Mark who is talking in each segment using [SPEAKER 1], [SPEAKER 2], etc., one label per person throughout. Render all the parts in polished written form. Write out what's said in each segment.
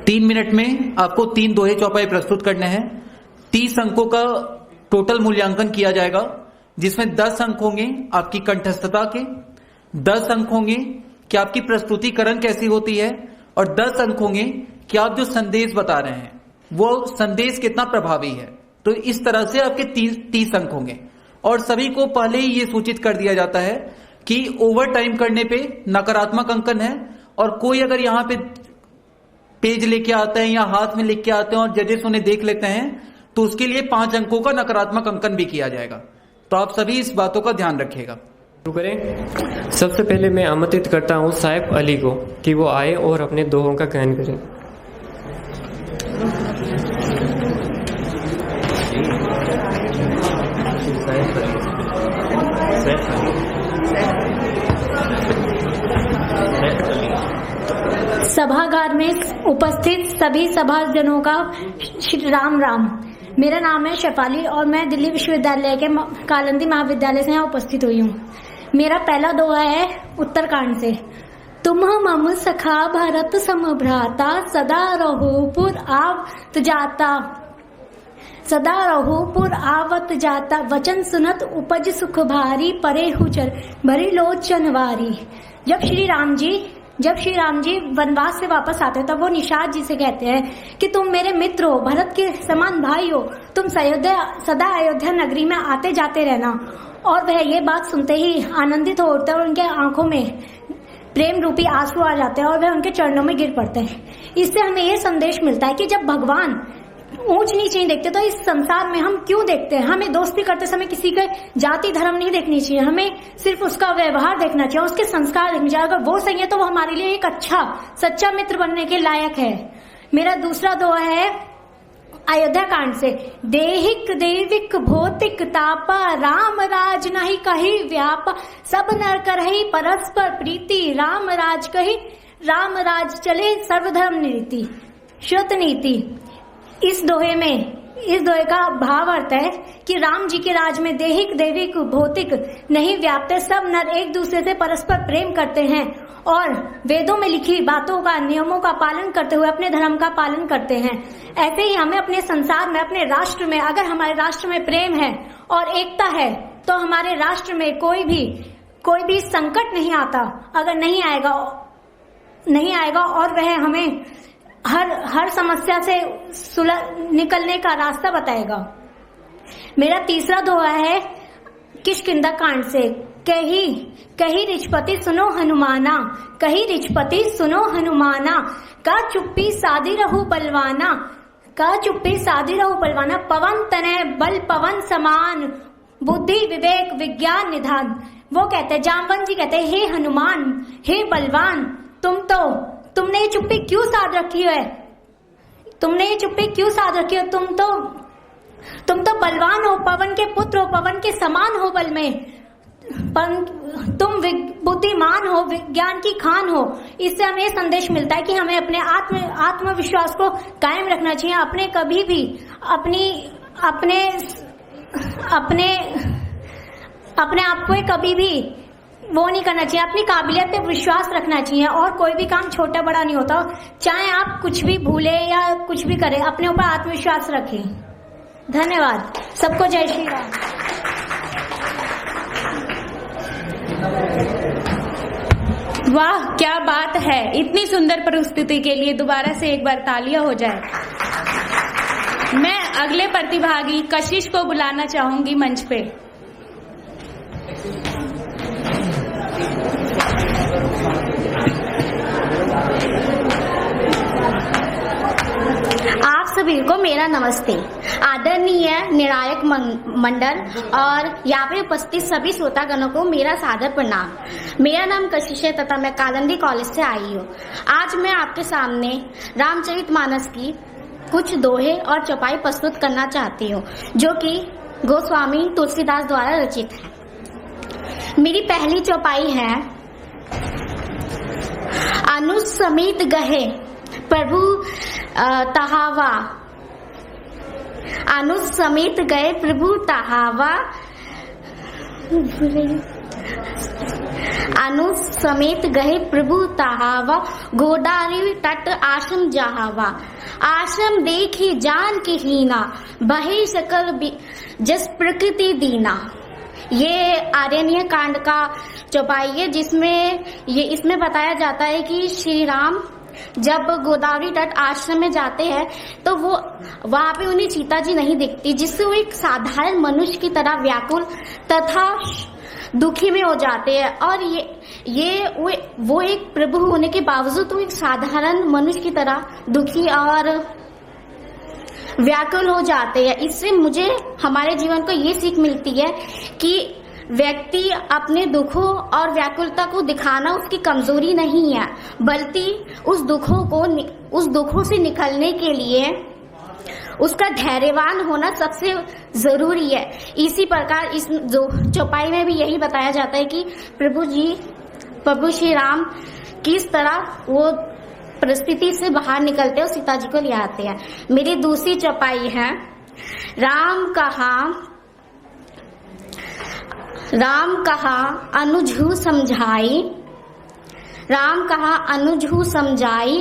[SPEAKER 1] 3 minute में आपको 3 दोहे चौपाई प्रस्तुत करने हैं। 30 अंकों का टोटल मूल्यांकन किया जाएगा, जिसमें 10 अंक होंगे आपकी कंठस्थता के, 10 अंक होंगे कि आपकी प्रस्तुतिकरण कैसी होती है, और 10 अंक होंगे कि आप जो संदेश बता रहे हैं वो संदेश कितना प्रभावी है। तो इस तरह से आपके 30 अंक होंगे। और सभी को पहले ही ये सूचित कर दिया जाता है कि ओवर टाइम करने पे नकारात्मक अंकन है, और कोई अगर यहाँ पे पेज लेके आता है या हाथ में लिख के आते हैं और जजेस उन्हें देख लेते हैं तो उसके लिए 5 अंकों का नकारात्मक अंकन भी किया जाएगा। तो आप सभी इस बातों का ध्यान रखिएगा।
[SPEAKER 2] शुरू करें। सबसे पहले मैं आमंत्रित करता हूं साइफ अली को कि वो आए और अपने दोहों का गायन करें।
[SPEAKER 3] सभागार में उपस्थित सभी सभाजनों का राम राम। मेरा नाम है शेफाली और मैं दिल्ली विश्वविद्यालय के कालिंदी महाविद्यालय से यहाँ उपस्थित हुई हूँ। मेरा पहला दोहा है उत्तरकांड से। तुम मम सखा भरत समभ्राता सदा रहो पुर आवत जाता, सदा रहो पुर आवत जाता, वचन सुनत उपज सुख भारी, परे हुचर भरी लोचन वारी। जब श्री राम जी वनवास से वापस आते हैं तब वो निषाद जी से कहते हैं कि तुम मेरे मित्र हो, भरत के समान भाई हो, तुम सदा अयोध्या नगरी में आते जाते रहना। और वह ये बात सुनते ही आनंदित हो उठते हैं और उनके आंखों में प्रेम रूपी आंसू आ जाते हैं और वह उनके चरणों में गिर पड़ते हैं। इससे हमें ये संदेश मिलता है कि जब भगवान ऊंच नीच नहीं देखते तो इस संसार में हम क्यों देखते हैं। हमें दोस्ती करते समय किसी के जाति धर्म नहीं देखनी चाहिए, हमें सिर्फ उसका व्यवहार देखना चाहिए, उसके संस्कार देखने चाहिए। अगर वो सही है तो वो हमारे लिए एक अच्छा सच्चा मित्र बनने के लायक है। मेरा दूसरा दोहा है अयोध्या कांड से। देहिक देविक भौतिक तापा, राम राज नहीं कही व्यापा, सब नर करहि परस्पर प्रीति, राम राज कही राम राज चले सर्वधर्म नीति श्रुत नीति। इस दोहे का भाव अर्थ है कि राम जी के राज में देहिक देविक भौतिक नहीं व्यापते, सब नर एक दूसरे से परस्पर प्रेम करते हैं और वेदों में लिखी बातों का नियमों का पालन करते हुए अपने धर्म का पालन करते हैं। ऐसे ही हमें अपने संसार में अपने राष्ट्र में, अगर हमारे राष्ट्र में प्रेम है और एकता है तो हमारे राष्ट्र में कोई भी संकट नहीं आता। अगर नहीं आएगा और वह हमें हर समस्या से निकलने का रास्ता बताएगा। मेरा तीसरा दोहा है किष्किंधा कांड से। कही रिचपति सुनो हनुमाना, कही रिचपति सुनो हनुमाना, का चुप्पी साधी रहू बलवाना, का चुप्पी साधी रहू बलवाना, पवन तनय बल पवन समान, बुद्धि विवेक विज्ञान निधान। वो कहते हैं, जामवंत जी कहते हैं, हे हनुमान, हे बलवान, तुमने ये चुप्पी क्यों साध रखी है, तुमने ये चुप्पी क्यों साध रखी है, तुम तो बलवान हो, पवन के पुत्र हो, पवन के समान हो बल में, तुम बुद्धिमान हो, विज्ञान की खान हो। इससे हमें संदेश मिलता है कि हमें अपने आत्मविश्वास को कायम रखना चाहिए। अपने कभी भी अपने आप को कभी भी वो नहीं करना चाहिए, अपनी काबिलियत पे विश्वास रखना चाहिए। और कोई भी काम छोटा बड़ा नहीं होता, चाहे आप कुछ भी भूले या कुछ भी करें, अपने ऊपर आत्मविश्वास रखें। धन्यवाद। सबको जय श्री राम।
[SPEAKER 4] वाह, क्या बात है। इतनी सुंदर प्रस्तुति के लिए दोबारा से एक बार तालियां हो जाए। मैं अगले प्रतिभागी कशिश को बुलाना चाहूंगी मंच पे।
[SPEAKER 5] आप सभी को मेरा नमस्ते। आदरणीय निर्णायक मंडल और यहाँ पे उपस्थित सभी श्रोतागणों को मेरा सादर प्रणाम। मेरा नाम कशिश है तथा मैं कालिंदी कॉलेज से आई हूँ। आज मैं आपके सामने रामचरितमानस की कुछ दोहे और चौपाई प्रस्तुत करना चाहती हूँ, जो कि गोस्वामी तुलसीदास द्वारा रचित है। मेरी पहली चौपाई है। अनुसमित गहे प्रभु तहावा, अनुसमित गए प्रभु तहावा, अनु समेत गए प्रभु तहावा, गोदावरी तट आश्रम जहावा। आश्रम देखे जान के हीना, बहे सकल जस प्रकृति दीना। ये आरण्य कांड का चौपाई है, जिसमें इसमें बताया जाता है कि श्री राम जब गोदावरी तट आश्रम में जाते हैं तो वो वहां पे उन्हें सीता जी नहीं दिखती, जिससे वो एक साधारण मनुष्य की तरह व्याकुल तथा दुखी में हो जाते हैं। और वो एक प्रभु होने के बावजूद वो एक साधारण मनुष्य की तरह दुखी और व्याकुल हो जाते हैं। इससे मुझे हमारे जीवन को ये सीख मिलती है कि व्यक्ति अपने दुखों और व्याकुलता को दिखाना उसकी कमजोरी नहीं है, बल्कि उस दुखों से निकलने के लिए उसका धैर्यवान होना सबसे जरूरी है। इसी प्रकार इस चौपाई में भी यही बताया जाता है कि प्रभु श्री राम किस तरह वो परिस्थिति से बाहर निकलते हैं और सीता जी को ले आते हैं। मेरी दूसरी चौपाई है राम कहा अनुजहु समझाई, राम कहा अनुजहु समझाई,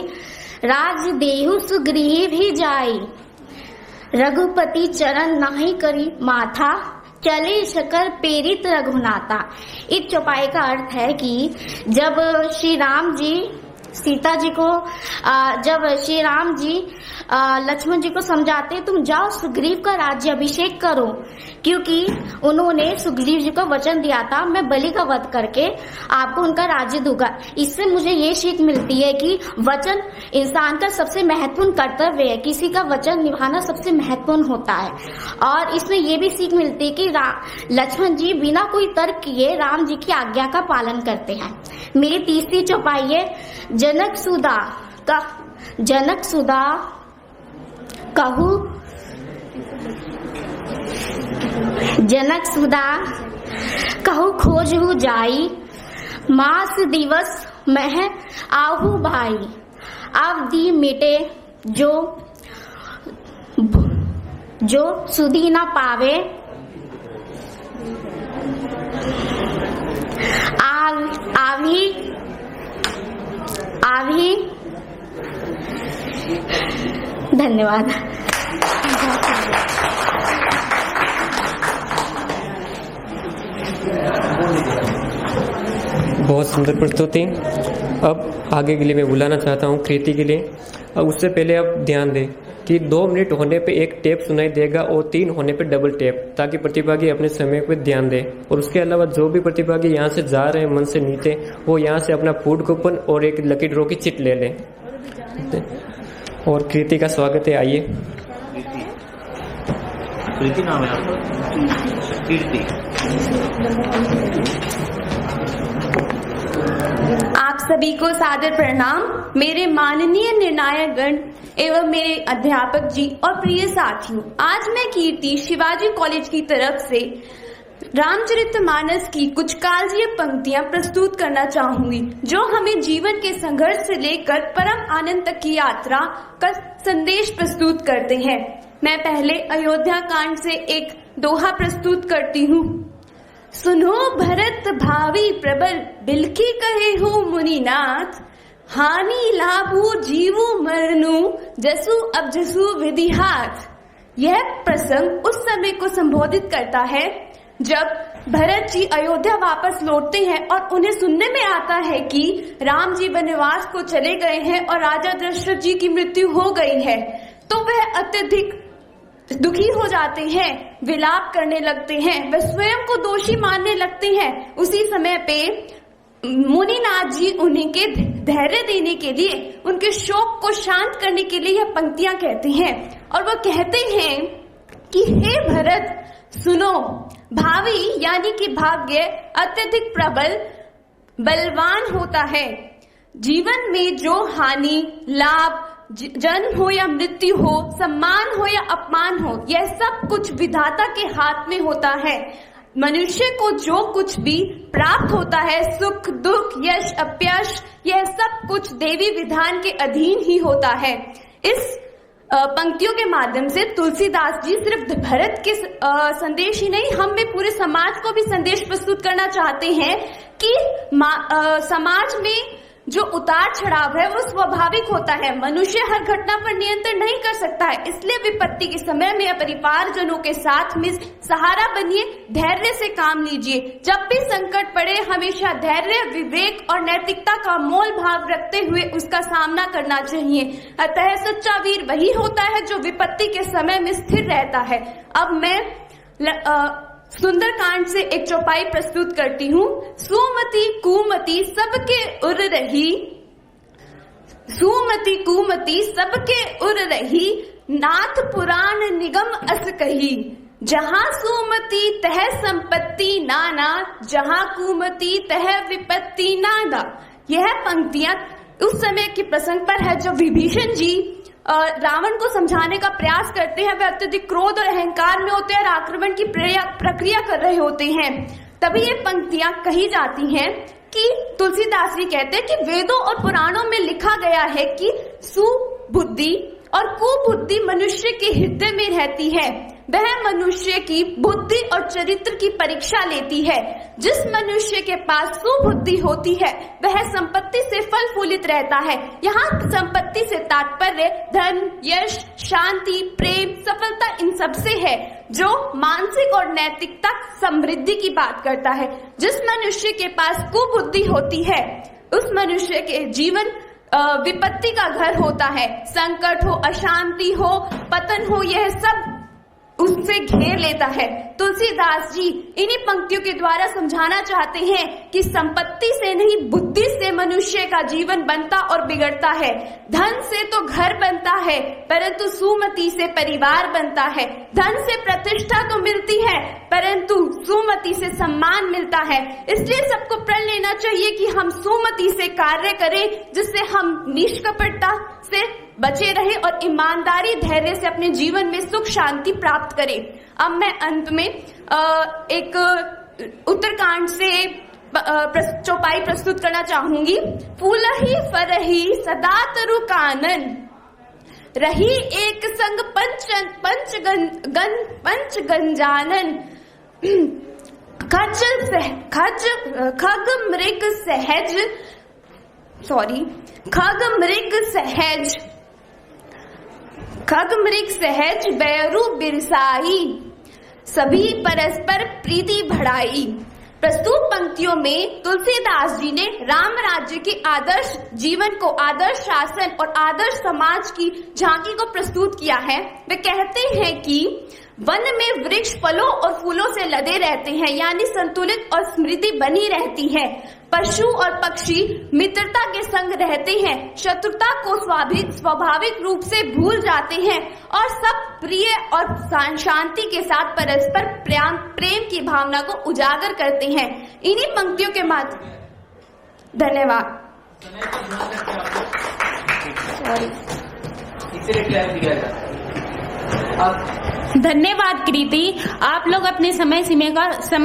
[SPEAKER 5] राज देहु सुग्रीव ही जाई, रघुपति चरण नाही करी माथा, चले शकर प्रेरित रघुनाथा। इस चौपाई का अर्थ है कि जब श्री राम जी सीता जी को जब श्री राम जी लक्ष्मण जी को समझाते तुम जाओ सुग्रीव का राज्य अभिषेक करो, क्योंकि उन्होंने सुग्रीव जी को वचन दिया था मैं बलि का वध करके आपको उनका राज्य दूंगा। इससे मुझे ये सीख मिलती है कि वचन इंसान का सबसे महत्वपूर्ण कर्तव्य है, किसी का वचन निभाना सबसे महत्वपूर्ण होता है। और इसमें यह भी सीख मिलती है कि लक्ष्मण जी बिना कोई तर्क किए राम जी की आज्ञा का पालन करते हैं। मेरी तीसरी चौपाई है जनक सुदा कहू, जनक सुदा कहू खोजहु जाई, मास दिवस मह आहू भाई, अवधि मिटे जो सुधी न पावे, आवी धन्यवाद।
[SPEAKER 2] बहुत सुंदर प्रस्तुति। अब आगे के लिए मैं बुलाना चाहता हूँ कृति के लिए। अब उससे पहले आप ध्यान दें कि 2 मिनट होने पे एक टेप सुनाई देगा और 3 होने पे डबल टेप, ताकि प्रतिभागी अपने समय पे ध्यान दे। और उसके अलावा जो भी प्रतिभागी यहाँ से जा रहे हैं मन से नीचे, वो यहाँ से अपना फूड कूपन और एक लकी ड्रॉ की चिट ले लें। और कृति का स्वागत है, आइए।
[SPEAKER 6] कृति नाम है आपका? कीर्ति।
[SPEAKER 4] आप सभी को सादर प्रणाम। मेरे माननीय निर्णायक गण एवं मेरे अध्यापक जी और प्रिय साथियों, आज मैं कीर्ति शिवाजी कॉलेज की तरफ से रामचरितमानस की कुछ कालजीय पंक्तियां प्रस्तुत करना चाहूंगी, जो हमें जीवन के संघर्ष से लेकर परम आनंद तक की यात्रा का संदेश प्रस्तुत करते हैं। मैं पहले अयोध्या कांड से एक दोहा प्रस्तुत करती हूँ। सुनो भरत भावी प्रबल, बिलखी कहे हो मुनिनाथ, हानि लाभू जीवू मरनु, जसु अब जसु विधिहाथ। यह प्रसंग उस समय को संबोधित करता है जब भरत जी अयोध्या वापस लौटते हैं और उन्हें सुनने में आता है कि राम जी वनवास को चले गए हैं और राजा दशरथ जी की मृत्यु हो गई है। तो वह अत्यधिक दुखी हो जाते हैं, विलाप करने लगते हैं, वे स्वयं को दोषी मानने लगते हैं। उसी समय पे मुनिनाथ जी उन्हीं के धैर्य देने के लिए, उनके शोक को शांत करने के लिए यह पंक्तियां कहते हैं। और वो कहते हैं कि हे भरत सुनो, भावी यानी कि भाग्य अत्यधिक प्रबल बलवान होता है। जीवन में जो हानि लाभ, जन्म हो या मृत्यु हो, सम्मान हो या अपमान हो, यह सब कुछ विधाता के हाथ में होता है। मनुष्य को जो कुछ भी प्राप्त होता है, सुख दुख यश अपयश, यह सब कुछ देवी विधान के अधीन ही होता है। इस पंक्तियों के माध्यम से तुलसीदास जी सिर्फ भरत के संदेश ही नहीं, हम में पूरे समाज को भी संदेश प्रस्तुत करना चाहते हैं कि समाज में जो उतार चढ़ाव है वो स्वाभाविक होता है। मनुष्य हर घटना पर नियंत्रण नहीं कर सकता है, इसलिए विपत्ति के समय में परिवारजनों के साथ में सहारा बनिए, धैर्य से काम लीजिए। जब भी संकट पड़े हमेशा धैर्य, विवेक और नैतिकता का मोल भाव रखते हुए उसका सामना करना चाहिए। अतः सच्चा वीर वही होता है जो विपत्ति के समय में स्थिर रहता है। अब मैं सुंदरकांड से एक चौपाई प्रस्तुत करती हूँ। सुमति कुमति सबके उर रही, सुमति कुमति सबके उर रही, नाथ पुराण निगम अस कही। जहाँ सुमति तह संपत्ति नाना, जहाँ कुमति तह विपत्ति नाना। यह पंक्तियां उस समय के प्रसंग पर है जब विभीषण जी रावण को समझाने का प्रयास करते हैं। वे अत्यधिक क्रोध और अहंकार में होते हैं और आक्रमण की प्रक्रिया कर रहे होते हैं। तभी ये पंक्तियां कही जाती हैं कि तुलसीदास जी कहते हैं कि वेदों और पुराणों में लिखा गया है कि सुबुद्धि और कुबुद्धि मनुष्य के हृदय में रहती है। वह मनुष्य की बुद्धि और चरित्र की परीक्षा लेती है। जिस मनुष्य के पास सुबुद्धि होती है वह संपत्ति से फल फूलित रहता है। यहाँ संपत्ति से तात्पर्य धन, यश, शांति, प्रेम, सफलता इन सब से है, जो मानसिक और नैतिकता समृद्धि की बात करता है। जिस मनुष्य के पास कुबुद्धि होती है उस मनुष्य के जीवन विपत्ति का घर होता है। संकट हो, अशांति हो, पतन हो, यह सब उससे घेर लेता है। तुलसीदास जी इन्हीं पंक्तियों के द्वारा समझाना चाहते हैं कि संपत्ति से नहीं बुद्धि से मनुष्य का जीवन बनता और बिगड़ता है। धन से तो घर बनता है परंतु सुमति से परिवार बनता है। धन से प्रतिष्ठा तो मिलती है परंतु सुमति से सम्मान मिलता है। इसलिए सबको प्रण लेना चाहिए कि हम सुमति से कार्य करें, जिससे हम निष्कपटता से बचे रहे और ईमानदारी, धैर्य से अपने जीवन में सुख शांति प्राप्त करें। अब मैं अंत में एक उत्तरकांड से चौपाई प्रस्तुत करना चाहूंगी। फूलहि फरहि सदा तरु कानन, रही एक संग पंच गंजानन। खग मृग सहज बैरु बिरसाई, सभी परस्पर प्रीति बढ़ाई। प्रस्तुत पंक्तियों में तुलसीदास जी ने राम राज्य के आदर्श जीवन को, आदर्श शासन और आदर्श समाज की झांकी को प्रस्तुत किया है। वे कहते हैं कि वन में वृक्ष फलों और फूलों से लदे रहते हैं, यानी संतुलित और स्मृति बनी रहती है। पशु और पक्षी मित्रता के संग रहते हैं, शत्रुता को स्वाभाविक रूप से भूल जाते हैं और सब प्रिय और शांति के साथ परस्पर प्रेम की भावना को उजागर करते हैं। इन्हीं पंक्तियों के माध्यम। धन्यवाद। धन्यवाद कृति। आप लोग अपने समय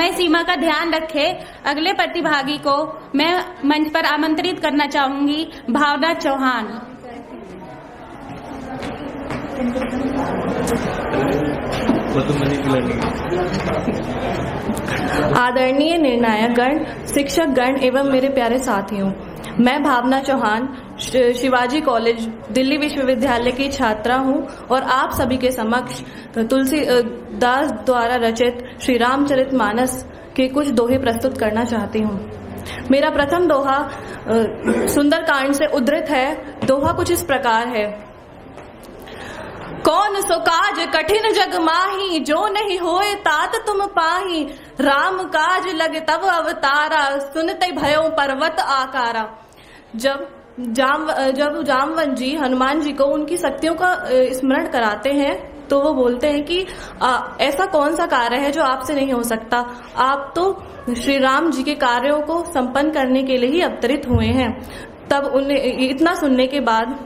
[SPEAKER 4] सीमा का ध्यान रखें। अगले प्रतिभागी को मैं मंच पर आमंत्रित करना चाहूंगी, भावना चौहान।
[SPEAKER 7] आदरणीय निर्णायकगण, शिक्षकगण एवं मेरे प्यारे साथियों, मैं भावना चौहान शिवाजी कॉलेज दिल्ली विश्वविद्यालय की छात्रा हूं और आप सभी के समक्ष तुलसीदास द्वारा रचित श्री रामचरितमानस के कुछ दोहे प्रस्तुत करना चाहती हूं। मेरा प्रथम दोहा सुंदरकांड से उद्धृत है। दोहा कुछ इस प्रकार है। कौन सो काज कठिन जग माही, जो नहीं होए तात तुम पाही। राम काज लग तब अवतारा, सुनते भयो पर्वत आकारा। जब जामवन जी हनुमान जी को उनकी शक्तियों का स्मरण कराते हैं तो वो बोलते हैं कि ऐसा कौन सा कार्य है जो आपसे नहीं हो सकता। आप तो श्री राम जी के कार्यों को संपन्न करने के लिए ही अवतरित हुए हैं। तब उन्हें इतना सुनने के बाद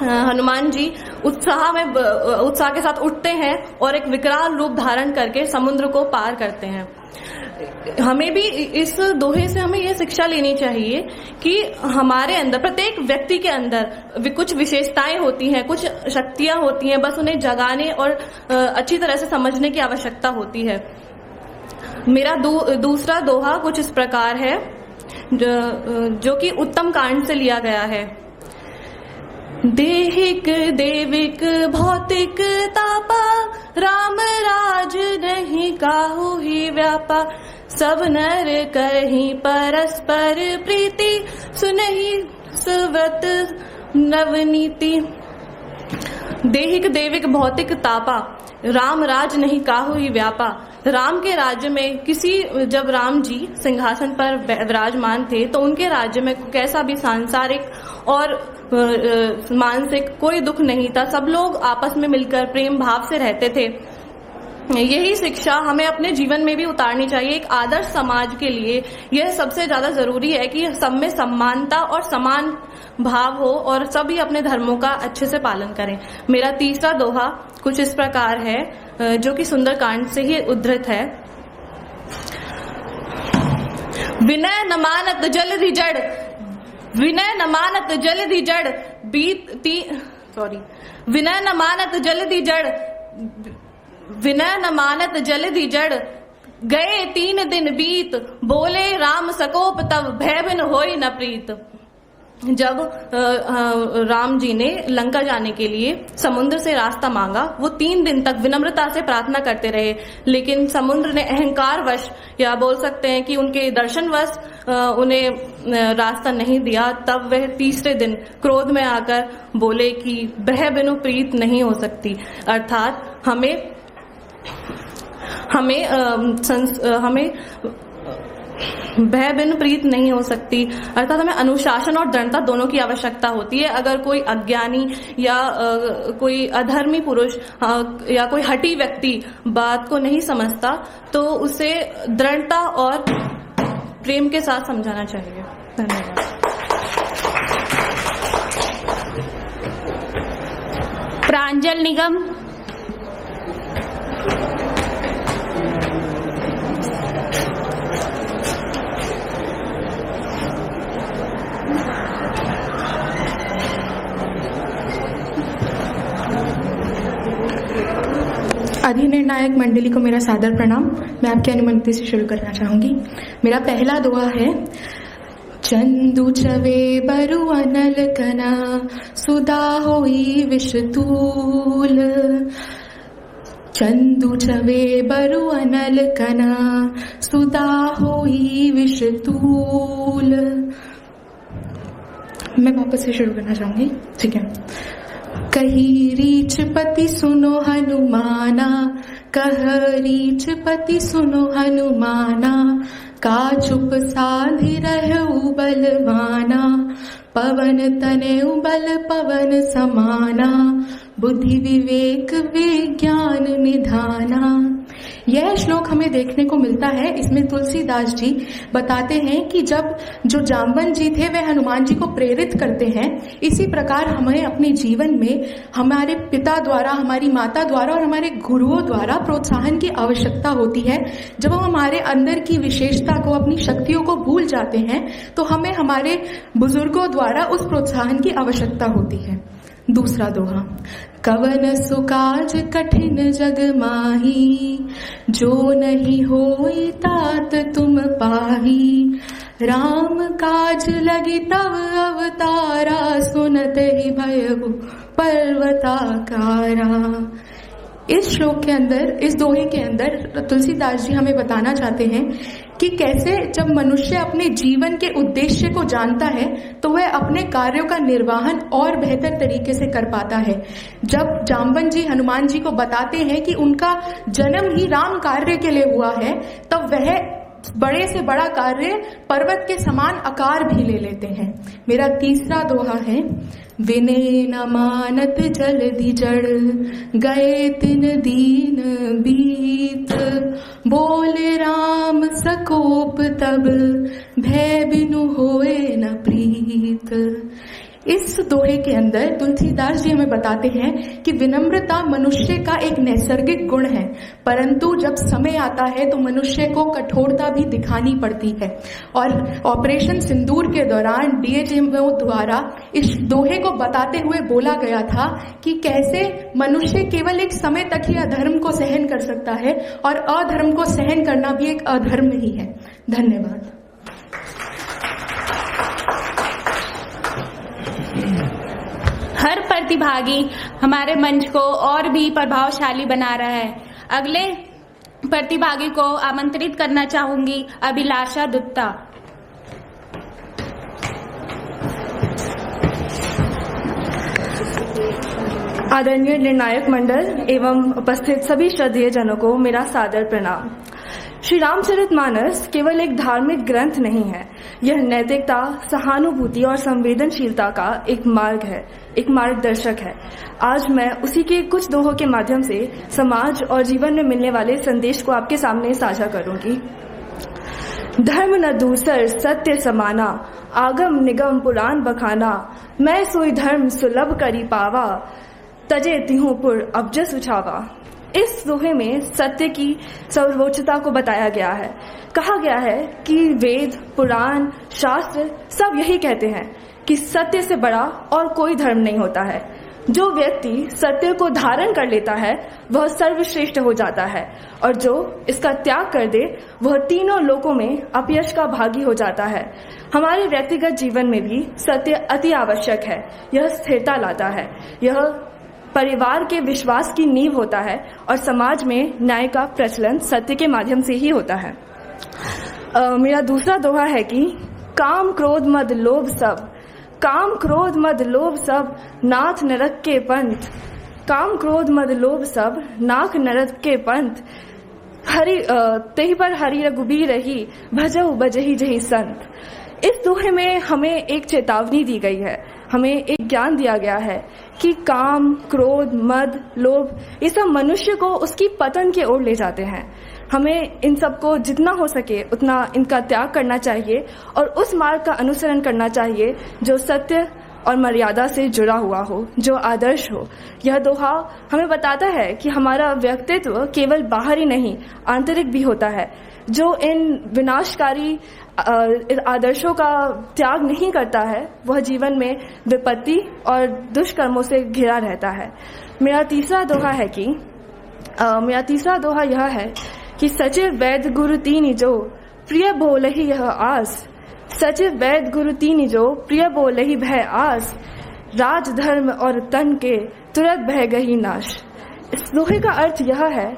[SPEAKER 7] हनुमान जी उत्साह के साथ उठते हैं और एक विकराल रूप धारण करके समुद्र को पार करते हैं। हमें भी इस दोहे से हमें यह शिक्षा लेनी चाहिए कि हमारे अंदर, प्रत्येक व्यक्ति के अंदर कुछ विशेषताएं होती हैं, कुछ शक्तियां होती हैं, बस उन्हें जगाने और अच्छी तरह से समझने की आवश्यकता होती है। मेरा दूसरा दोहा कुछ इस प्रकार है, जो कि उत्तम कांड से लिया गया है। देहिक देविक भौतिक तापा, राम राज नहीं काहू ही व्यापा। सब नर करही परस्पर प्रीति, सुनहि सुव्रत नवनीति। देहिक देविक भौतिक तापा, राम राज नहीं काहू ही व्यापा। राम के राज्य में जब राम जी सिंहासन पर विराजमान थे तो उनके राज्य में कैसा भी सांसारिक और मानसिक कोई दुख नहीं था। सब लोग आपस में मिलकर प्रेम भाव से रहते थे। यही शिक्षा हमें अपने जीवन में भी उतारनी चाहिए। एक आदर्श समाज के लिए यह सबसे ज्यादा जरूरी है कि सब में समानता और समान भाव हो और सभी अपने धर्मों का अच्छे से पालन करें। मेरा तीसरा दोहा कुछ इस प्रकार है, जो कि सुंदरकांड से ही उद्धृत है। विनय न मानत जलधि जड़, विनय न मानत जलधि जड़, विनय न मानत जलधि जड़, विनय न मानत जलधि जड़। गए 3 दिन बीत, बोले राम सकोप तब, भय बिन होई न प्रीत। जब राम जी ने लंका जाने के लिए समुद्र से रास्ता मांगा, वो 3 दिन तक विनम्रता से प्रार्थना करते रहे, लेकिन समुद्र ने अहंकारवश, या बोल सकते हैं कि उनके दर्शनवश उन्हें रास्ता नहीं दिया। तब वह तीसरे दिन क्रोध में आकर बोले कि भय बिनु प्रीत नहीं हो सकती। अर्थात हमें भय बिन प्रीत नहीं हो सकती। अर्थात हमें अनुशासन और दृढ़ता दोनों की आवश्यकता होती है। अगर कोई अज्ञानी या कोई अधर्मी पुरुष या कोई हठी व्यक्ति बात को नहीं समझता तो उसे दृढ़ता और प्रेम के साथ समझाना चाहिए। धन्यवाद।
[SPEAKER 4] प्रांजल निगम।
[SPEAKER 8] अधिनिर्णायक मंडली को मेरा सादर प्रणाम। मैं आपकी अनुमति से शुरू करना चाहूंगी। मेरा पहला दोहा है। चंदू चवे बरु अनल कना, सुधा होई विषतूल। चंदू चवे बरु अनल कना, सुधा होई विषतूल। मैं वापस से शुरू करना चाहूंगी, ठीक है। कही रीछ पति सुनो हनुमाना, कह रीछ पति सुनो हनुमाना। का चुप साधि रहु बलवाना, पवन तने बल पवन समाना। बुद्धि विवेक विज्ञान निधाना। यह श्लोक हमें देखने को मिलता है। इसमें तुलसीदास जी बताते हैं कि जब जो जाम्बवन जी थे वे हनुमान जी को प्रेरित करते हैं, इसी प्रकार हमें अपने जीवन में हमारे पिता द्वारा, हमारी माता द्वारा और हमारे गुरुओं द्वारा प्रोत्साहन की आवश्यकता होती है। जब हम हमारे अंदर की विशेषता को, अपनी शक्तियों को भूल जाते हैं तो हमें हमारे बुजुर्गों द्वारा उस प्रोत्साहन की आवश्यकता होती है। दूसरा दोहा। कवन सुकाज कठिन जग माही, जो नहीं होई तात तुम पाही। राम काज लगी तव अवतारा, सुनत ही भयउ पर्वताकारा। इस श्लोक के अंदर, इस दोहे के अंदर तुलसीदास जी हमें बताना चाहते हैं कि कैसे जब मनुष्य अपने जीवन के उद्देश्य को जानता है तो वह अपने कार्यों का निर्वहन और बेहतर तरीके से कर पाता है। जब जाम्बवन जी हनुमान जी को बताते हैं कि उनका जन्म ही राम कार्य के लिए हुआ है, तब वह बड़े से बड़ा कार्य पर्वत के समान आकार भी ले लेते हैं। मेरा तीसरा दोहा है। विनय न मानत जलधि जड़, गए 3 दीन बीत। बोले राम सकोप तब, भय बिनु होए न प्रीत। इस दोहे के अंदर तुलसीदास जी हमें बताते हैं कि विनम्रता मनुष्य का एक नैसर्गिक गुण है, परंतु जब समय आता है तो मनुष्य को कठोरता भी दिखानी पड़ती है। और ऑपरेशन सिंदूर के दौरान डीएचएमओ द्वारा इस दोहे को बताते हुए बोला गया था कि कैसे मनुष्य केवल एक समय तक ही अधर्म को सहन कर सकता है और अधर्म को सहन करना भी एक अधर्म ही है। धन्यवाद।
[SPEAKER 4] हर प्रतिभागी हमारे मंच को और भी प्रभावशाली बना रहा है। अगले प्रतिभागी को आमंत्रित करना चाहूंगी, अभिलाषा दुत्ता।
[SPEAKER 9] आदरणीय निर्णायक मंडल एवं उपस्थित सभी श्रद्धेय जनों को मेरा सादर प्रणाम। श्री रामचरितमानस केवल एक धार्मिक ग्रंथ नहीं है, यह नैतिकता, सहानुभूति और संवेदनशीलता का एक मार्ग है, एक मार्गदर्शक है। आज मैं उसी के कुछ दोहों के माध्यम से समाज और जीवन में मिलने वाले संदेश को आपके सामने साझा करूंगी। धर्म न दूसर सत्य समाना, आगम निगम पुराण बखाना, मैं सोई धर्म सुलभ करी पावा, तजे तिहुपुर अबजस उछावा। इस दोहे में सत्य की सर्वोच्चता को बताया गया है। कहा गया है कि वेद, पुराण, शास्त्र सब यही कहते हैं कि सत्य से बड़ा और कोई धर्म नहीं होता है। जो व्यक्ति सत्य को धारण कर लेता है वह सर्वश्रेष्ठ हो जाता है, और जो इसका त्याग कर दे वह तीनों लोकों में अपयश का भागी हो जाता है। हमारे व्यक्तिगत जीवन में भी सत्य अति आवश्यक है। यह स्थिरता लाता है, यह परिवार के विश्वास की नींव होता है, और समाज में न्याय का प्रचलन सत्य के माध्यम से ही होता है। मेरा दूसरा दोहा है कि काम क्रोध मद लोभ सब, काम क्रोध मद लोभ सब, नाथ नरक के पंथ। काम क्रोध मद लोभ सब, नाथ नरक के पंथ, हरि तेहि पर हरि रघुबीर रही, भजहु बजहि जहि संत। इस दोहे में हमें एक चेतावनी दी गई है, हमें एक ज्ञान दिया गया है कि काम, क्रोध, मद, लोभ ये सब मनुष्य को उसकी पतन की ओर ले जाते हैं। हमें इन सबको जितना हो सके उतना इनका त्याग करना चाहिए और उस मार्ग का अनुसरण करना चाहिए जो सत्य और मर्यादा से जुड़ा हुआ हो, जो आदर्श हो। यह दोहा हमें बताता है कि हमारा व्यक्तित्व केवल बाहरी नहीं आंतरिक भी होता है। जो इन विनाशकारी आदर्शों का त्याग नहीं करता है वह जीवन में विपत्ति और दुष्कर्मों से घिरा रहता है। मेरा तीसरा दोहा यह है कि सचिव वैद्य गुरु तीन जो, प्रिय बोलहि यह आस। सचिव वैद्य गुरु तीन जो, प्रिय बोलहि भय आस। राज धर्म और तन के, तुरंत भय गही नाश। इस दोहे का अर्थ यह है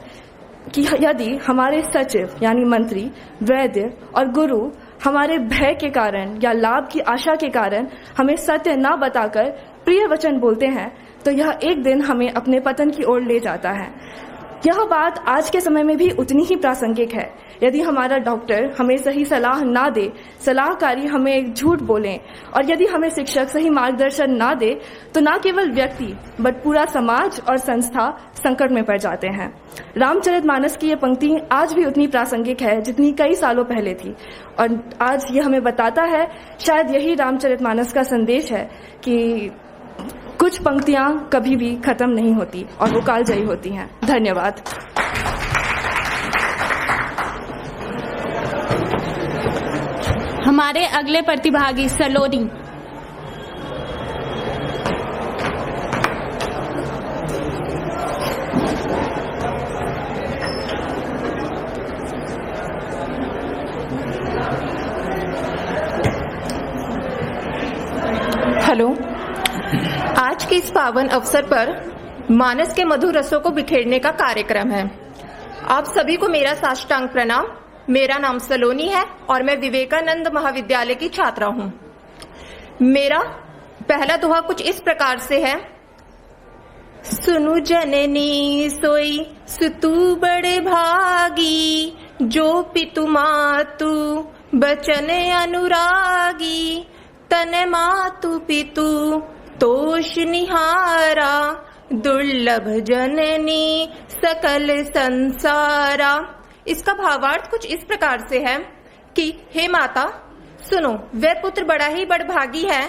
[SPEAKER 9] कि यदि हमारे सचिव यानी मंत्री, वैद्य और गुरु हमारे भय के कारण या लाभ की आशा के कारण हमें सत्य न बताकर प्रिय वचन बोलते हैं तो यह एक दिन हमें अपने पतन की ओर ले जाता है। यह बात आज के समय में भी उतनी ही प्रासंगिक है। यदि हमारा डॉक्टर हमें सही सलाह ना दे, सलाहकारी हमें झूठ बोलें, और यदि हमें शिक्षक सही मार्गदर्शन ना दे तो न केवल व्यक्ति बट पूरा समाज और संस्था संकट में पड़ जाते हैं। रामचरितमानस की ये पंक्ति आज भी उतनी प्रासंगिक है जितनी कई सालों पहले थी, और आज ये हमें बताता है, शायद यही रामचरितमानस का संदेश है कि कुछ पंक्तियां कभी भी खत्म नहीं होती और वो कालजयी होती हैं। धन्यवाद।
[SPEAKER 4] हमारे अगले प्रतिभागी सलोनी।
[SPEAKER 10] हेलो, आज के इस पावन अवसर पर मानस के मधुर रसों को बिखेरने का कार्यक्रम है। आप सभी को मेरा साष्टांग प्रणाम। मेरा नाम सलोनी है और मैं विवेकानंद महाविद्यालय की छात्रा हूँ। मेरा पहला दोहा कुछ इस प्रकार से है। सुनु जननी सोई सुतु बड़े भागी, जो पितु मातु बचन अनुरागी, तन मातु पितु तोष निहारा, दुर्लभ जननी सकल संसारा। इसका भावार्थ कुछ इस प्रकार से है कि हे माता सुनो, वह पुत्र बड़ा ही बड़भागी है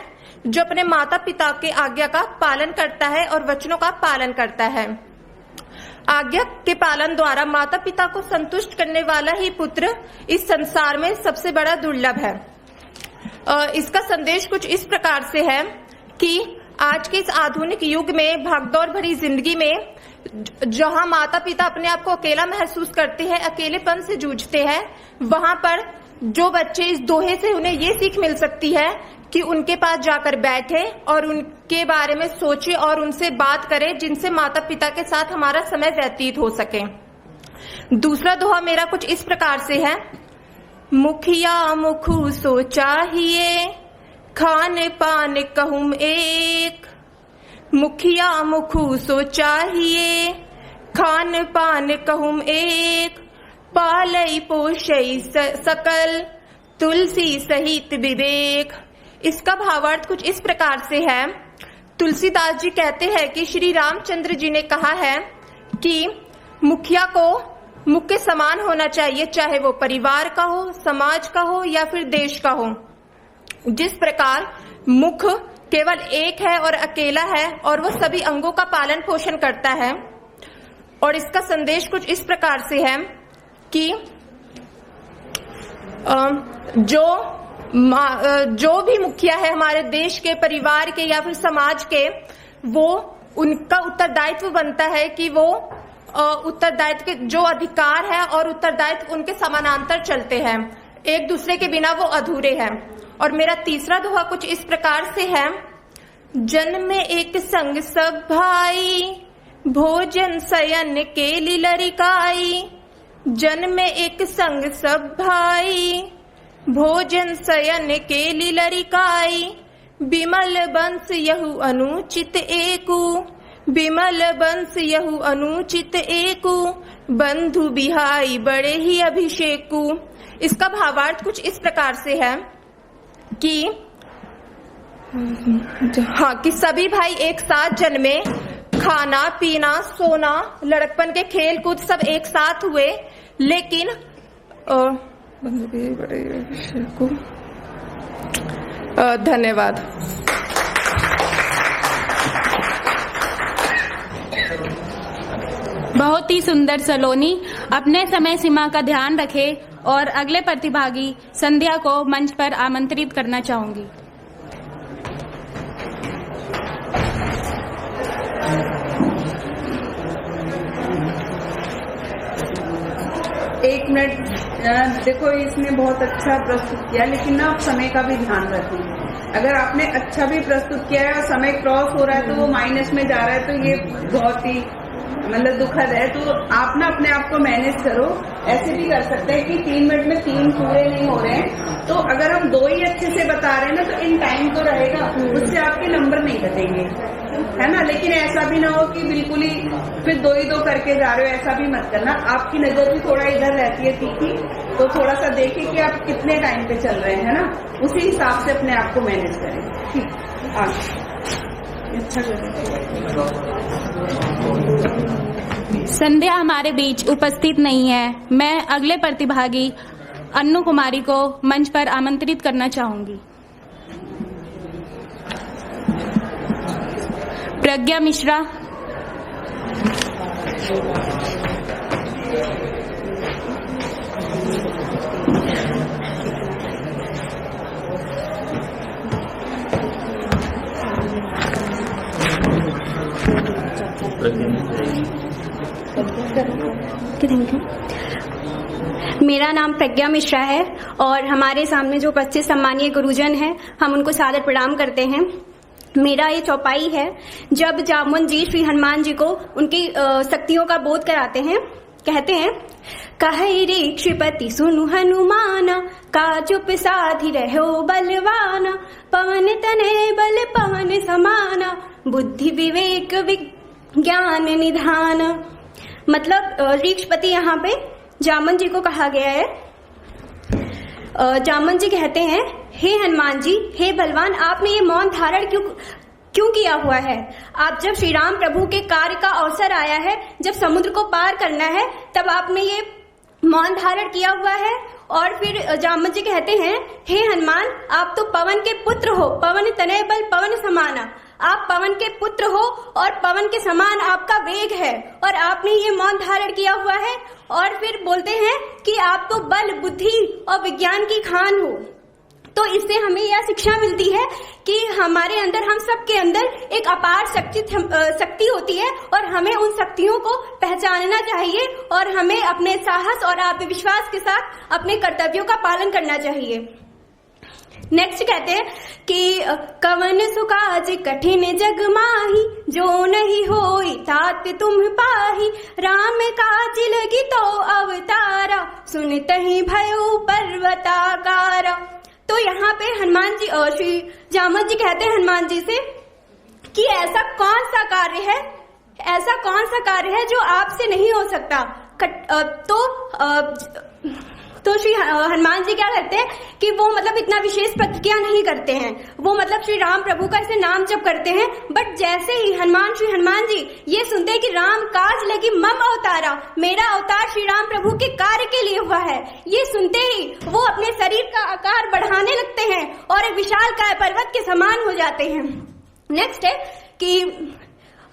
[SPEAKER 10] जो अपने माता पिता के आज्ञा का पालन करता है और वचनों का पालन करता है। आज्ञा के पालन द्वारा माता पिता को संतुष्ट करने वाला ही पुत्र इस संसार में सबसे बड़ा दुर्लभ है। इसका संदेश कुछ इस प्रकार से है कि आज के इस आधुनिक युग में, भागदौड़ भरी जिंदगी में, जहां माता पिता अपने आप को अकेला महसूस करते हैं, अकेलेपन से जूझते हैं, वहां पर जो बच्चे इस दोहे से उन्हें ये सीख मिल सकती है कि उनके पास जाकर बैठे और उनके बारे में सोचे और उनसे बात करें, जिनसे माता पिता के साथ हमारा समय व्यतीत हो सके। दूसरा दोहा मेरा कुछ इस प्रकार से है। मुखिया मुखु सो चाहिए, खान पान कहूं एक। मुखिया मुखु सो चाहिए, खान पान कहूं एक। पालई पोषई सकल, तुलसी सहित विवेक। इसका भावार्थ कुछ इस प्रकार से है। तुलसीदास जी कहते हैं कि श्री रामचंद्र जी ने कहा है कि मुखिया को मुख के समान होना चाहिए, चाहे वो परिवार का हो, समाज का हो या फिर देश का हो। जिस प्रकार मुख केवल एक है और अकेला है और वो सभी अंगों का पालन पोषण करता है। और इसका संदेश कुछ इस प्रकार से है कि जो भी मुखिया है हमारे देश के, परिवार के या फिर समाज के, वो उनका उत्तरदायित्व बनता है कि वो उत्तरदायित्व के जो अधिकार है और उत्तरदायित्व उनके समानांतर चलते हैं, एक दूसरे के बिना वो अधूरे हैं। और मेरा तीसरा दोहा कुछ इस प्रकार से है। जन्म में एक संग सब भाई, भोजन शयन के लिलरिकाई। जन्म में एक संग सब भाई, भोजन शयन के लिलरिकाई। बिमल बंस यहु अनुचित एकु, बिमल बंस यहु अनुचित एकु। बंधु बिहाई बड़े ही अभिषेकु। इसका भावार्थ कुछ इस प्रकार से है कि कि सभी भाई एक साथ जन्मे, खाना पीना सोना लड़कपन के खेल कूद सब एक साथ हुए, लेकिन धन्यवाद।
[SPEAKER 4] बहुत ही सुंदर सलोनी। अपने समय सीमा का ध्यान रखें और अगले प्रतिभागी संध्या को मंच पर आमंत्रित करना चाहूंगी।
[SPEAKER 11] एक मिनट, देखो इसने बहुत अच्छा प्रस्तुत किया, लेकिन ना आप समय का भी ध्यान रखें। अगर आपने अच्छा भी प्रस्तुत किया है और समय क्रॉस हो रहा है तो वो माइनस में जा रहा है, तो ये बहुत ही मतलब दुखद है। तो आप ना अपने आप को मैनेज करो। ऐसे भी कर सकते हैं कि 3 मिनट में 3 पूरे नहीं हो रहे हैं, तो अगर हम 2 ही अच्छे से बता रहे हैं ना, तो इन टाइम तो रहेगा, उससे आपके नंबर नहीं घटेंगे, है ना। लेकिन ऐसा भी ना हो कि बिल्कुल ही फिर 2 ही 2 करके जा रहे हो, ऐसा भी मत करना। आपकी नजर भी थोड़ा इधर रहती है तीखी, तो थोड़ा सा देखिए कि आप कितने टाइम पे चल रहे हैं, है ना, उसी हिसाब से अपने आप को मैनेज करें। ठीक, आगे अच्छा
[SPEAKER 4] संध्या हमारे बीच उपस्थित नहीं है। मैं अगले प्रतिभागी अन्नू कुमारी को मंच पर आमंत्रित करना चाहूंगी। प्रज्ञा मिश्रा।
[SPEAKER 3] मेरा नाम प्रज्ञा मिश्रा है और हमारे सामने जो 25 सम्मानीय गुरुजन हैं, हम उनको सादर प्रणाम करते हैं। मेरा ये चौपाई है। जब जामुन जी श्री हनुमान जी को उनकी शक्तियों का बोध कराते हैं, कहते हैं, कहे रे क्षिपति सुनु हनुमान, काजु पिसाधि रहो बलवान। पवन तनय बल पवन समान, बुद्धि विवेक विज्ञान निधान। मतलब ऋक्षपति यहाँ पे जामन जी को कहा गया है। जामन जी कहते हैं, हे हनुमान जी, हे बलवान, आपने ये मौन धारण क्यों किया हुआ है? आप जब श्री राम प्रभु के कार्य का अवसर आया है, जब समुद्र को पार करना है, तब आपने ये मौन धारण किया हुआ है
[SPEAKER 12] और फिर जामवंत जी कहते हैं, हे हनुमान, आप तो पवन के पुत्र हो, पवन तनय बल पवन समाना। आप पवन के पुत्र हो और पवन के समान आपका वेग है और आपने ये मौन धारण किया हुआ है। और फिर बोलते हैं कि आप तो बल, बुद्धि और विज्ञान की खान हो। तो इससे हमें यह शिक्षा मिलती है कि हमारे अंदर, हम सबके अंदर एक अपार शक्ति होती है और हमें उन शक्तियों को पहचानना चाहिए और हमें अपने साहस और आत्मविश्वास के साथ अपने कर्तव्यों का पालन करना चाहिए। नेक्स्ट कहते हैं कि कवन सुकाज कठिन जग माही, जो नहीं होई तात तुम पाही। राम काज लगी तो अवतारा, सुनत ही भयो पर्वताकारा। तो यहाँ पे हनुमान जी और श्री जामवंत जी कहते हैं हनुमान जी से कि ऐसा कौन सा कार्य है जो आपसे नहीं हो सकता। तो श्री हनुमान जी क्या करते हैं कि वो मतलब इतना विशेष प्रतिज्ञा नहीं करते हैं, वो मतलब श्री राम प्रभु का ऐसे नाम जप करते हैं। बट जैसे ही श्री हनुमान जी ये सुनते हैं कि राम काज लगी मम अवतारा, मेरा अवतार श्री राम प्रभु के कार्य के लिए हुआ है, ये सुनते ही वो अपने शरीर का आकार बढ़ाने लगते हैं और एक विशाल काय पर्वत के समान हो जाते हैं। नेक्स्ट है कि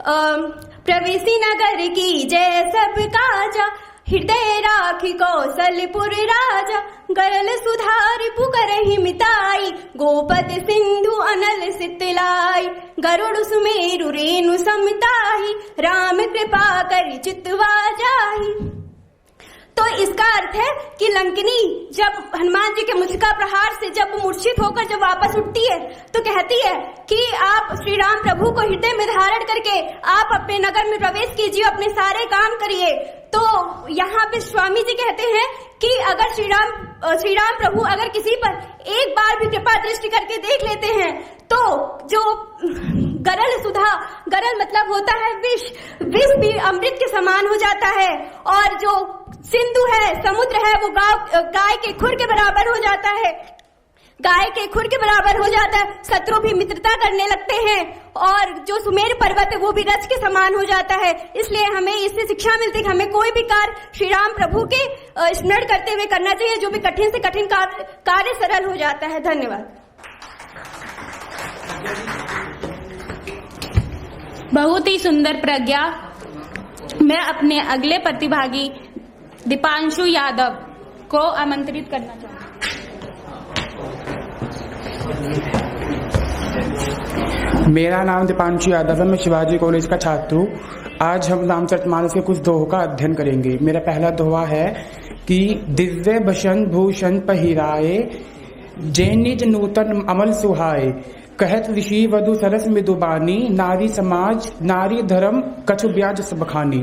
[SPEAKER 12] प्रवेशी नगर की जय सब काजा, हृदय राखी कौशलपुर राजा। गरल सुधारि पुकरहि मिताई, गोपद सिंधु अनल सितलाई। गरुड़ सुमेरु रेणु समताही, राम कृपा करि चितवा जाहि। तो इसका अर्थ है कि लंकिनी जब हनुमान जी के मुझका प्रहार से जब मूर्छित होकर जब वापस उठती है तो कहती है कि आप श्री राम प्रभु को हृदय में धारण करके आप अपने नगर में प्रवेश कीजिए, अपने सारे काम करिए। तो यहाँ पे स्वामी जी कहते हैं कि अगर श्री राम प्रभु अगर किसी पर एक बार भी कृपा दृष्टि करके देख लेते हैं तो जो गरल मतलब होता है विष भी अमृत के समान हो जाता है, और जो सिंधु है, समुद्र है, वो गाय के खुर के बराबर हो जाता है, शत्रु भी मित्रता करने लगते हैं, और जो सुमेर पर्वत है वो भी रज के समान हो जाता है। इसलिए हमें इससे शिक्षा मिलती है कि हमें कोई भी कार्य श्री राम प्रभु के स्मरण करते हुए करना चाहिए, जो भी कठिन से कठिन कार्य सरल हो जाता है। धन्यवाद।
[SPEAKER 4] बहुत ही सुंदर प्रज्ञा। मैं अपने अगले प्रतिभागी दीपांशु यादव को आमंत्रित करना चाहूंगी।
[SPEAKER 13] मेरा नाम दीपांशु यादव है, मैं शिवाजी कॉलेज का छात्र हूँ। आज हम रामचरितमानस के कुछ दोहों का अध्ययन करेंगे। मेरा पहला दोहा है कि दिव्य भशन भूषण पहिराए, जय निज नूतन अमल सुहाए। कहत ऋषि वधु सरस मृदुबानी, नारी समाज नारी धर्म कछु ब्याज सब बखानी।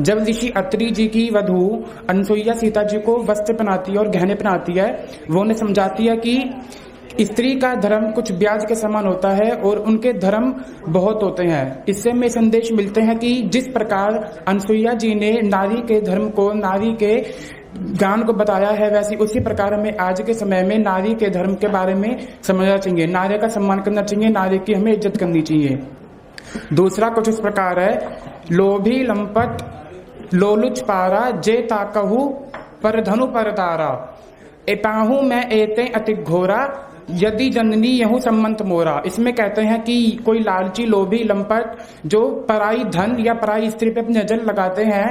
[SPEAKER 13] जब ऋषि अत्रि जी की वधु अनसुईया सीता जी को वस्त्र पहनाती है और गहने पहनाती है, वो उन्हें समझाती है कि स्त्री का धर्म कुछ ब्याज के समान होता है और उनके धर्म बहुत होते हैं। इससे हमें संदेश मिलते हैं कि जिस प्रकार अनसुईया जी ने नारी के धर्म को, नारी के ज्ञान को बताया है, वैसे उसी प्रकार हमें आज के समय में नारी के धर्म के बारे में समझना चाहिए, नारी का सम्मान करना चाहिए, नारी की हमें इज्जत करनी चाहिए। दूसरा कुछ इस प्रकार है, लोभी लंपट लोलुच पारा, जे ताकहु पर धनु पर तारा। एताहू मैं एते अति घोरा, यदि जननी यहू सम्मत मोरा। इसमें कहते हैं कि कोई लालची लोभी लंपट जो पराई धन या पराई स्त्री पे अपनी नजर लगाते हैं,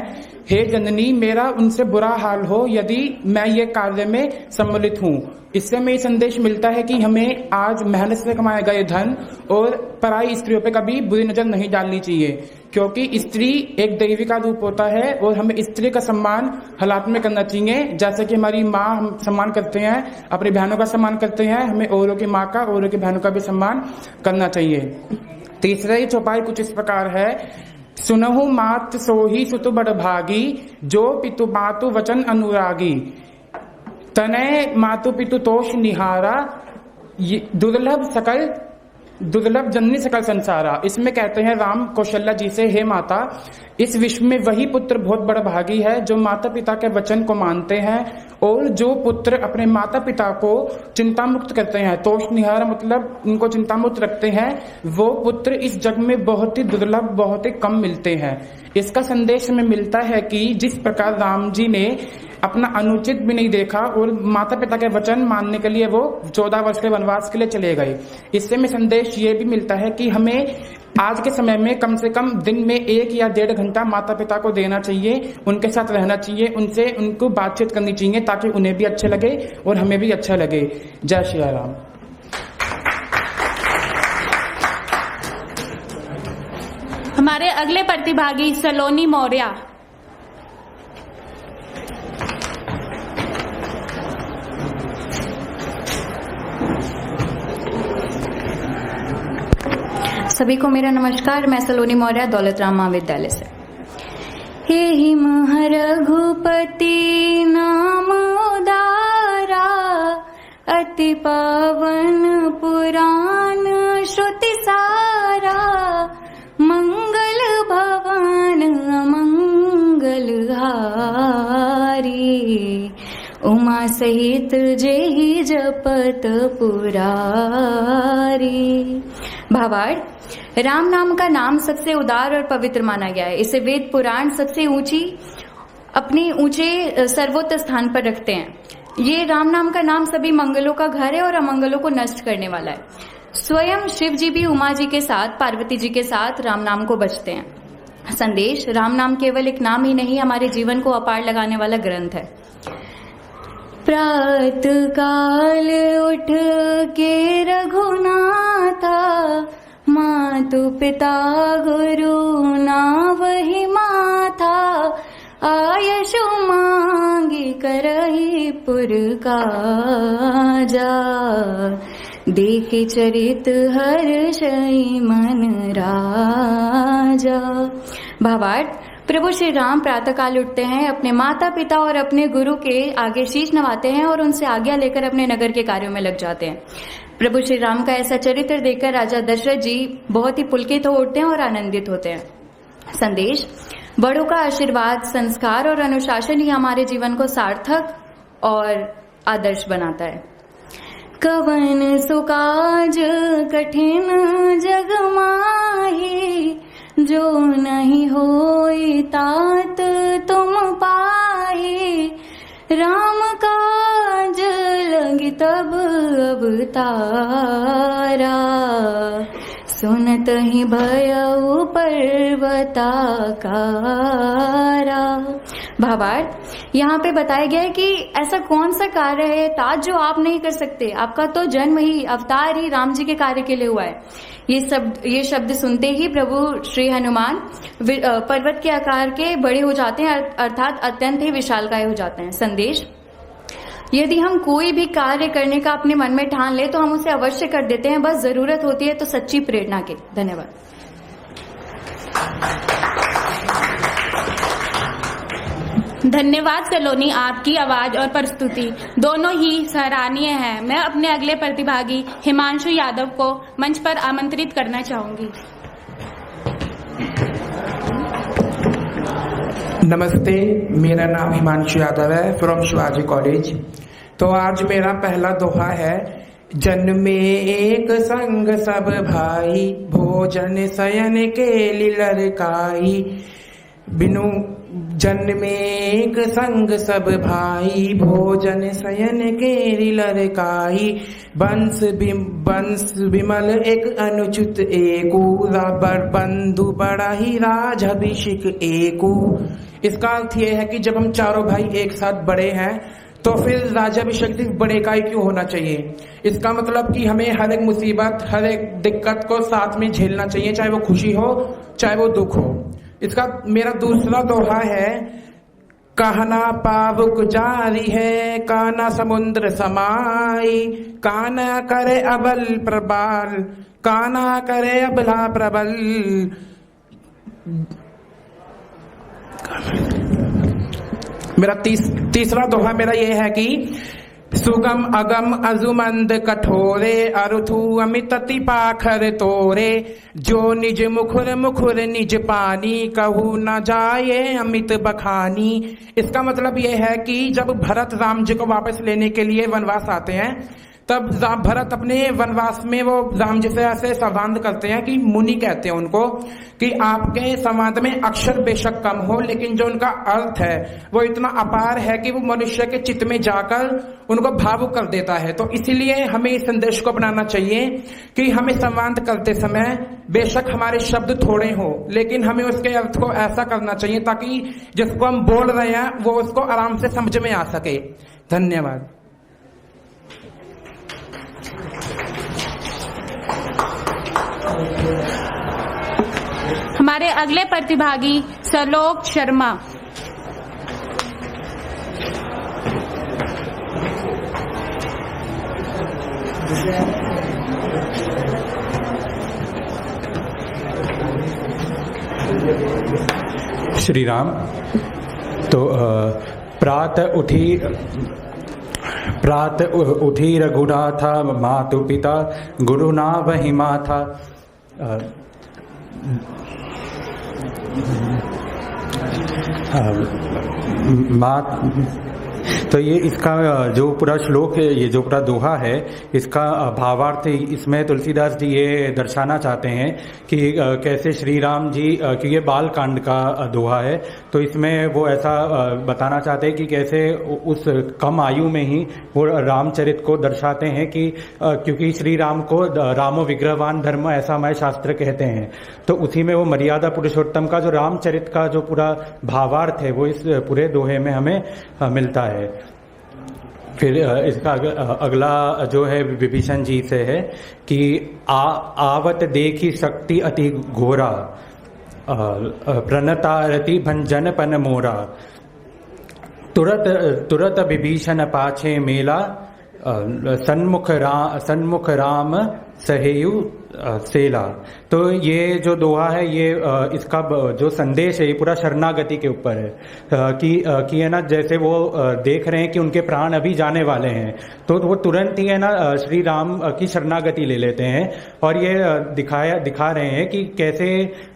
[SPEAKER 13] हे जननी मेरा उनसे बुरा हाल हो यदि मैं ये कार्य में सम्मिलित हूँ। इससे हमें संदेश मिलता है कि हमें आज मेहनत से कमाए गए धन और पराई स्त्रियों पे कभी बुरी नजर नहीं डालनी चाहिए, क्योंकि स्त्री एक देवी का रूप होता है और हमें स्त्री का सम्मान हालात में करना चाहिए। जैसे कि हमारी माँ हम सम्मान करते हैं, अपनी बहनों का सम्मान करते हैं, हमें औरों की माँ का, औरों की बहनों का भी सम्मान करना चाहिए। तीसरा ही चौपाई कुछ इस प्रकार है, सुनहु मात सोही सुतु बड़ भागी, जो पितु मातु वचन अनुरागी। तनय मातु पितु तोष निहारा, दुर्लभ जननी सकल संसारा। इसमें कहते हैं राम कौशल्या जी से, हे माता, इस विश्व में वही पुत्र बहुत बड़ा भागी है जो माता पिता के वचन को मानते हैं और जो पुत्र अपने माता पिता को चिंता मुक्त करते हैं। तोष निहारा मतलब उनको चिंता मुक्त रखते हैं, वो पुत्र इस जग में बहुत ही दुर्लभ, बहुत ही कम मिलते हैं। इसका संदेश हमें मिलता है कि जिस प्रकार राम जी ने अपना अनुचित भी नहीं देखा और माता पिता के वचन मानने के लिए वो 14 वर्ष के वनवास के लिए चले गए। इससे में संदेश ये भी मिलता है कि हमें आज के समय में कम से कम दिन में 1 या 1.5 घंटा माता पिता को देना चाहिए, उनके साथ रहना चाहिए, उनसे उनको बातचीत करनी चाहिए ताकि उन्हें भी अच्छे लगे और हमें भी अच्छा लगे। जय श्री राम।
[SPEAKER 4] हमारे अगले प्रतिभागी सलोनी मौर्य।
[SPEAKER 14] सभी को मेरा नमस्कार। मैं सलोनी मौर्य दौलतराम महाविद्यालय से। हे हिम रघुपति नाम उदारा, अति पावन पुराण श्रुति सारा, मंगल भवन अमंगल हारी, उमा सहित जेहि जपत पुरारी। भावार्थ, राम नाम का नाम सबसे उदार और पवित्र माना गया है। इसे वेद पुराण सबसे अपने ऊंचे सर्वोच्च स्थान पर रखते हैं। ये राम नाम का नाम सभी मंगलों का घर है और अमंगलों को नष्ट करने वाला है। स्वयं शिव जी भी उमा जी के साथ, पार्वती जी के साथ राम नाम को बचते हैं। संदेश, राम नाम केवल एक नाम ही नहीं, हमारे जीवन को अपार लगाने वाला ग्रंथ है। प्रातः काल उठ के रघुनाथा, मातु पिता गुरु ना वही माथा, आयशु मांगी करही पुर काजा, देखि चरित हर्षई मन राजा। भावार्थ, प्रभु श्री राम प्रातः काल उठते हैं, अपने माता पिता और अपने गुरु के आगे शीश नवाते हैं और उनसे आज्ञा लेकर अपने नगर के कार्यों में लग जाते हैं। प्रभु श्री राम का ऐसा चरित्र देखकर राजा दशरथ जी बहुत ही पुलकित हो उठते हैं और आनंदित होते हैं। संदेश, बड़ों का आशीर्वाद, संस्कार और अनुशासन ही हमारे जीवन को सार्थक और आदर्श बनाता है। कवन सुकाज कठिन जग माही, जो नहीं होई तात तुम पाही, राम काज लगी तब अवतारा, सुनत ही भयउ पर्वताकारा। भावार्थ, यहाँ पे बताया गया है कि ऐसा कौन सा कार्य है ताज जो आप नहीं कर सकते। आपका तो जन्म ही, अवतार ही राम जी के कार्य के लिए हुआ है। ये शब्द सुनते ही प्रभु श्री हनुमान पर्वत के आकार के बड़े हो जाते हैं, अर्थात अत्यंत ही विशालकाय हो जाते हैं। संदेश, यदि हम कोई भी कार्य करने का अपने मन में ठान ले तो हम उसे अवश्य कर देते हैं, बस जरूरत होती है तो सच्ची प्रेरणा की। धन्यवाद।
[SPEAKER 4] धन्यवाद सलोनी, आपकी आवाज और प्रस्तुति दोनों ही सराहनीय है। मैं अपने अगले प्रतिभागी हिमांशु यादव को मंच पर आमंत्रित करना चाहूंगी।
[SPEAKER 13] नमस्ते, मेरा नाम हिमांशु यादव है फ्रॉम शिवाजी कॉलेज। तो आज मेरा पहला दोहा है। जन्मे एक संग सब भाई, भोजन शयन के लिलरकाई, बिनु जन्मे एक संग सब भाई, भोजन शयन के लिलरकाई, बंस विमल एक अनुचित एकू, बंधु बड़ा ही राज अभिषेक एकू। इसका अर्थ यह है कि जब हम चारों भाई एक साथ बड़े हैं तो फिर राजाभिषेक सिर्फ बड़े का ही क्यों होना चाहिए। इसका मतलब कि हमें हर एक मुसीबत, हर एक दिक्कत को साथ में झेलना चाहिए, चाहे वो खुशी हो चाहे वो दुख हो। इसका मेरा दूसरा दोहा है। कहना पावुक जारी है, काना समुद्र समाई, काना करे अबल प्रबल, काना करे अबला प्रबल। मेरा तीसरा दोहा मेरा ये है कि सुगम अगम अजुमंद कठोरे, अरुथु अमित अति पाखर तोरे, जो निज मुखुर मुखुर निज पानी, कहू न जाए अमित बखानी। इसका मतलब ये है कि जब भरत राम जी को वापस लेने के लिए वनवास आते हैं तब भरत अपने वनवास में वो राम जी से ऐसे संवाद करते हैं कि मुनि कहते हैं उनको कि आपके संवाद में अक्षर बेशक कम हो, लेकिन जो उनका अर्थ है वो इतना अपार है कि वो मनुष्य के चित्त में जाकर उनको भावुक कर देता है। तो इसीलिए हमें इस संदेश को अपनाना चाहिए कि हमें संवाद करते समय बेशक हमारे शब्द थोड़े हो, लेकिन हमें उसके अर्थ को ऐसा करना चाहिए ताकि जिसको हम बोल रहे हैं वो उसको आराम से समझ में आ सके। धन्यवाद।
[SPEAKER 4] हमारे अगले प्रतिभागी सलोक शर्मा।
[SPEAKER 15] श्री राम। तो प्रात उठी रघुनाथ मातु पिता गुरु ना वही माथा। तो ये इसका जो पूरा श्लोक है, ये जो पूरा दोहा है, इसका भावार्थ इसमें तुलसीदास जी ये दर्शाना चाहते हैं कि कैसे श्री राम जी, कि ये बाल कांड का दोहा है, तो इसमें वो ऐसा बताना चाहते हैं कि कैसे उस कम आयु में ही वो रामचरित को दर्शाते हैं कि क्योंकि श्री राम को रामो विग्रहवान धर्म ऐसा हमारे शास्त्र कहते हैं, तो उसी में वो मर्यादा पुरुषोत्तम का जो रामचरित का जो पूरा भावार्थ है वो इस पूरे दोहे में हमें मिलता है। फिर इसका अगला जो है विभीषण जी से है कि आवत देखी शक्ति अति घोरा प्रणतारति भंजन पन मोरा। तुरत विभीषण पाछे मेला सन्मुख राम सहेयु सेला। तो ये जो दोहा है ये इसका जो संदेश है ये पूरा शरणागति के ऊपर है कि है ना, जैसे वो देख रहे हैं कि उनके प्राण अभी जाने वाले हैं तो वो तुरंत ही है ना श्री राम की शरणागति ले लेते हैं और ये दिखा रहे हैं कि कैसे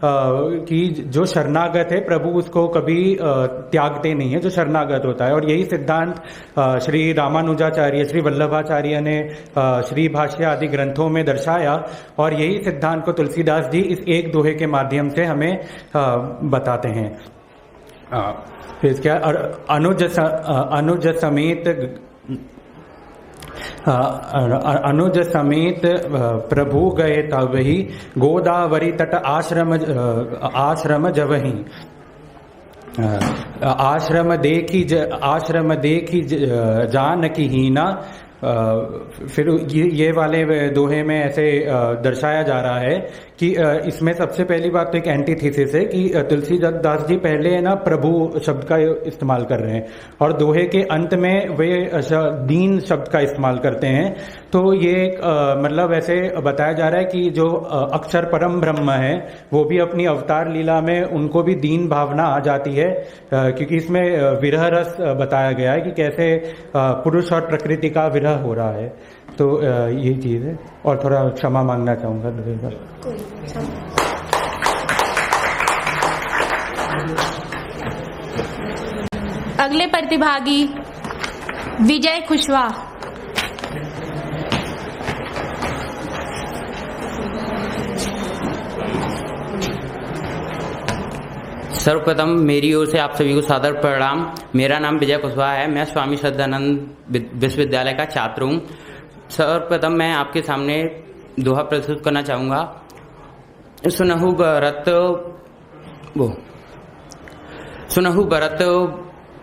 [SPEAKER 15] कि जो शरणागत है प्रभु उसको कभी त्यागते नहीं है, जो शरणागत होता है। और यही सिद्धांत श्री रामानुजाचार्य, श्री वल्लभाचार्य ने श्री भाष्य आदि ग्रंथों में दर्शाया और यही सिद्धांत को तुलसीदास जी इस एक दोहे के माध्यम से हमें बताते हैं। फिर क्या अनुज समेत प्रभु गए तब ही गोदावरी तट आश्रम जवही। आश्रम देखी जानकी हीना। फिर ये वाले दोहे में ऐसे दर्शाया जा रहा है कि इसमें सबसे पहली बात तो एक एंटीथीसिस है कि तुलसीदास जी पहले है ना प्रभु शब्द का इस्तेमाल कर रहे हैं और दोहे के अंत में वे दीन शब्द का इस्तेमाल करते हैं। तो ये मतलब ऐसे बताया जा रहा है कि जो अक्षर परम ब्रह्म है वो भी अपनी अवतार लीला में उनको भी दीन भावना आ जाती है, क्योंकि इसमें विरह रस बताया गया है कि कैसे पुरुष और प्रकृति का विरह हो रहा है। तो यही चीज है। और थोड़ा क्षमा मांगना चाहूंगा।
[SPEAKER 4] अगले प्रतिभागी विजय कुशवाहा।
[SPEAKER 16] सर्वप्रथम मेरी ओर से आप सभी को सादर प्रणाम। मेरा नाम विजय कुशवाहा है। मैं स्वामी श्रद्धानंद विश्वविद्यालय का छात्र हूँ। सर्वप्रथम मैं आपके सामने दोहा प्रस्तुत करना चाहूंगा। सुनहु भरत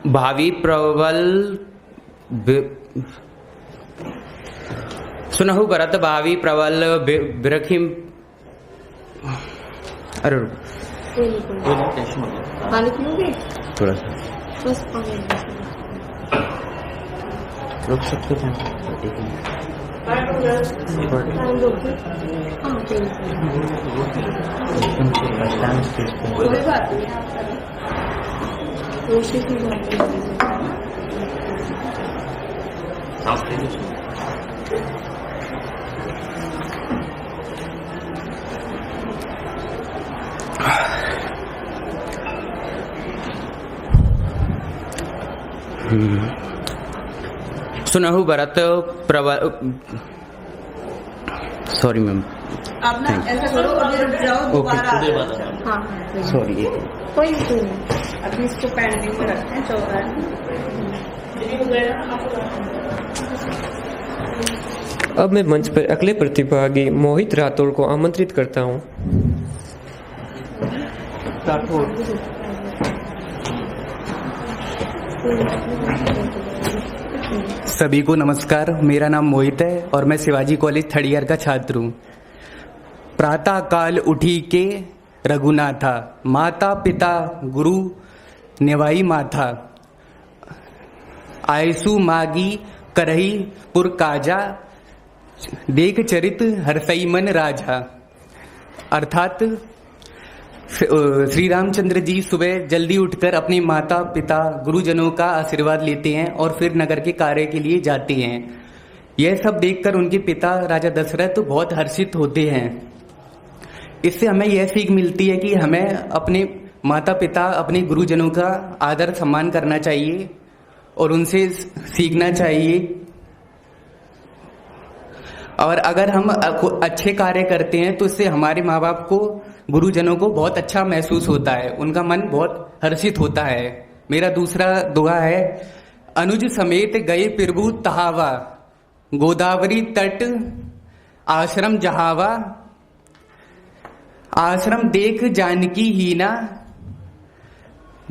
[SPEAKER 16] भावी प्रबल बिरखी। अरे
[SPEAKER 11] पानी पियोगे?
[SPEAKER 16] थोड़ा सा
[SPEAKER 11] बस पानी
[SPEAKER 16] रुक सकते हैं।
[SPEAKER 11] कोई बात नहीं, कोशिश ही
[SPEAKER 16] सुनहु भरत सॉरी मैम,
[SPEAKER 11] आप ना ऐसा करो, अभी रुक जाओ, दोबारा आ जाओ। हाँ
[SPEAKER 16] सॉरी,
[SPEAKER 11] कोई इशू नहीं, अभी इसको पेंडिंग पे रखते हैं 14।
[SPEAKER 2] अब मैं मंच पर अगले प्रतिभागी मोहित राठौड़ को आमंत्रित करता हूं।
[SPEAKER 17] सभी को नमस्कार, मेरा नाम मोहित है और मैं शिवाजी कॉलेज 3rd ईयर का छात्र हूँ। प्रातः काल उठी के रघुनाथा, माता पिता गुरु निवाई माथा, आयसु मागी करही पुर काजा, देख चरित हरसई मन राजा। अर्थात श्री रामचंद्र जी सुबह जल्दी उठकर अपने माता पिता गुरुजनों का आशीर्वाद लेते हैं और फिर नगर के कार्य के लिए जाते हैं। यह सब देखकर उनके पिता राजा दशरथ बहुत हर्षित होते हैं। इससे हमें यह सीख मिलती है कि हमें अपने माता पिता अपने गुरुजनों का आदर सम्मान करना चाहिए और उनसे सीखना चाहिए। और अगर हम अच्छे कार्य करते हैं तो इससे हमारे माँ बाप को, गुरुजनों को बहुत अच्छा महसूस होता है, उनका मन बहुत हर्षित होता है। मेरा दूसरा दुआ है, अनुज समेत गए प्रभु तहावा, गोदावरी तट आश्रम जहावा, आश्रम देख जानकी हीना,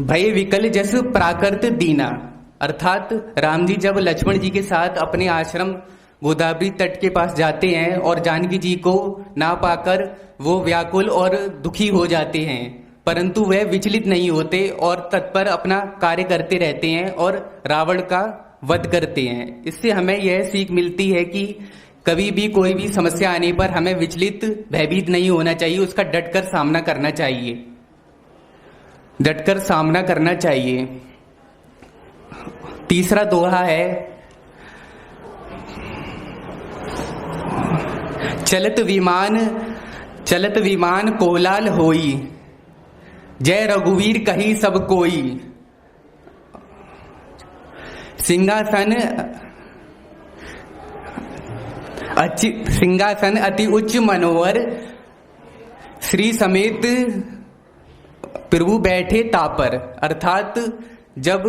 [SPEAKER 17] भय विकल जस प्राकृत दीना। अर्थात राम जी जब लक्ष्मण जी के साथ अपने आश्रम गोदावरी तट के पास जाते हैं और जानकी जी को ना पाकर वो व्याकुल और दुखी हो जाते हैं, परंतु वह विचलित नहीं होते और तत्पर अपना कार्य करते रहते हैं और रावण का वध करते हैं। इससे हमें यह सीख मिलती है कि कभी भी कोई भी समस्या आने पर हमें विचलित, भयभीत नहीं होना चाहिए, उसका डटकर सामना करना चाहिए, डटकर सामना करना चाहिए। तीसरा दोहा है, चलत विमान कोलाल होई, जय रघुवीर कही सब कोई, सिंहासन अति उच्च मनोहर, श्री समेत प्रभु बैठे तापर। अर्थात जब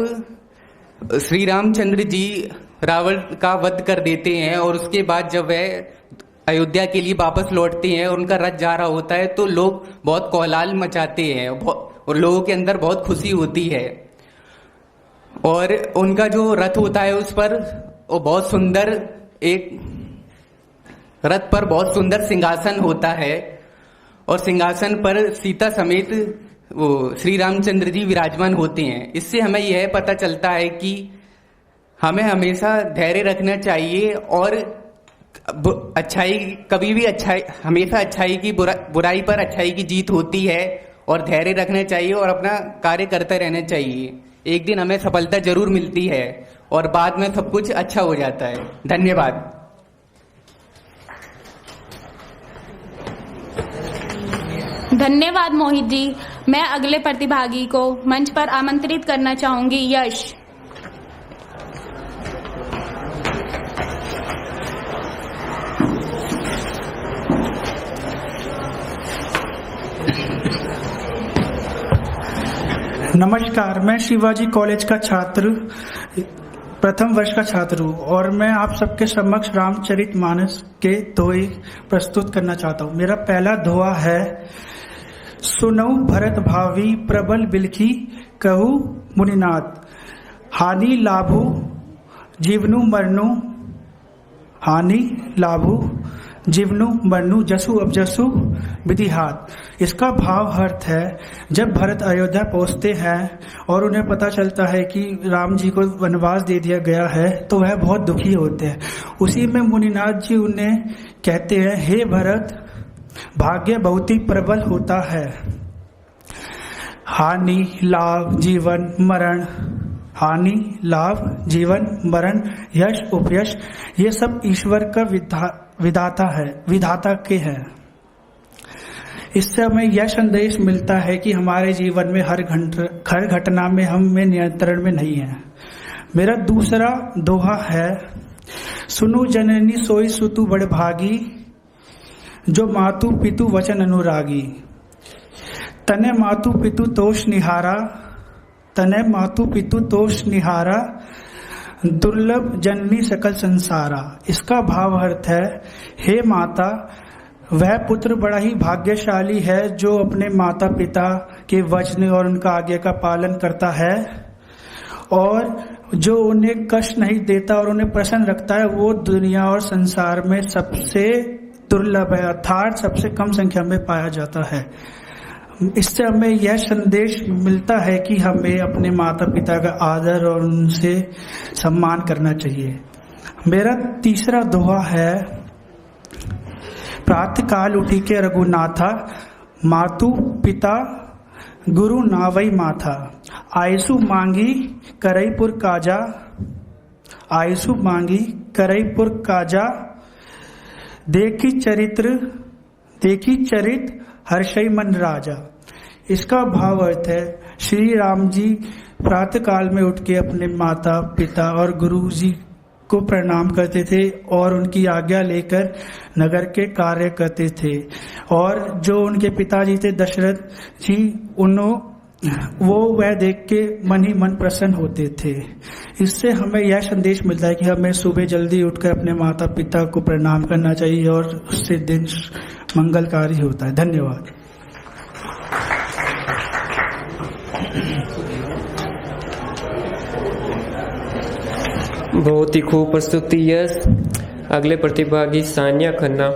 [SPEAKER 17] श्री रामचंद्र जी रावण का वध कर देते हैं और उसके बाद जब वह अयोध्या के लिए वापस लौटते हैं और उनका रथ जा रहा होता है तो लोग बहुत कोलाहल मचाते हैं और लोगों के अंदर बहुत खुशी होती है। और उनका जो रथ होता है उस पर वो बहुत सुंदर, एक रथ पर बहुत सुंदर सिंहासन होता है और सिंहासन पर सीता समेत वो श्री रामचंद्र जी विराजमान होते हैं। इससे हमें यह पता चलता है कि हमें हमेशा धैर्य रखना चाहिए और अच्छाई कभी भी हमेशा अच्छाई की बुराई पर अच्छाई की जीत होती है और धैर्य रखना चाहिए और अपना कार्य करते रहना चाहिए। एक दिन हमें सफलता जरूर मिलती है और बाद में सब कुछ अच्छा हो जाता है। धन्यवाद।
[SPEAKER 4] धन्यवाद मोहित जी। मैं अगले प्रतिभागी को मंच पर आमंत्रित करना चाहूंगी, यश।
[SPEAKER 18] नमस्कार, मैं शिवाजी कॉलेज का छात्र, प्रथम वर्ष का छात्र हूँ और मैं आप सबके समक्ष रामचरितमानस के दोहे प्रस्तुत करना चाहता हूँ। मेरा पहला दोहा है, सुनौ भरत भावी प्रबल बिलखी, कहू मुनिनाथ, हानि लाभु जीवनु मरनु, हानि लाभु जीवनु मरनु, जसु अबजसु विधिहात। इसका भाव अर्थ है, जब भरत अयोध्या पहुंचते हैं और उन्हें पता चलता है कि राम जी को वनवास दे दिया गया है तो वह बहुत दुखी होते हैं। उसी में मुनिनाथ जी उन्हें कहते हैं, हे भरत, भाग्य बहुत ही प्रबल होता है, हानि लाभ जीवन मरण, हानि लाभ जीवन मरण, यश उपयश, ये सब ईश्वर का विधाता के हैं। इससे हमें यह संदेश मिलता है कि हमारे जीवन में हर घटना में हमें नियंत्रण में नहीं है। मेरा दूसरा दोहा है, सुनु जननी सोई सुतु बड़ भागी, जो मातु पितु वचन अनुरागी। तने मातु पितु तोष निहारा, तने मातु पितु तोष निहारा, दुर्लभ जननी सकल संसारा। इसका भाव अर्थ है, हे माता, वह पुत्र बड़ा ही भाग्यशाली है जो अपने माता पिता के वचन और उनका आज्ञा का पालन करता है और जो उन्हें कष्ट नहीं देता और उन्हें प्रसन्न रखता है, वो दुनिया और संसार में सबसे दुर्लभ है, अर्थात सबसे कम संख्या में पाया जाता है। इससे हमें यह संदेश मिलता है कि हमें अपने माता पिता का आदर और उनसे सम्मान करना चाहिए। मेरा तीसरा दोहा है, प्रातः काल उठी के रघुनाथा, मातु पिता गुरु नावई माथा। आयसु मांगी करईपुर काजा, आयसु मांगी करईपुर काजा, देखी चरित हर्षई मन राजा। इसका भाव अर्थ है, श्री राम जी प्रातः काल में उठ के अपने माता पिता और गुरु जी को प्रणाम करते थे और उनकी आज्ञा लेकर नगर के कार्य करते थे। और जो उनके पिताजी थे दशरथ जी, वो वह देख के मन ही मन प्रसन्न होते थे। इससे हमें यह संदेश मिलता है कि हमें सुबह जल्दी उठकर अपने माता पिता को प्रणाम करना चाहिए और उससे दिन मंगलकारी होता है। धन्यवाद।
[SPEAKER 2] बहुत ही खूब प्रस्तुति यश। अगले प्रतिभागी सानिया खन्ना।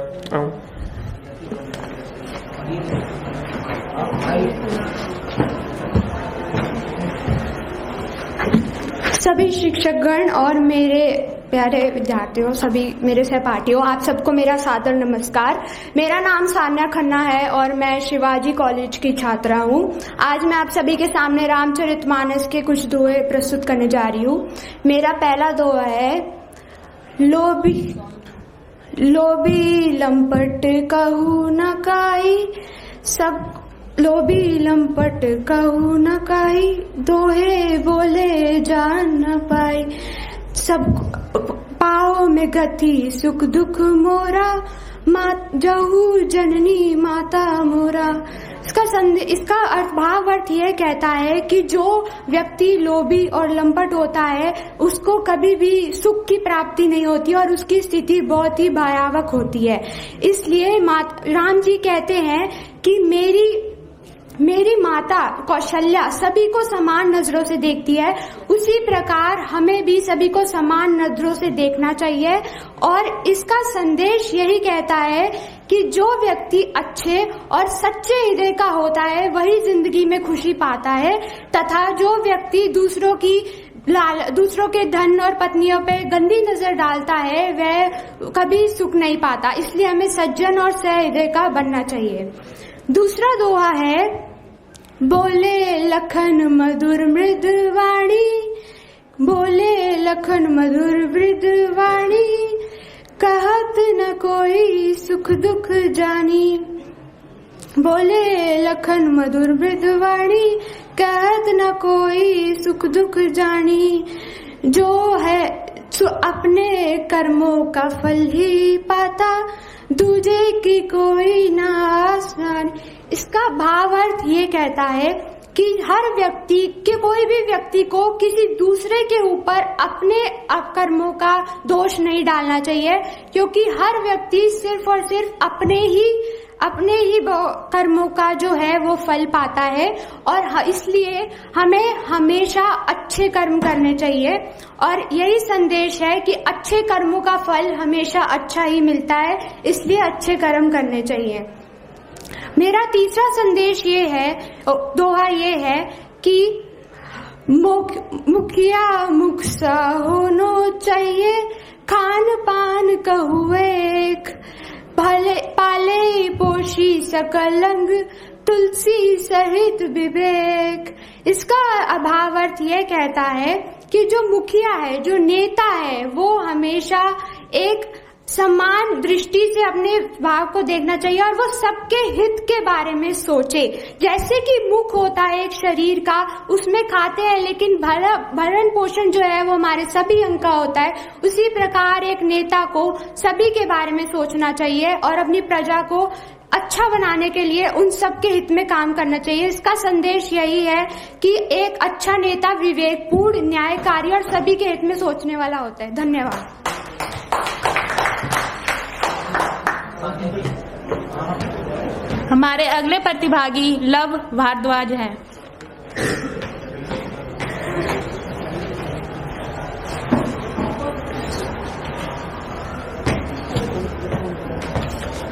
[SPEAKER 12] सभी शिक्षकगण और मेरे प्यारे विद्यार्थियों, सभी मेरे सहपाठियों, आप सबको मेरा सादर नमस्कार। मेरा नाम सानिया खन्ना है और मैं शिवाजी कॉलेज की छात्रा हूँ। आज मैं आप सभी के सामने रामचरितमानस के कुछ दोहे प्रस्तुत करने जा रही हूँ। मेरा पहला दोहा है, लोभी लंपट कहू न काई, सब लोभी लंपट कहू न काई, दोहे बोले जान न पाई। सब पाओ में गति सुख दुख मोरा, जहू जननी माता मोरा। इसका भाव अर्थ यह कहता है कि जो व्यक्ति लोभी और लंपट होता है उसको कभी भी सुख की प्राप्ति नहीं होती और उसकी स्थिति बहुत ही भयावह होती है। इसलिए राम जी कहते हैं कि मेरी माता कौशल्या सभी को समान नजरों से देखती है, उसी प्रकार हमें भी सभी को समान नजरों से देखना चाहिए। और इसका संदेश यही कहता है कि जो व्यक्ति अच्छे और सच्चे हृदय का होता है वही जिंदगी में खुशी पाता है, तथा जो व्यक्ति दूसरों के धन और पत्नियों पे गंदी नजर डालता है वह कभी सुख नहीं पाता। इसलिए हमें सज्जन और सहृदय का बनना चाहिए। दूसरा दोहा है, बोले लखन मधुर मृद वाणी, बोले लखन मधुर मृद वाणी, कहत न कोई सुख दुख जानी। बोले लखन मधुर मृद वाणी, कहत न कोई सुख दुख जानी। जो है अपने कर्मों का फल ही पाता, दूजे की कोई ना आसान। इसका भाव अर्थ ये कहता है कि हर व्यक्ति के कोई भी व्यक्ति को किसी दूसरे के ऊपर अपने कर्मों का दोष नहीं डालना चाहिए, क्योंकि हर व्यक्ति सिर्फ और सिर्फ अपने ही कर्मों का जो है वो फल पाता है। और इसलिए हमें हमेशा अच्छे कर्म करने चाहिए और यही संदेश है कि अच्छे कर्मों का फल हमेशा अच्छा ही मिलता है, इसलिए अच्छे कर्म करने चाहिए। मेरा तीसरा संदेश ये है, दोहा ये है कि मुखिया मुख सा होनो चाहिए, खान पान कहुएक, पाले पोषी सकल अंग, तुलसी सहित विवेक। इसका अभाव अर्थ यह कहता है कि जो मुखिया है, जो नेता है, वो हमेशा एक
[SPEAKER 3] समान दृष्टि से अपने भाव को देखना चाहिए और वो सबके हित के बारे में सोचे। जैसे कि मुख होता है एक शरीर का, उसमें खाते हैं, लेकिन भरण पोषण जो है वो हमारे सभी अंग का होता है। उसी प्रकार एक नेता को सभी के बारे में सोचना चाहिए और अपनी प्रजा को अच्छा बनाने के लिए उन सबके हित में काम करना चाहिए। इसका संदेश यही है कि एक अच्छा नेता विवेकपूर्ण, न्यायकारी और सभी के हित में सोचने वाला होता है। धन्यवाद।
[SPEAKER 4] हमारे अगले प्रतिभागी लव भारद्वाज हैं।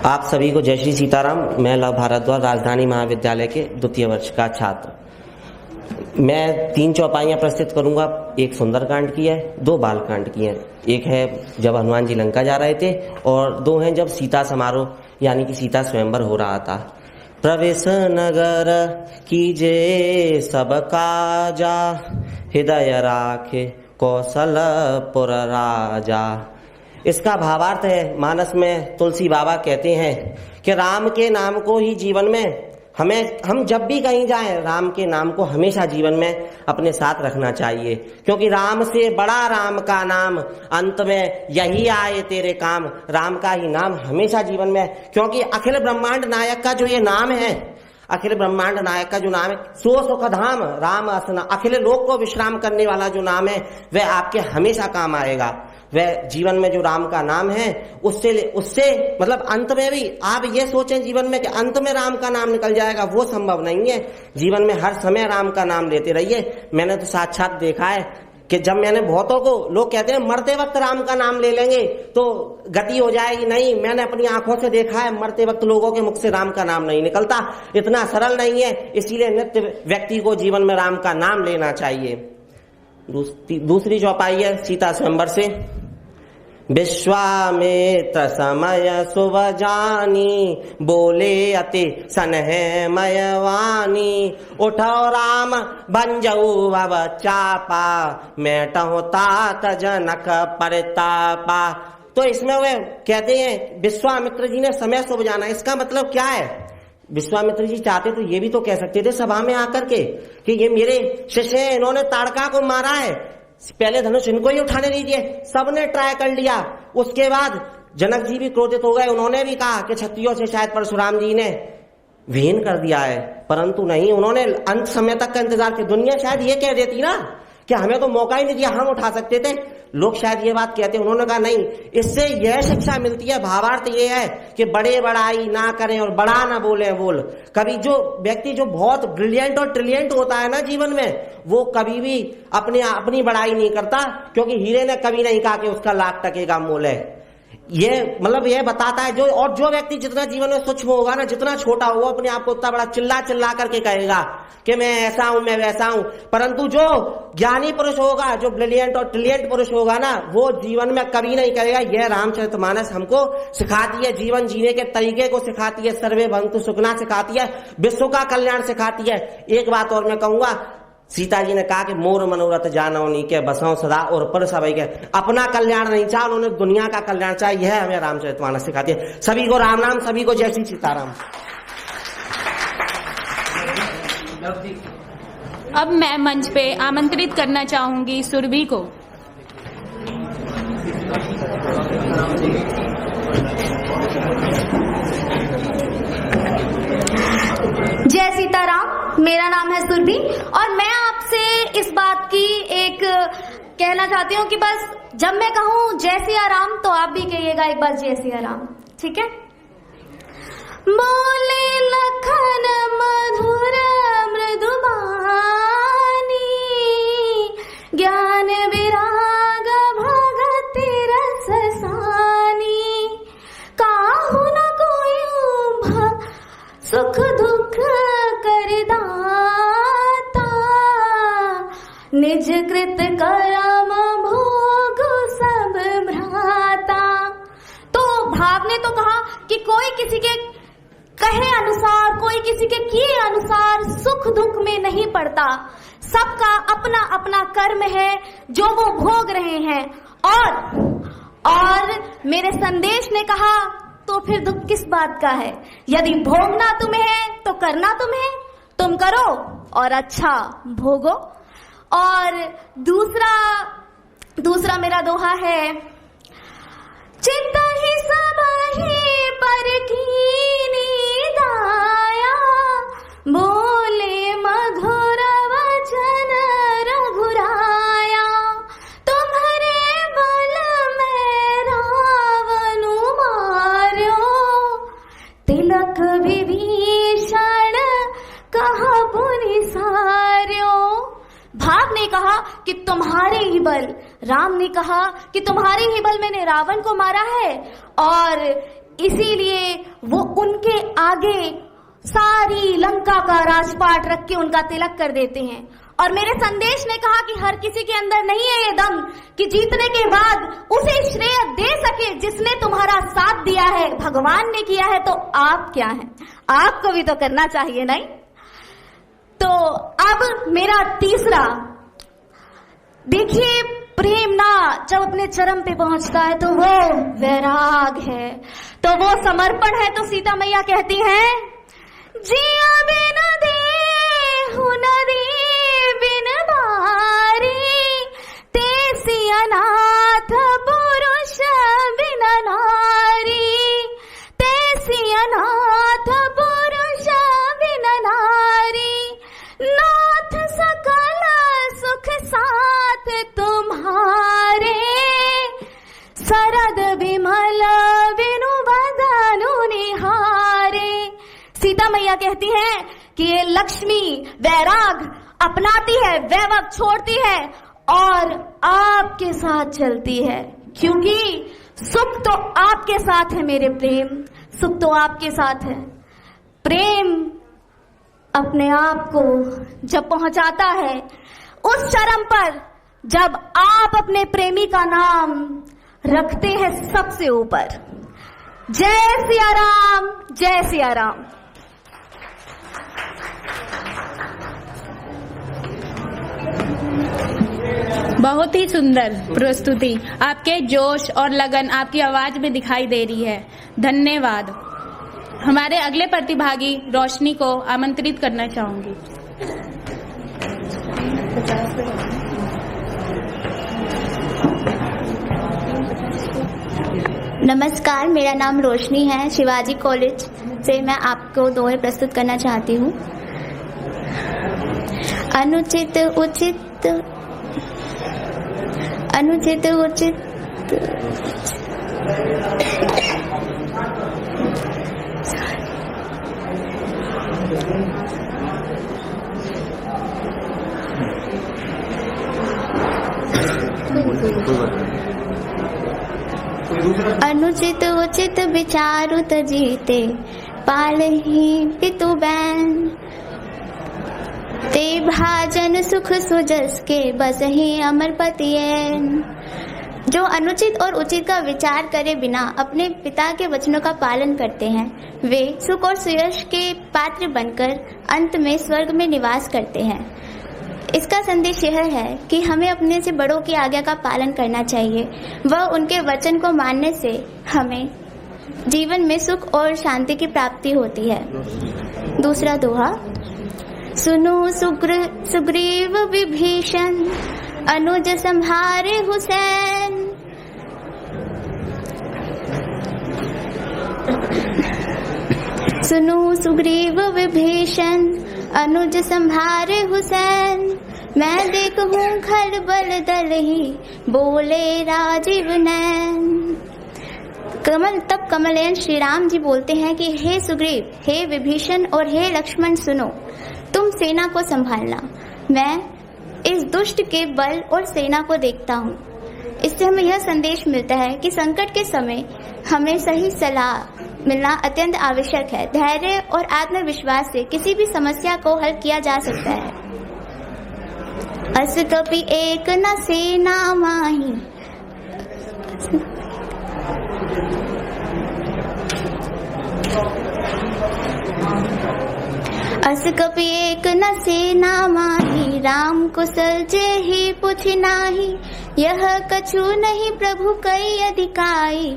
[SPEAKER 19] आप सभी को जय श्री सीताराम। मैं लव भारद्वाज राजधानी महाविद्यालय के द्वितीय वर्ष का छात्र। मैं 3 चौपाइयां प्रस्तुत करूंगा। एक सुंदरकांड की है, 2 बालकांड की है। एक है जब हनुमान जी लंका जा रहे थे और 2 हैं जब सीता समारोह यानी कि सीता स्वयंवर हो रहा था। प्रवेश नगर कीजे सब काजा, हृदय राखे कौशलपुर राजा। इसका भावार्थ है, मानस में तुलसी बाबा कहते हैं कि राम के नाम को ही जीवन में हम जब भी कहीं जाएं, राम के नाम को हमेशा जीवन में अपने साथ रखना चाहिए, क्योंकि राम से बड़ा राम का नाम, अंत में यही आए तेरे काम। राम का ही नाम हमेशा जीवन में, क्योंकि अखिल ब्रह्मांड नायक का जो ये नाम है, अखिल ब्रह्मांड नायक का जो नाम है, सो सुखधाम राम असना, अखिल लोक को विश्राम करने वाला जो नाम है वह आपके हमेशा काम आएगा। वह जीवन में जो राम का नाम है उससे मतलब अंत में भी आप ये सोचें जीवन में कि अंत में राम का नाम निकल जाएगा, वो संभव नहीं है। जीवन में हर समय राम का नाम लेते रहिए। मैंने तो साक्षात देखा है कि जब मैंने बहुतों को, लोग कहते हैं मरते वक्त राम का नाम ले लेंगे तो गति हो जाएगी, नहीं, मैंने अपनी आंखों से देखा है मरते वक्त लोगों के मुख से राम का नाम नहीं निकलता। इतना सरल नहीं है, इसीलिए नित्य व्यक्ति को जीवन में राम का नाम लेना चाहिए। दूसरी चौपाई है सीता स्वयंवर से। विश्वामित्र समय शुभ जानी, बोले अति सनह मयवानी। उठो राम बंजऊ भव चापा, मेटहु तात जनक परितापा। तो इसमें वे कहते हैं विश्वामित्र जी ने समय शुभ जाना। इसका मतलब क्या है? विश्वामित्र जी चाहते तो ये भी तो कह सकते थे सभा में आकर के कि ये मेरे शिष्य हैं, इन्होंने ताड़का को मारा है, पहले धनुष इनको ही उठाने दीजिए। सबने ट्राई कर लिया। उसके बाद जनक जी भी क्रोधित हो गए, उन्होंने भी कहा कि क्षत्रियों से शायद परशुराम जी ने विहीन कर दिया है, परंतु नहीं, उन्होंने अंत समय तक का इंतजार किया। दुनिया शायद ये कह देती ना कि हमें तो मौका ही नहीं दिया, हम उठा सकते थे, लोग शायद ये बात कहते हैं। उन्होंने कहा नहीं। इससे यह शिक्षा मिलती है, भावार्थ ये है कि बड़े बड़ाई ना करें और बड़ा ना बोले बोल। कभी जो व्यक्ति जो बहुत ब्रिलियंट और ट्रिलियंट होता है ना जीवन में, वो कभी भी अपनी बड़ाई नहीं करता, क्योंकि हीरे ने कभी नहीं कहा कि उसका लाख टके का मोल है। ये मतलब यह बताता है जो व्यक्ति जितना जीवन में सूक्ष्म होगा ना, जितना छोटा होगा, अपने आप को उतना बड़ा चिल्ला करके कहेगा कि मैं ऐसा हूं, मैं वैसा हूं। परंतु जो ज्ञानी पुरुष होगा, जो ब्रिलियंट और ट्रिलियंट पुरुष होगा ना, वो जीवन में कभी नहीं करेगा। यह रामचरितमानस हमको सिखाती है, जीवन जीने के तरीके को सिखाती है, सर्वे भवन्तु सुखिनः सिखाती है, विश्व का कल्याण सिखाती है। एक बात और मैं कहूंगा, सीता जी ने कहा कि मोर मनोरथ जानवनी के बसों सदा और पर सभी के। अपना कल्याण नहीं चाहा, उन्होंने दुनिया का कल्याण चाहा। यह हमें रामचरितमानस सिखाती है। सभी को राम नाम, सभी को जय श्री सीताराम।
[SPEAKER 4] अब मैं मंच पे आमंत्रित करना चाहूंगी सुरभि को।
[SPEAKER 12] जय सीताराम। मेरा नाम है सुरभि और मैं आपसे इस बात की एक कहना चाहती हूँ कि बस जब मैं कहूँ जय सिया राम तो आप भी कहिएगा एक बार जय सिया राम, ठीक है? बोले लखन मधुर मृदुबानी, ज्ञान विराग भगति रस सानी, काहू न कोई सुख दुख कर दाता, निज कृत कर्म भोग सब भ्राता। तो भाव ने तो कहा कि कोई किसी के कहे अनुसार, कोई किसी के किए अनुसार सुख दुख में नहीं पड़ता। सबका अपना अपना कर्म है जो वो भोग रहे हैं
[SPEAKER 3] और मेरे संदेश ने कहा तो फिर दुख किस बात का है? यदि भोगना तुम्हें है तो करना तुम्हें, तुम करो और अच्छा भोगो। और दूसरा मेरा दोहा है, चित्त ही सब ही पर कीनी दाया, बोले मधुर वचन रघुराया, तुम्हारे बल में रावण मार्यो, तिलक विभीषण कहा बुरी सार्यो। भाग ने कहा कि तुम्हारे ही बल, राम ने कहा कि तुम्हारे ही बल मैंने रावण को मारा है, और इसीलिए वो उनके आगे सारी लंका का राजपाट रख के उनका तिलक कर देते हैं। और मेरे संदेश ने कहा कि हर किसी के अंदर नहीं है ये दम कि जीतने के बाद उसे श्रेय दे सके जिसने तुम्हारा साथ दिया है। भगवान ने किया है तो आप क्या हैं? आपको भी तो करना चाहिए, नहीं? तो अब मेरा तीसरा, देखिए प्रेम ना जब अपने चरम पे पहुंचता है तो वो वैराग है, तो वो समर्पण है। तो सीता मैया कहती हैं, जिया बिन देहु नदी बिन बारी, तेसी अनाथ पुरुष बिन नारी, तेसी अनाथ पुरुष बिन नारी, नाथ सकल सुख साथ तुम्हारे, सरद विमल बिनु बदनु निहारे। सीता मैया कहती हैं कि ये लक्ष्मी वैराग अपनाती है, वैभव छोड़ती है और आपके साथ चलती है, क्योंकि सुख तो आपके साथ है मेरे प्रेम, सुख तो आपके साथ है। प्रेम अपने आप को जब पहुंचाता है उस चरम पर जब आप अपने प्रेमी का नाम रखते हैं सबसे ऊपर। जय सिया राम, जय सिया राम।
[SPEAKER 4] बहुत ही सुंदर प्रस्तुति, आपके जोश और लगन आपकी आवाज में दिखाई दे रही है। धन्यवाद। हमारे अगले प्रतिभागी रोशनी को आमंत्रित करना चाहूंगी।
[SPEAKER 20] नमस्कार, मेरा नाम रोशनी है। शिवाजी कॉलेज से मैं आपको दोहे प्रस्तुत करना चाहती हूँ। अनुचित उचित, अनुचित उचित, अनुचित उचित विचारु तजीते, पालहि पितु बैन, ते भाजन सुख सुजस के बसहि अमर पतियैन। जो अनुचित और उचित का विचार करे बिना अपने पिता के वचनों का पालन करते हैं, वे सुख और सुयश के पात्र बनकर अंत में स्वर्ग में निवास करते हैं। इसका संदेश यह है कि हमें अपने से बड़ों की आज्ञा का पालन करना चाहिए। वह उनके वचन को मानने से हमें जीवन में सुख और शांति की प्राप्ति होती है। दूसरा दोहा, सुनो सुग्रीव विभीषण, अनुज संहारे हुसैन। सुनो सुग्रीव विभीषण, अनुज संभारे हुसैन। मैं देखूं खलबल दल ही, बोले राजीव नैन। तब कमलनयन श्री राम जी बोलते हैं कि हे सुग्रीव, हे विभीषण और हे लक्ष्मण, सुनो, तुम सेना को संभालना। मैं इस दुष्ट के बल और सेना को देखता हूँ। इससे हमें यह संदेश मिलता है कि संकट के समय हमें सही सलाह मिलना अत्यंत आवश्यक है। धैर्य और आत्मविश्वास से किसी भी समस्या को हल किया जा सकता है। अस कपि एक न सेना माही, अस कपि एक न सेना माही, राम कुशल जे ही पूछ नाही। यह कछु नहीं प्रभु कई अधिकाई,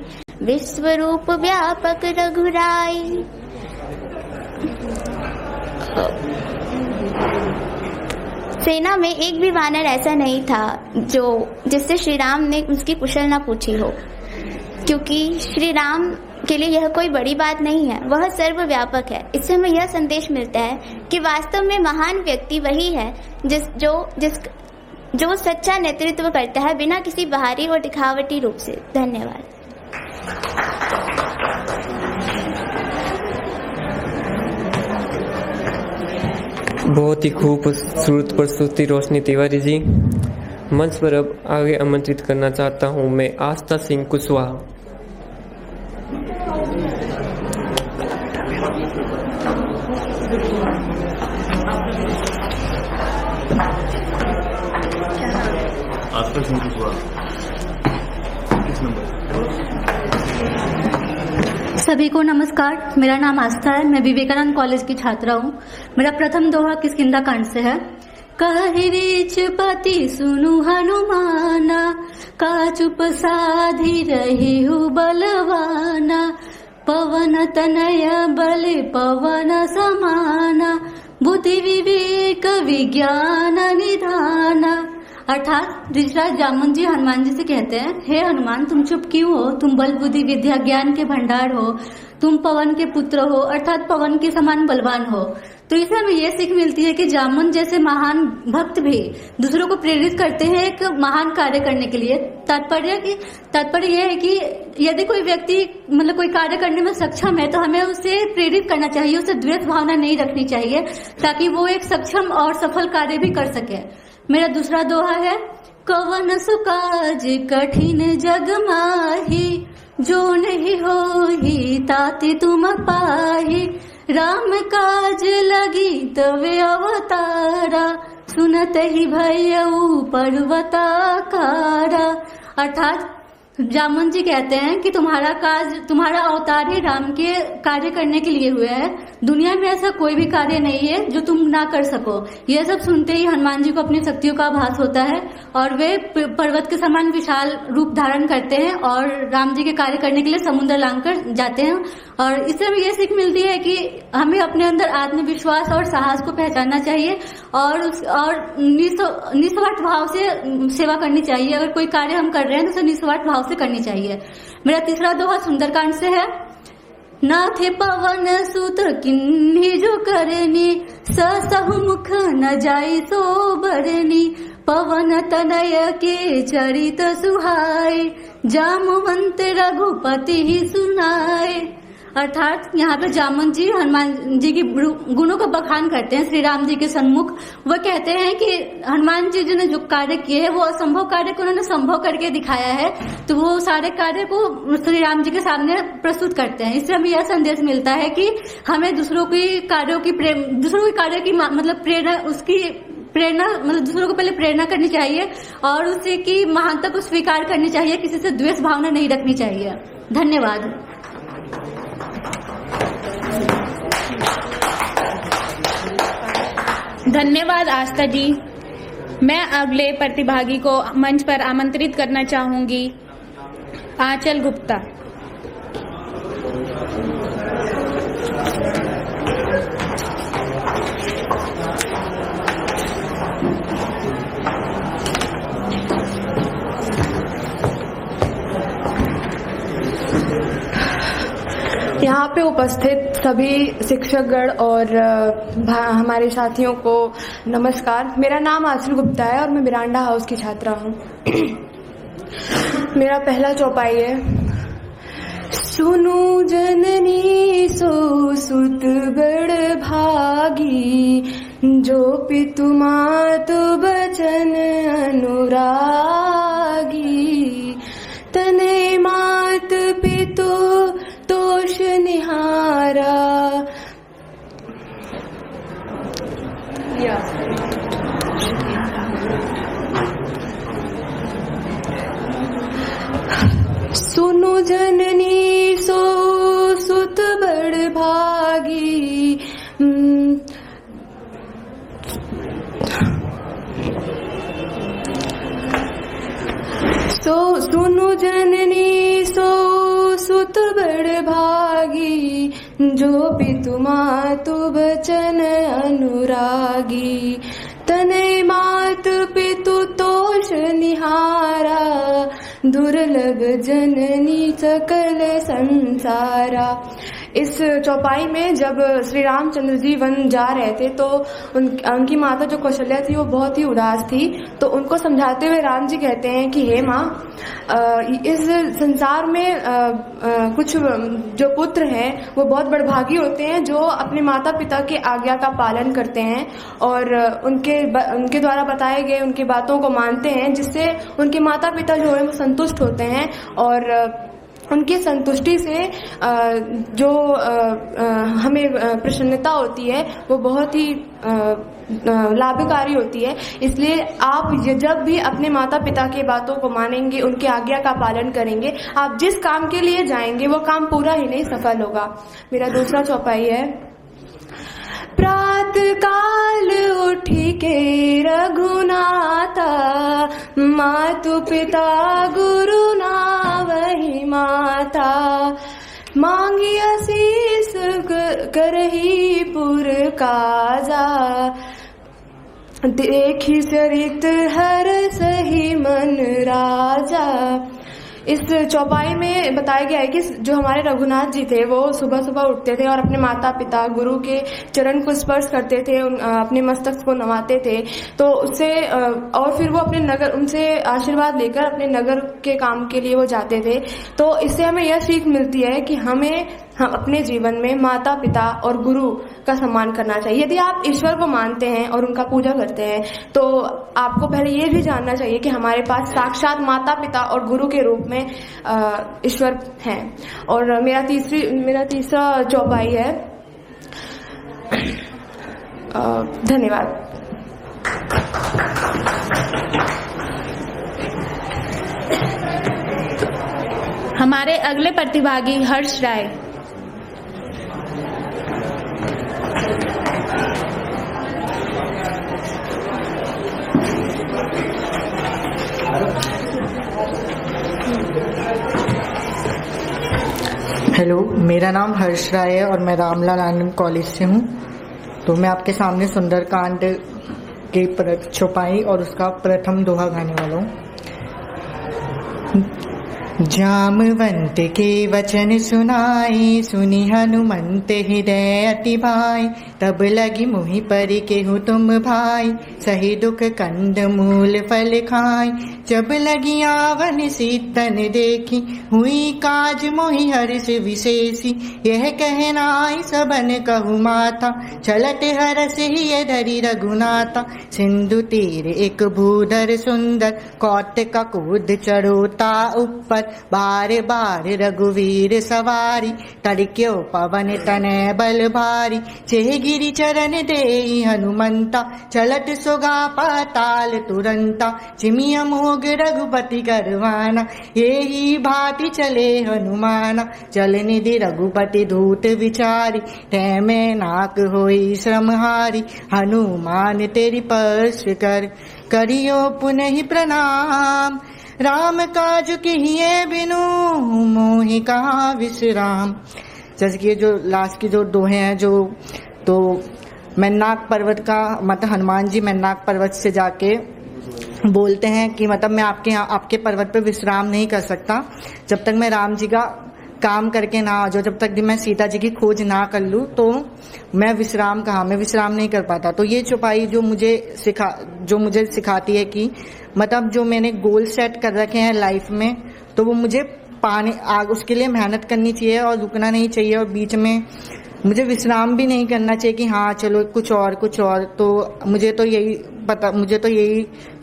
[SPEAKER 20] विश्व रूप व्यापक रघुराई। सेना में एक भी वानर ऐसा नहीं था जिससे श्री राम ने उसकी कुशल न पूछी हो, क्योंकि श्री राम के लिए यह कोई बड़ी बात नहीं है, वह सर्वव्यापक है। इससे हमें यह संदेश मिलता है कि वास्तव में महान व्यक्ति वही है जो सच्चा नेतृत्व करता है बिना किसी बाहरी और दिखावटी रूप से। धन्यवाद।
[SPEAKER 2] बहुत ही खूबसूरत प्रस्तुति रोशनी तिवारी जी। मंच पर अब आगे आमंत्रित करना चाहता हूं मैं आस्था सिंह कुशवाहा।
[SPEAKER 6] आस्था सिंह कुशवाहा किस नंबर?
[SPEAKER 21] सभी को नमस्कार। मेरा नाम आस्था है, मैं विवेकानंद कॉलेज की छात्रा हूँ। मेरा प्रथम दोहा किष्किंधा कांड से है। कहि रीच पति सुनु हनुमाना, का चुप साधी रही हूँ बलवाना। पवन तनय बल पवन समाना, बुद्धि विवेक विज्ञान निधाना। अर्थात ऋषिराज जामुन जी हनुमान जी से कहते हैं, हे हनुमान तुम चुप क्यों हो, तुम बल बुद्धि विद्या ज्ञान के भंडार हो, तुम पवन के पुत्र हो, अर्थात पवन के समान बलवान हो। तो इससे हमें यह सीख मिलती है कि जामुन जैसे महान भक्त भी दूसरों को प्रेरित करते हैं एक महान कार्य करने के लिए। तात्पर्य यह है कि यदि कोई व्यक्ति मतलब कोई कार्य करने में सक्षम है तो हमें उसे प्रेरित करना चाहिए, उसे द्वेष भावना नहीं रखनी चाहिए, ताकि वो एक सक्षम और सफल कार्य भी कर सके। मेरा दूसरा दोहा है, कवन सुकाज कठिन जग माही, जो नहीं हो ही ताति तुम पाही। राम काज लगी तवे अवतारा, सुनत ही भयऊ पर्वताकारा। अर्थात जामुन जी कहते हैं कि तुम्हारा अवतार ही राम के कार्य करने के लिए हुआ है। दुनिया में ऐसा कोई भी कार्य नहीं है जो तुम ना कर सको। यह सब सुनते ही हनुमान जी को अपनी शक्तियों का आभास होता है और वे पर्वत के समान विशाल रूप धारण करते हैं और राम जी के कार्य करने के लिए समुद्र लांघकर जाते हैं। और इससे हमें यह सीख मिलती है कि हमें अपने अंदर आत्मविश्वास और साहस को पहचानना चाहिए और निस्वार्थ भाव से सेवा करनी चाहिए। अगर कोई कार्य हम कर रहे हैं तो उसे निस्वार्थ भाव से करनी चाहिए। मेरा तीसरा दोहा सुंदरकांड से है, नाथे पवन सुत किन्ही जो करनी, ससहु मुख न जाई सो बरनी। पवन तनय के चरित सुहाय, जामवंत रघुपति ही सुनाए। अर्थात यहाँ पे जामुन जी हनुमान जी की गुणों का बखान करते हैं श्री राम जी के सन्मुख। वह कहते हैं कि हनुमान जी ने जो कार्य किए हैं वो असंभव कार्य को उन्होंने संभव करके दिखाया है, तो वो सारे कार्य को श्री राम जी के सामने प्रस्तुत करते हैं। इससे हमें यह संदेश मिलता है कि हमें दूसरों के कार्य की मतलब प्रेरणा मतलब दूसरों को पहले प्रेरणा करनी चाहिए और उसे की महानता को स्वीकार करनी चाहिए, किसी से द्वेष भावना नहीं रखनी चाहिए। धन्यवाद।
[SPEAKER 4] धन्यवाद आस्था जी। मैं अगले प्रतिभागी को मंच पर आमंत्रित करना चाहूंगी, आंचल गुप्ता।
[SPEAKER 9] यहाँ पे उपस्थित सभी शिक्षकगण और हमारे साथियों को नमस्कार। मेरा नाम आंचल गुप्ता है और मैं मिरांडा हाउस की छात्रा हूँ। मेरा पहला चौपाई है, सुनु जननी सो सुत बड़ भागी, जो पितु मातु बचन अनुरागी। तने मात पितु तोष निहारा, सुनु जननी सो सुत बड़ भागी,
[SPEAKER 8] सो सुनु जननी सो सुत बड़ भागी, जो पितु मातु बचन अनुरागी। तनय मात पितु तोष निहारा, दुर्लभ जननी सकल संसारा। इस चौपाई में जब श्री रामचंद्र जी वन जा रहे थे तो उनकी माता जो कौशल्या थी वो बहुत ही उदास थी। तो उनको समझाते हुए राम जी कहते हैं कि हे माँ, इस संसार में कुछ जो पुत्र हैं वो बहुत बड़भागी होते हैं, जो अपने माता पिता के आज्ञा का पालन करते हैं और उनके द्वारा बताए गए उनकी बातों को मानते हैं, जिससे उनके माता पिता जो है वो संतुष्ट होते हैं और उनकी संतुष्टि से जो हमें प्रसन्नता होती है वो बहुत ही लाभकारी होती है। इसलिए आप जब भी अपने माता पिता की बातों को मानेंगे, उनकी आज्ञा का पालन करेंगे, आप जिस काम के लिए जाएंगे वो काम पूरा ही नहीं सफल होगा। मेरा दूसरा चौपाई है। प्रात काल उठी के रघुनाथा, मातु पिता गुरु नावहि माता। मांगी आशीष करही पुर काजा, देखी चरित हर सही मन राजा। इस चौपाई में बताया गया है कि जो हमारे रघुनाथ जी थे वो सुबह सुबह उठते थे और अपने माता पिता गुरु के चरण को स्पर्श करते थे, अपने मस्तक को नवाते थे। तो उससे और फिर वो अपने नगर, उनसे आशीर्वाद लेकर अपने नगर के काम के लिए वो जाते थे। तो इससे हमें यह सीख मिलती है कि हम अपने जीवन में माता पिता और गुरु का सम्मान करना चाहिए। यदि आप ईश्वर को मानते हैं और उनका पूजा करते हैं तो आपको पहले ये भी जानना चाहिए कि हमारे पास साक्षात माता पिता और गुरु के रूप में ईश्वर हैं। और मेरा तीसरा चौपाई है। धन्यवाद।
[SPEAKER 4] हमारे अगले प्रतिभागी हर्ष राय।
[SPEAKER 1] हेलो, मेरा नाम हर्ष राय है और मैं रामलाल आनंद कॉलेज से हूँ। तो मैं आपके सामने सुंदरकांड की चौपाई और उसका प्रथम दोहा गाने वाला हूँ। जामवंत के वचन सुनाई, सुनी हनुमंत हृदय अति भाई। तब लगी मुहि पर केहु तुम भाई, सही दुख कंद मूल फल खाई। जब लगी आवन सीतन देखी, हुई काज मोहि हर्ष विशेषी। यह कहनाई सबन कहु माता, चलत हरस ही धरी रघुनाथा। सिंधु तीर एक भूधर सुंदर, कौतिक कूद चढ़ोता ऊपर। बार बार रघुवीर सवारी, तड़क्यो पवन तनय बल भारी। चेह गिरि चरण देई हनुमंता, चलत सुगा पाताल तुरंता। चिमिय मोग रघुपति करवाना, यही भांति चले हनुमाना। चल निधि रघुपति धूत विचारी, तै में नाक होई श्रमहारी। हनुमान तेरी पर्श कर, करियो पुनः प्रणाम। राम काज किहिए बिनु, मोहि कहाँ विश्राम। जैसे कि जो लास्ट की जो दोहे हैं, जो तो मैनाक पर्वत का मतलब हनुमान जी मैनाक पर्वत से जाके बोलते हैं कि मतलब मैं आपके पर्वत पे विश्राम नहीं कर सकता जब तक मैं राम जी का काम करके ना आ जाऊं, जब तक मैं सीता जी की खोज ना कर लूं तो मैं विश्राम नहीं कर पाता। तो ये चौपाई जो मुझे सिखाती है कि मतलब जो मैंने गोल सेट कर रखे हैं लाइफ में, तो वो मुझे उसके लिए मेहनत करनी चाहिए और रुकना नहीं चाहिए, और बीच में मुझे विश्राम भी नहीं करना चाहिए कि हाँ चलो कुछ और। तो मुझे तो यही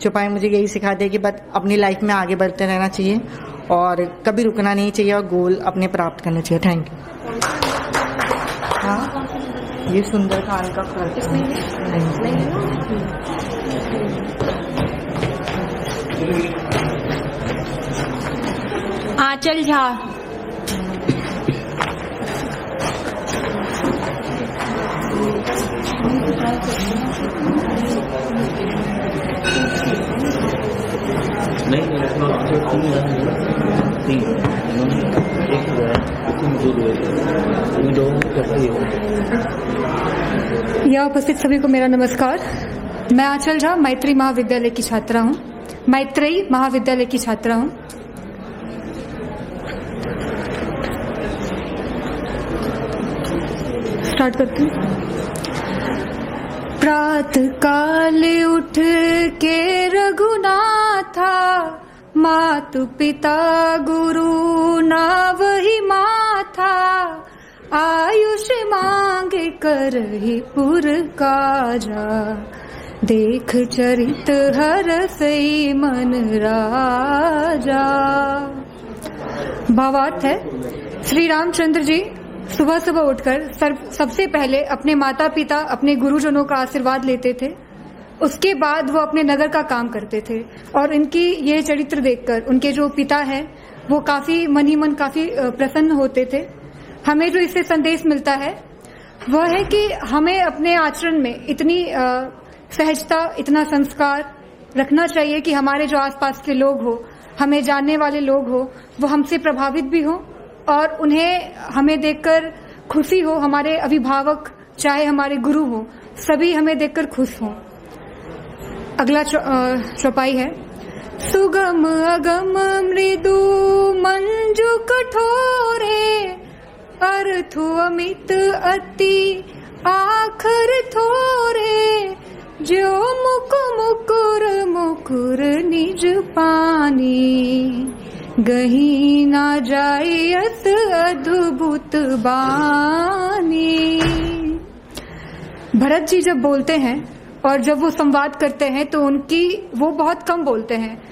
[SPEAKER 1] चौपाई मुझे यही सिखाती है कि बस अपनी लाइफ में आगे बढ़ते रहना चाहिए और कभी रुकना नहीं चाहिए और गोल अपने प्राप्त करने चाहिए। Thank you. हाँ, ये सुंदरकांड का
[SPEAKER 4] आंचल झा।
[SPEAKER 5] यहाँ उपस्थित सभी को मेरा नमस्कार। मैं आंचल झा मैत्री महाविद्यालय की छात्रा हूँ, मैत्रेयी महाविद्यालय की छात्रा हूँ। स्टार्ट करती हूँ। प्रातः काल उठ के रघुनाथा, मातु पिता गुरु ना वही माथा, आयुष मांगे करहि पुर काजा, देख चरित हरसई मन राजा। भावार्थ है, श्री रामचंद्र जी सुबह सुबह उठकर सबसे पहले अपने माता पिता अपने गुरुजनों का आशीर्वाद लेते थे, उसके बाद वो अपने नगर का काम करते थे। और इनकी ये चरित्र देखकर उनके जो पिता हैं वो काफी मन ही मन काफी प्रसन्न होते थे। हमें जो इससे संदेश मिलता है वह है कि हमें अपने आचरण में इतनी सहजता, इतना संस्कार रखना चाहिए कि हमारे जो आसपास के लोग हो, हमें जानने वाले लोग हो, वो हमसे प्रभावित भी हो और उन्हें हमें देखकर खुशी हो। हमारे अभिभावक चाहे हमारे गुरु हो, सभी हमें देखकर खुश हों। अगला चौपाई है। सुगम अगम मृदु मंजु कठोरे, अर्थु अमित अति आखर थोरे, जो मुक मुकुर मुकुर निज पानी, गही ना जाए अस अद्भुत बानी। भरत जी जब बोलते हैं और जब वो संवाद करते हैं तो वो बहुत कम बोलते हैं,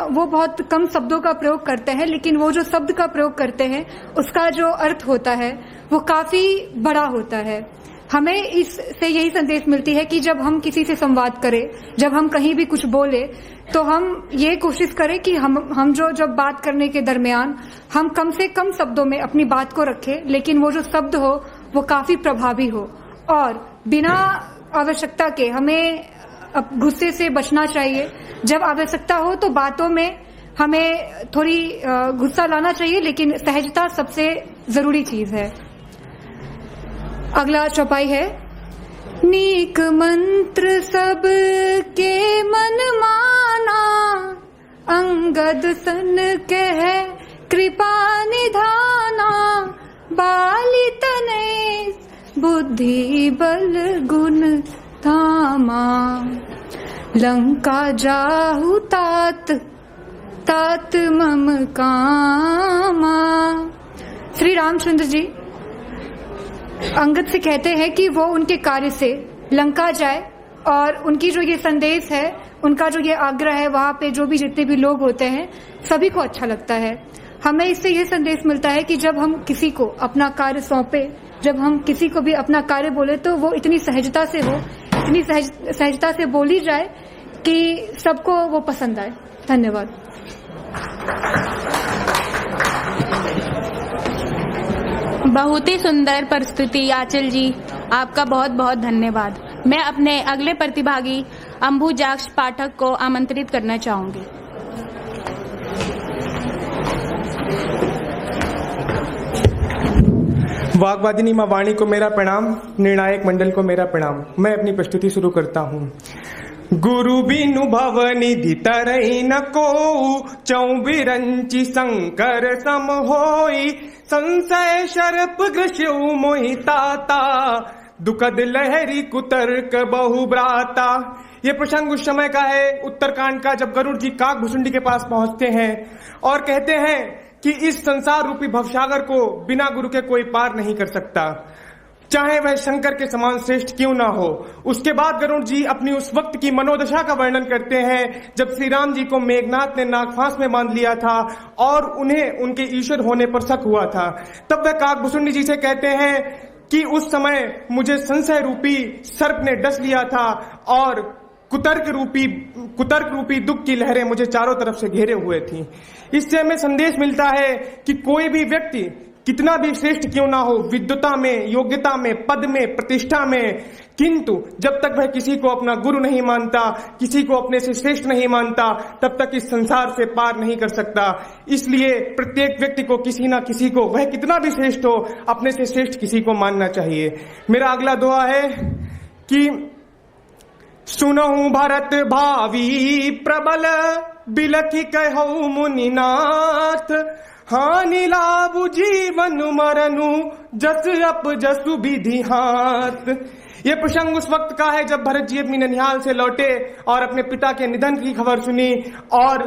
[SPEAKER 5] वो बहुत कम शब्दों का प्रयोग करते हैं, लेकिन वो जो शब्द का प्रयोग करते हैं उसका जो अर्थ होता है वो काफी बड़ा होता है। हमें इससे यही संदेश मिलती है कि जब हम किसी से संवाद करें, जब हम कहीं भी कुछ बोले, तो हम ये कोशिश करें कि हम जब बात करने के दरमियान हम कम से कम शब्दों में अपनी बात को रखें, लेकिन वो जो शब्द हो वो काफी प्रभावी हो। और बिना आवश्यकता के हमें गुस्से से बचना चाहिए। जब आवश्यकता हो तो बातों में हमें थोड़ी गुस्सा लाना चाहिए, लेकिन सहजता सबसे जरूरी चीज है। अगला चौपाई है। नीक मंत्र सब के मन माना, अंगद सन कह कृपा निधाना, बाली तने बुद्धि बल गुण धामा, लंका जाहु तात तात मम कामा। श्री रामचंद्र जी अंगद से कहते हैं कि वो उनके कार्य से लंका जाए, और उनकी जो ये संदेश है, उनका जो ये आग्रह है, वहाँ पे जो भी जितने भी लोग होते हैं सभी को अच्छा लगता है। हमें इससे ये संदेश मिलता है कि जब हम किसी को अपना कार्य सौंपे, जब हम किसी को भी अपना कार्य बोले, तो वो इतनी सहजता से हो, इतनी सहजता से बोली जाए कि सबको वो पसंद आए। धन्यवाद।
[SPEAKER 4] बहुत ही सुंदर प्रस्तुति आंचल जी, आपका बहुत बहुत धन्यवाद। मैं अपने अगले प्रतिभागी अंबुजाक्ष पाठक को आमंत्रित करना चाहूंगी।
[SPEAKER 13] वाग्वादिनी मां वाणी को मेरा प्रणाम, निर्णायक मंडल को मेरा प्रणाम। मैं अपनी प्रस्तुति शुरू करता हूँ। गुरु बिनु भवनिधि तरहि न कोउ, चौबिरंचि शंकर सम होई, संशय शर्प ग्रस्यु मोहि ताता, दुखद लहरी कुतर्क बहु ब्राता। ये प्रसंग उस समय का है, उत्तरकांड का, जब गरुड़ जी काकभुसुंडी के पास पहुंचते हैं और कहते हैं कि इस संसार रूपी भवसागर को बिना गुरु के कोई पार नहीं कर सकता, चाहे वह शंकर के समान श्रेष्ठ क्यों ना हो। उसके बाद गरुड़ जी अपनी उस वक्त की मनोदशा का वर्णन करते हैं जब श्री राम जी को मेघनाथ ने नागफांस में बांध लिया था और उन्हें उनके ईश्वर होने पर शक हुआ था। तब वह काकभुसुंडी जी से कहते हैं कि उस समय मुझे संशय रूपी सर्प ने डस लिया था और कुतर्क रूपी दुख की लहरें मुझे चारों तरफ से घेरे हुए थी। इससे हमें संदेश मिलता है कि कोई भी व्यक्ति कितना भी श्रेष्ठ क्यों ना हो, विद्वता में, योग्यता में, पद में, प्रतिष्ठा में,
[SPEAKER 7] किंतु जब तक वह किसी को अपना गुरु नहीं मानता, किसी को अपने से श्रेष्ठ नहीं मानता, तब तक इस संसार से पार नहीं कर सकता। इसलिए प्रत्येक व्यक्ति को किसी ना किसी को, वह कितना भी श्रेष्ठ हो, अपने से श्रेष्ठ किसी को मानना चाहिए। मेरा अगला दुआ है कि सुनहु भरत भावी प्रबल बिलखि कहु मुनिनाथ, हानि लाभ जीवन मरनु जस अप जसु विधि हाथ। ये प्रसंग उस वक्त का है जब भरत जी अपनी ननिहाल से लौटे और अपने पिता के निधन की खबर सुनी और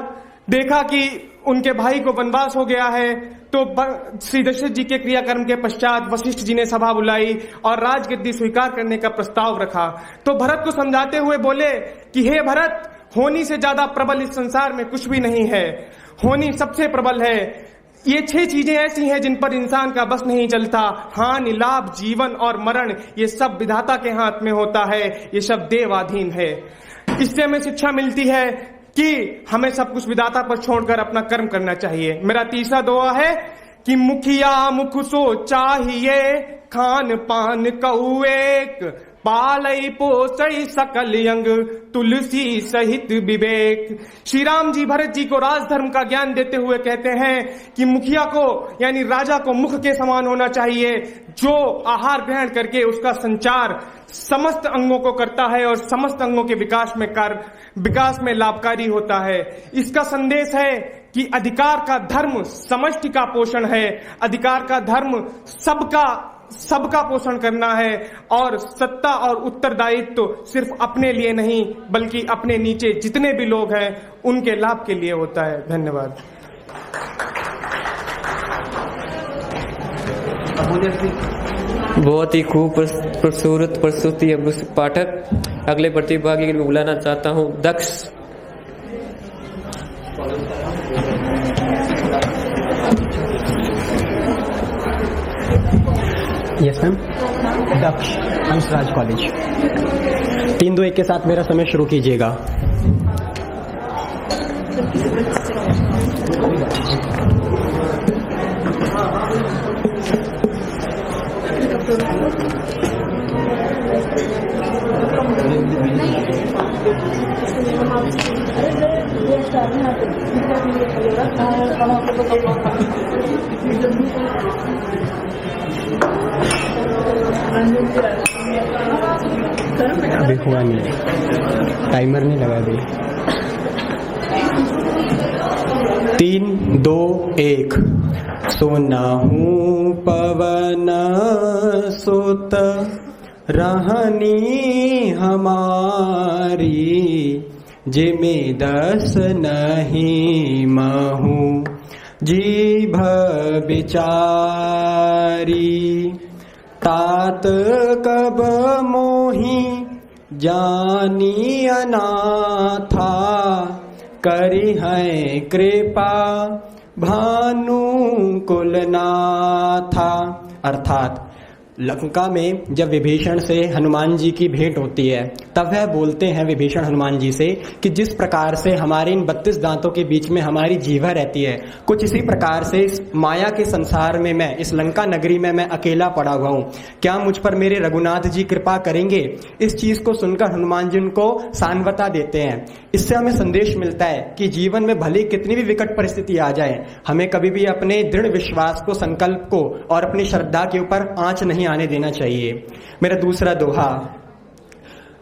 [SPEAKER 7] देखा कि उनके भाई को वनवास हो गया है। तो श्री दशरथ जी के क्रियाकर्म के पश्चात वशिष्ठ जी ने सभा बुलाई और राजगद्दी स्वीकार करने का प्रस्ताव रखा। तो भरत को समझाते हुए बोले कि हे भरत, होनी से ज्यादा प्रबल इस संसार में कुछ भी नहीं है, होनी सबसे प्रबल है। ये 6 चीजें ऐसी हैं जिन पर इंसान का बस नहीं चलता, हानि लाभ जीवन और मरण, ये सब विधाता के हाथ में होता है, ये सब देवाधीन है। इससे हमें शिक्षा मिलती है कि हमें सब कुछ विधाता पर छोड़कर अपना कर्म करना चाहिए। मेरा तीसरा दुआ है कि मुखिया मुख सो चाहिए, खान पान कहु एक, पालई पोसई सकल अंग, तुलसी सहित विवेक। श्री राम जी भरत जी को राजधर्म का ज्ञान देते हुए कहते हैं कि मुखिया को यानी राजा को मुख के समान होना चाहिए, जो आहार ग्रहण करके उसका संचार समस्त अंगों को करता है और समस्त अंगों के विकास में लाभकारी होता है। इसका संदेश है कि अधिकार का धर्म समष्टि का पोषण है, अधिकार का धर्म सबका पोषण करना है और सत्ता और उत्तरदायित्व तो सिर्फ अपने लिए नहीं बल्कि अपने नीचे जितने भी लोग हैं उनके लाभ के लिए होता है। धन्यवाद।
[SPEAKER 2] बहुत ही खूब प्रस्तुत प्रस्तुति पाठक। अगले प्रतिभागी के लिए बुलाना चाहता हूं दक्ष।
[SPEAKER 22] यस मैम, दक्ष, हंसराज कॉलेज। 3-2-1 के साथ मेरा समय शुरू कीजिएगा। अभी हुआ नहीं, टाइमर नहीं लगा दी। 3-2-1। सुनहु पवन सुत रहनी हमारी, जिमे 10 नहीं महु जीभ बिचारी। तात कब मोही जानी अनाथा, करी है कृपा भानु कुलनाथा। अर्थात लंका में जब विभीषण से हनुमान जी की भेंट होती है तब वह बोलते हैं विभीषण हनुमान जी से कि जिस प्रकार से हमारे इन 32 दांतों के बीच में हमारी जीवा रहती है, कुछ इसी प्रकार से इस माया के संसार में मैं, इस लंका नगरी में मैं अकेला पड़ा हुआ हूँ, क्या मुझ पर मेरे रघुनाथ जी कृपा करेंगे। इस चीज को सुनकर हनुमान जी उनको सांत्वना देते हैं। इससे हमें संदेश मिलता है कि जीवन में भले कितनी भी विकट परिस्थिति आ जाए, हमें कभी भी अपने दृढ़ विश्वास को, संकल्प को और अपनी श्रद्धा के ऊपर आंच नहीं आने देना चाहिए। मेरा दूसरा दोहा,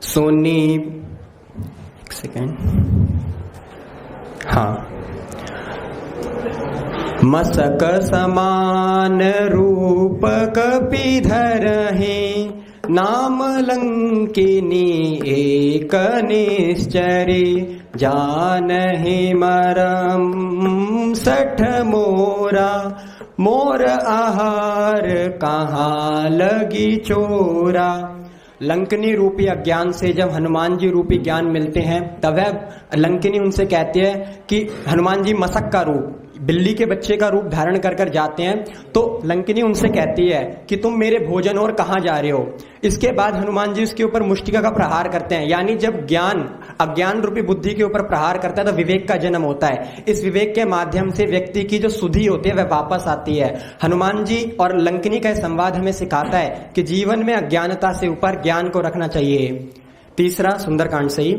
[SPEAKER 22] सोनी, एक सेकेंड, हाँ। मसक समान रूप कपिधर है, नाम लंकिनी एक निश्चरी। जानहि मरम 60 मोरा, मोर आहार कहाँ लगी चोरा। लंकिनी रूपी अज्ञान से जब हनुमान जी रूपी ज्ञान मिलते हैं तब वह लंकिनी उनसे कहती है कि हनुमान जी मसक का रूप, बिल्ली के बच्चे का रूप धारण कर कर जाते हैं, तो लंकिनी उनसे कहती है कि तुम मेरे भोजन और कहाँ जा रहे हो। इसके बाद हनुमान जी उसके ऊपर मुष्टिका का प्रहार करते हैं, यानी जब ज्ञान अज्ञान रूपी बुद्धि के ऊपर प्रहार करता है तो विवेक का जन्म होता है। इस विवेक के माध्यम से व्यक्ति की जो सुधि होती है वह वापस आती है। हनुमान जी और लंकिनी का संवाद हमें सिखाता है कि जीवन में अज्ञानता से ऊपर ज्ञान को रखना चाहिए। तीसरा सुंदरकांड से ही,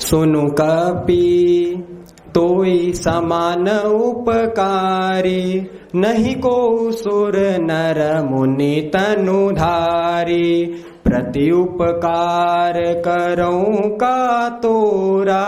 [SPEAKER 22] सुनु कपि तोई समान उपकारी, नहीं को सुर नर मुनि तनुधारी, प्रति उपकार करऊं का तोरा,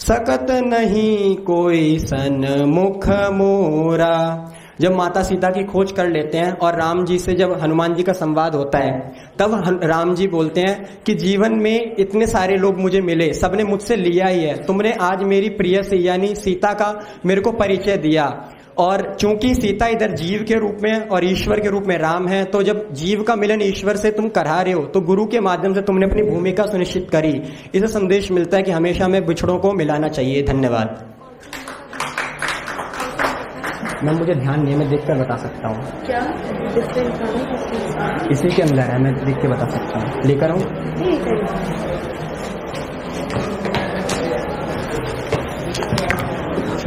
[SPEAKER 22] सकत नहीं कोई सन्मुख मोरा। जब माता सीता की खोज कर लेते हैं और राम जी से जब हनुमान जी का संवाद होता है, तब राम जी बोलते हैं कि जीवन में इतने सारे लोग मुझे मिले, सबने मुझसे लिया ही है, तुमने आज मेरी प्रिय से यानी सीता का मेरे को परिचय दिया। और चूंकि सीता इधर जीव के रूप में और ईश्वर के रूप में राम है, तो जब जीव का मिलन ईश्वर से तुम करा रहे हो तो गुरु के माध्यम से तुमने अपनी भूमिका सुनिश्चित करी। इससे संदेश मिलता है कि हमेशा हमें बिछड़ों को मिलाना चाहिए। धन्यवाद। मैं मुझे ध्यान नहीं, मैं देख कर बता सकता हूँ।
[SPEAKER 9] क्या
[SPEAKER 22] इसी के अंदर है, मैं देख के बता सकता हूँ। लेकर आऊँ?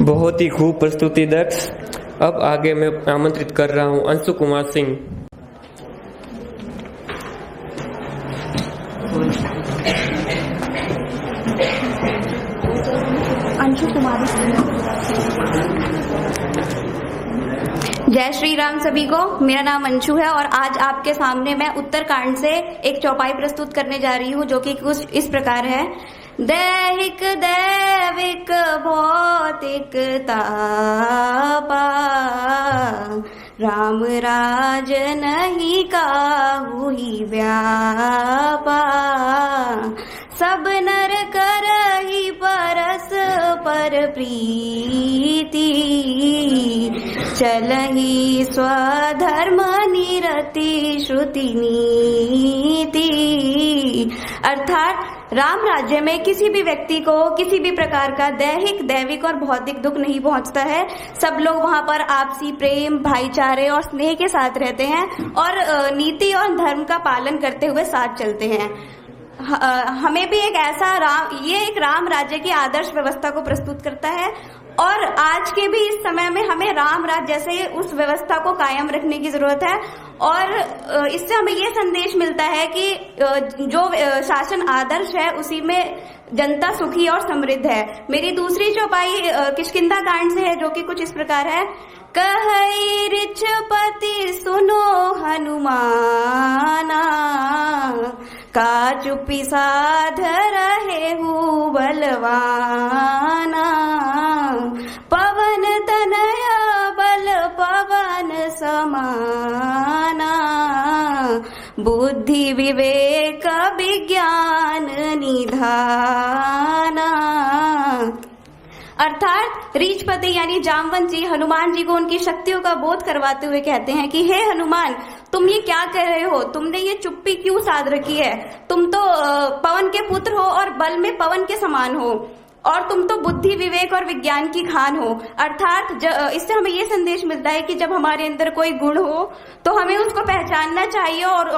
[SPEAKER 2] बहुत ही खूब प्रस्तुति दक्ष। अब आगे मैं आमंत्रित कर रहा हूँ अंशु कुमार सिंह।
[SPEAKER 12] अंशु कुमारी सिंह। जय श्री राम सभी को। मेरा नाम अंशु है और आज आपके सामने मैं उत्तरकांड से एक चौपाई प्रस्तुत करने जा रही हूँ, जो कि कुछ इस प्रकार है। दैहिक दैविक भौतिक तापा, राम राज नहीं काहू ही व्यापा, सब नर करहि परस पर प्रीति, चलहि स्वधर्म निरति श्रुति नीति। अर्थात राम राज्य में किसी भी व्यक्ति को किसी भी प्रकार का दैहिक दैविक और भौतिक दुख नहीं पहुंचता है। सब लोग वहां पर आपसी प्रेम भाईचारे और स्नेह के साथ रहते हैं और नीति और धर्म का पालन करते हुए साथ चलते हैं। हमें भी एक ऐसा ये एक राम राज्य की आदर्श व्यवस्था को प्रस्तुत करता है और आज के भी इस समय में हमें राम राज्य जैसे उस व्यवस्था को कायम रखने की जरूरत है। और इससे हमें ये संदेश मिलता है कि जो शासन आदर्श है उसी में जनता सुखी और समृद्ध है। मेरी दूसरी चौपाई किष्किंधा कांड से है, जो कि कुछ इस प्रकार है। कहई रिछपति सुनो हनुमाना, का चुप्पी साध रहे हूँ बलवाना, पवन तनय बल पवन समाना, बुद्धि विवेक विज्ञान निधाना। अर्थात रीछपति यानी जामवंत जी हनुमान जी को उनकी शक्तियों का बोध करवाते हुए कहते हैं कि हे हनुमान, तुम ये क्या कर रहे हो? तुमने ये चुप्पी क्यों साध रखी है? तुम तो पवन के पुत्र हो और बल में पवन के समान हो और तुम तो बुद्धि विवेक और विज्ञान की खान हो। अर्थात इससे हमें ये संदेश मिलता है कि जब हमारे अंदर कोई गुण हो तो हमें उसको पहचानना चाहिए और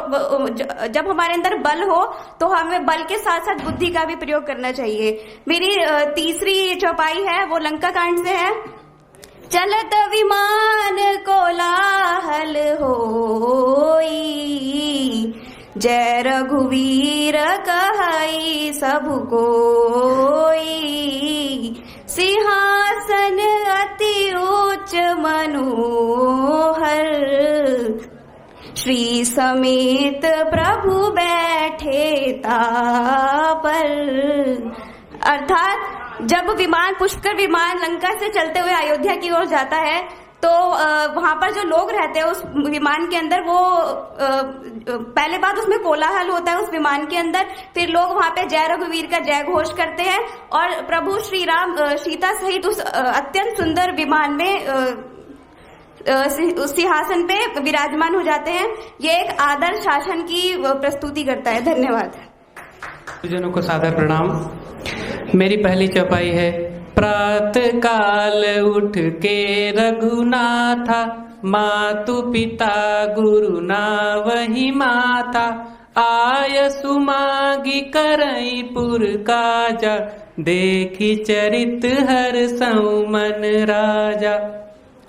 [SPEAKER 12] जब हमारे अंदर बल हो तो हमें बल के साथ साथ बुद्धि का भी प्रयोग करना चाहिए। मेरी तीसरी चौपाई है वो लंका कांड से है। चलत विमान कोलाहल होई, जय रघुवीर कहई सब कोई, सिंहासन अति उच्च मनोहर, श्री समेत प्रभु बैठे तापर। अर्थात जब विमान पुष्कर विमान लंका से चलते हुए अयोध्या की ओर जाता है तो वहां पर जो लोग रहते हैं उस विमान के अंदर वो पहले बात उसमें कोलाहल होता है उस विमान के अंदर। फिर लोग वहां पे जय रघुवीर का जय घोष करते हैं और प्रभु श्री राम सीता सहित उस अत्यंत सुंदर विमान में उस सिंहासन पे विराजमान हो जाते हैं। ये एक आदर्श शासन की प्रस्तुति करता है। धन्यवाद।
[SPEAKER 15] जनों को सादर प्रणाम।
[SPEAKER 10] मेरी पहली चौपाई है। प्रातः काल उठ के रघुनाथा, मातु पिता गुरु ना वही माथा, आय सुमागी करई पुर काजा, देखी चरित हर सौमन राजा।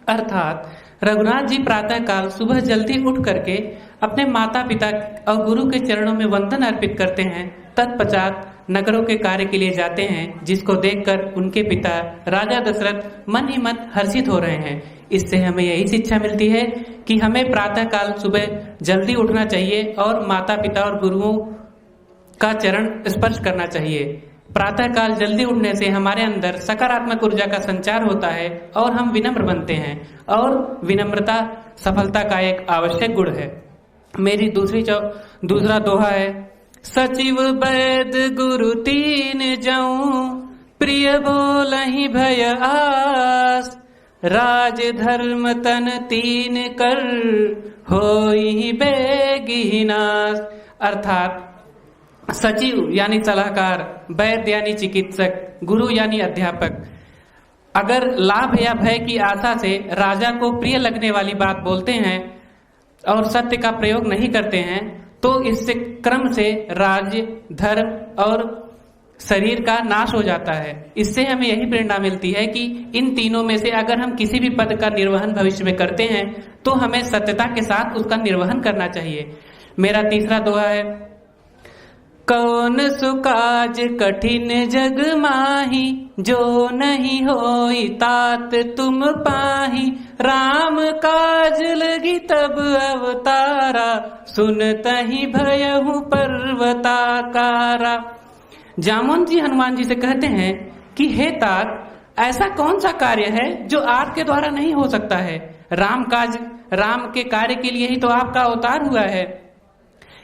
[SPEAKER 10] अर्थात रघुनाथ जी प्रातः काल सुबह जल्दी उठ करके अपने माता पिता और गुरु के चरणों में वंदन अर्पित करते हैं। तत्पश्चात नगरों के कार्य के लिए जाते हैं, जिसको देखकर उनके पिता राजा दशरथ मन ही मन हर्षित हो रहे हैं। इससे हमें यही शिक्षा मिलती है कि हमें प्रातः काल सुबह जल्दी उठना चाहिए और माता पिता और गुरुओं का चरण स्पर्श करना चाहिए। प्रातः काल जल्दी उठने से हमारे अंदर सकारात्मक ऊर्जा का संचार होता है और हम विनम्र बनते हैं, और विनम्रता सफलता का एक आवश्यक गुण है। मेरी दूसरा दोहा है। सचिव वैद गुरु तीन जऊं, प्रिय बोलहि भय आस, राज धर्म तन तीन कर, होई बेगी नाश। अर्थात सचिव यानी सलाहकार, वैद्य यानी चिकित्सक, गुरु यानी अध्यापक अगर लाभ या भय की आशा से राजा को प्रिय लगने वाली बात बोलते हैं और सत्य का प्रयोग नहीं करते हैं, तो इससे क्रम से राज्य, धर्म और शरीर का नाश हो जाता है। इससे हमें यही प्रेरणा मिलती है कि इन तीनों में से अगर हम किसी भी पद का निर्वहन भविष्य में करते हैं तो हमें सत्यता के साथ उसका निर्वहन करना चाहिए। मेरा तीसरा दोहा है। कौन सुकाज कठिन जग माही, जो नहीं होई तात तुम पाही, राम काज लगी तब अवतारा, सुनतहि भयहु पर्वताकारा। जामुन जी हनुमान जी से कहते हैं कि हे तात, ऐसा कौन सा कार्य है जो आपके द्वारा नहीं हो सकता है? राम के कार्य के लिए ही तो आपका अवतार हुआ है।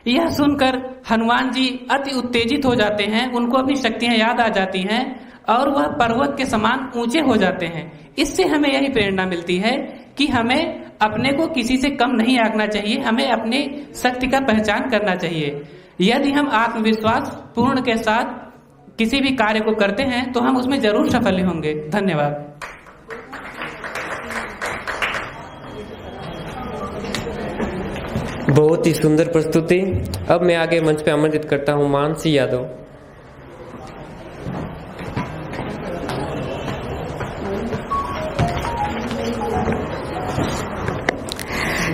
[SPEAKER 10] यह सुनकर हनुमान जी अति उत्तेजित हो जाते हैं, उनको अपनी शक्तियां याद आ जाती हैं और वह पर्वत के समान ऊंचे हो जाते हैं। इससे हमें यही प्रेरणा मिलती है कि हमें अपने को किसी से कम नहीं आंकना चाहिए, हमें अपने शक्ति का पहचान करना चाहिए। यदि हम आत्मविश्वास पूर्ण के साथ किसी भी कार्य को करते हैं तो हम उसमें जरूर सफल होंगे। धन्यवाद।
[SPEAKER 2] बहुत ही सुंदर प्रस्तुति। अब मैं आगे मंच पे आमंत्रित करता हूं मानसी यादव।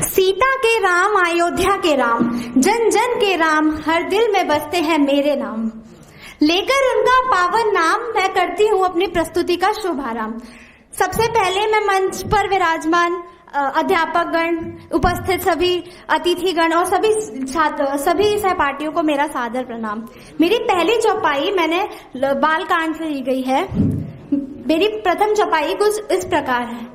[SPEAKER 3] सीता के राम, अयोध्या के राम, जन जन के राम, हर दिल में बसते हैं मेरे नाम। लेकर उनका पावन नाम मैं करती हूँ अपनी प्रस्तुति का शुभारंभ। सबसे पहले मैं मंच पर विराजमान अध्यापक गण, उपस्थित सभी अतिथिगण और सभी सहपाठियों को मेरा सादर प्रणाम। मेरी पहली चौपाई मैंने बाल कांड से ली गई है। मेरी प्रथम चौपाई कुछ इस प्रकार है।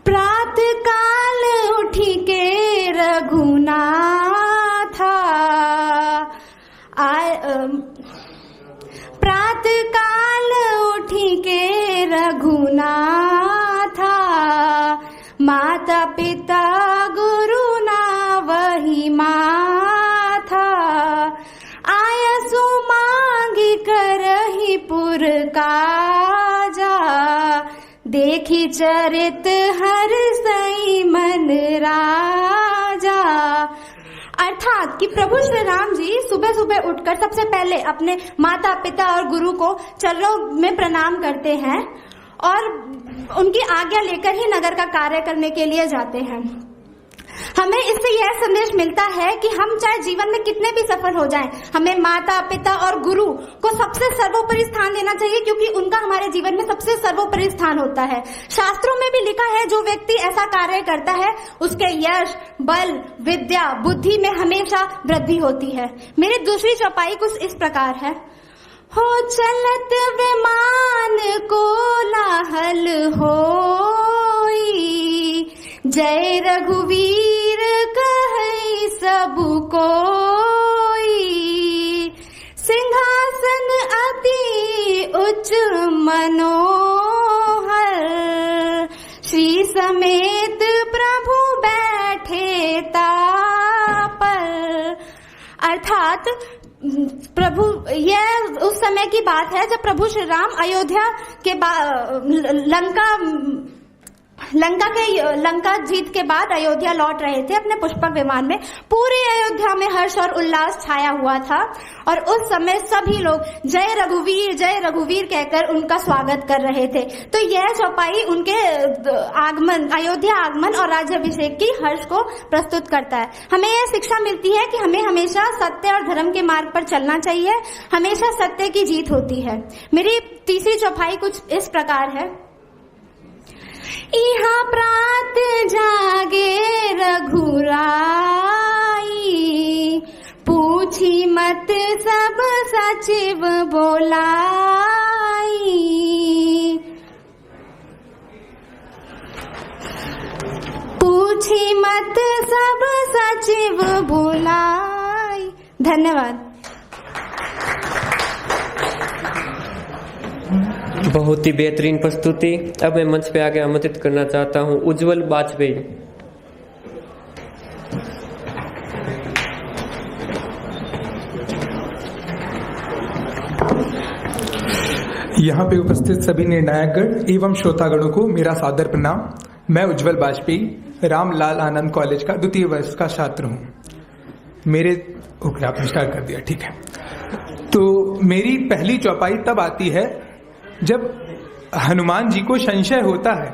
[SPEAKER 3] प्रातः काल उठी के रघुनाथा, प्रातः काल उठी के रघुनाथा, माता पिता गुरु ना वही माथा, आया सुमांगी करही पुर काजा, देखी चरित हर सई मन राजा। अर्थात कि प्रभु श्री राम जी सुबह सुबह उठकर सबसे पहले अपने माता पिता और गुरु को चरणों में प्रणाम करते हैं और उनकी आज्ञा लेकर ही नगर का कार्य करने के लिए जाते हैं। हमें इससे यह संदेश मिलता है कि हम चाहे जीवन में कितने भी सफल हो जाएं, हमें माता पिता और गुरु को सबसे सर्वोपरि स्थान देना चाहिए, क्योंकि उनका हमारे जीवन में सबसे सर्वोपरि स्थान होता है। शास्त्रों में भी लिखा है, जो व्यक्ति ऐसा कार्य करता है उसके यश, बल, विद्या, बुद्धि में हमेशा वृद्धि होती है। मेरी दूसरी चौपाई कुछ इस प्रकार है। हो चलत विमान को लाहल होई, जय रघुवीर कहै सब कोई, सिंहासन अति उच्च मनोहर, श्री समेत प्रभु बैठे तापर। अर्थात प्रभु, यह उस समय की बात है जब प्रभु श्री राम अयोध्या के लंका जीत के बाद अयोध्या लौट रहे थे अपने पुष्पक विमान में। पूरी अयोध्या में हर्ष और उल्लास छाया हुआ था और उस समय सभी लोग जय रघुवीर कहकर उनका स्वागत कर रहे थे। तो यह चौपाई उनके अयोध्या आगमन और राज्याभिषेक की हर्ष को प्रस्तुत करता है। हमें यह शिक्षा मिलती है कि हमें हमेशा सत्य और धर्म के मार्ग पर चलना चाहिए, हमेशा सत्य की जीत होती है। मेरी तीसरी चौपाई कुछ इस प्रकार है। यहाँ प्रात जागे रघुराई, पूछी मत सब सचिव बोलाई। पूछी मत सब सचिव बोलाई। धन्यवाद।
[SPEAKER 2] बहुत ही बेहतरीन प्रस्तुति। अब मैं मंच पे आगे आमंत्रित करना चाहता हूं उज्जवल वाजपेयी।
[SPEAKER 14] यहाँ पे उपस्थित सभी निर्णायकगण एवं श्रोतागणों को मेरा सादर प्रणाम। मैं उज्जवल वाजपेयी रामलाल आनंद कॉलेज का द्वितीय वर्ष का छात्र हूँ। आपने स्टार्ट कर दिया, ठीक है। तो मेरी पहली चौपाई तब आती है जब हनुमान जी को संशय होता है,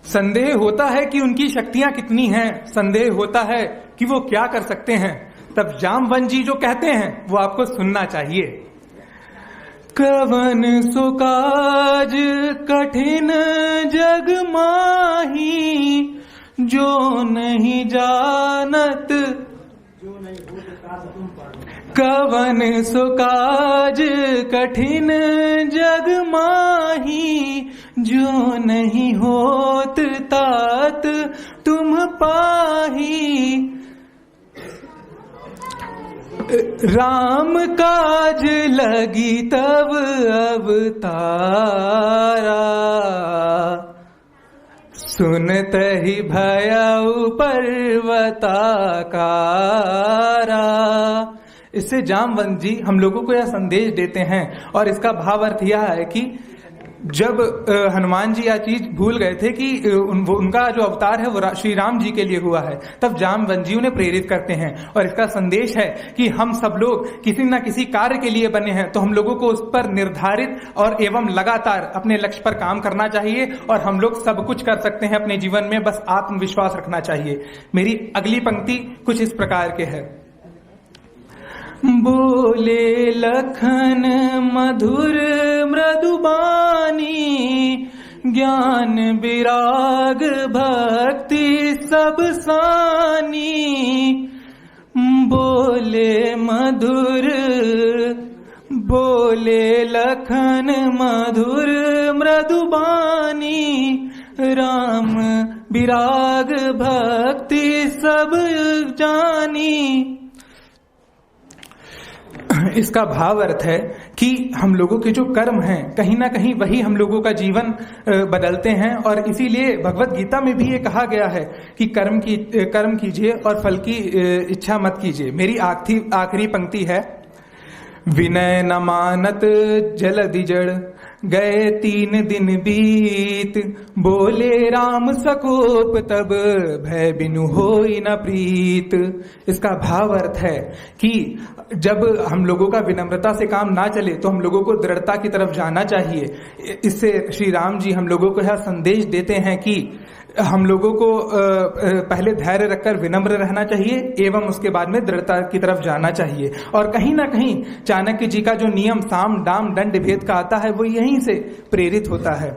[SPEAKER 14] संदेह होता है कि उनकी शक्तियां कितनी हैं, संदेह होता है कि वो क्या कर सकते हैं। तब जामवंत जी जो कहते हैं वो आपको सुनना चाहिए। कवन सो काज कठिन जग माही, जो नहीं जानत कवन सो काज कठिन जग माही, जो नहीं होत तात तुम पाही। राम काज लगी तब अवतारा, सुनत ही भयउ पर्वताकारा। इससे जामवंत जी हम लोगों को यह संदेश देते हैं और इसका भाव अर्थ यह है कि जब हनुमान जी यह चीज भूल गए थे कि उनका जो अवतार है वो श्री राम जी के लिए हुआ है, तब जामवंत जी उन्हें प्रेरित करते हैं। और इसका संदेश है कि हम सब लोग किसी न किसी कार्य के लिए बने हैं, तो हम लोगों को उस पर निर्धारित और एवं लगातार अपने लक्ष्य पर काम करना चाहिए और हम लोग सब कुछ कर सकते हैं अपने जीवन में, बस आत्मविश्वास रखना चाहिए। मेरी अगली पंक्ति कुछ इस प्रकार के है। बोले लखन मधुर मृदुबानी, ज्ञान विराग भक्ति सब सानी। बोले लखन मधुर मृदुबानी, राम विराग भक्ति सब जानी। इसका भाव अर्थ है कि हम लोगों के जो कर्म हैं कहीं ना कहीं वही हम लोगों का जीवन बदलते हैं, और इसीलिए भगवत गीता में भी ये कहा गया है कि कर्म कीजिए और फल की इच्छा मत कीजिए। मेरी आखिरी पंक्ति है। विनय न मानत जलधि जड़, गए 3 दिन बीत। बोले राम सकोप तब, भय बिनु होई न प्रीत। इसका भाव अर्थ है कि जब हम लोगों का विनम्रता से काम ना चले तो हम लोगों को दृढ़ता की तरफ जाना चाहिए। इससे श्री राम जी हम लोगों को यह संदेश देते हैं कि हम लोगों को पहले धैर्य रखकर विनम्र रहना चाहिए एवं उसके बाद में दृढ़ता की तरफ जाना चाहिए। और कहीं ना कहीं चाणक्य जी का जो नियम साम दाम दंड भेद का आता है वो यहीं से प्रेरित होता है।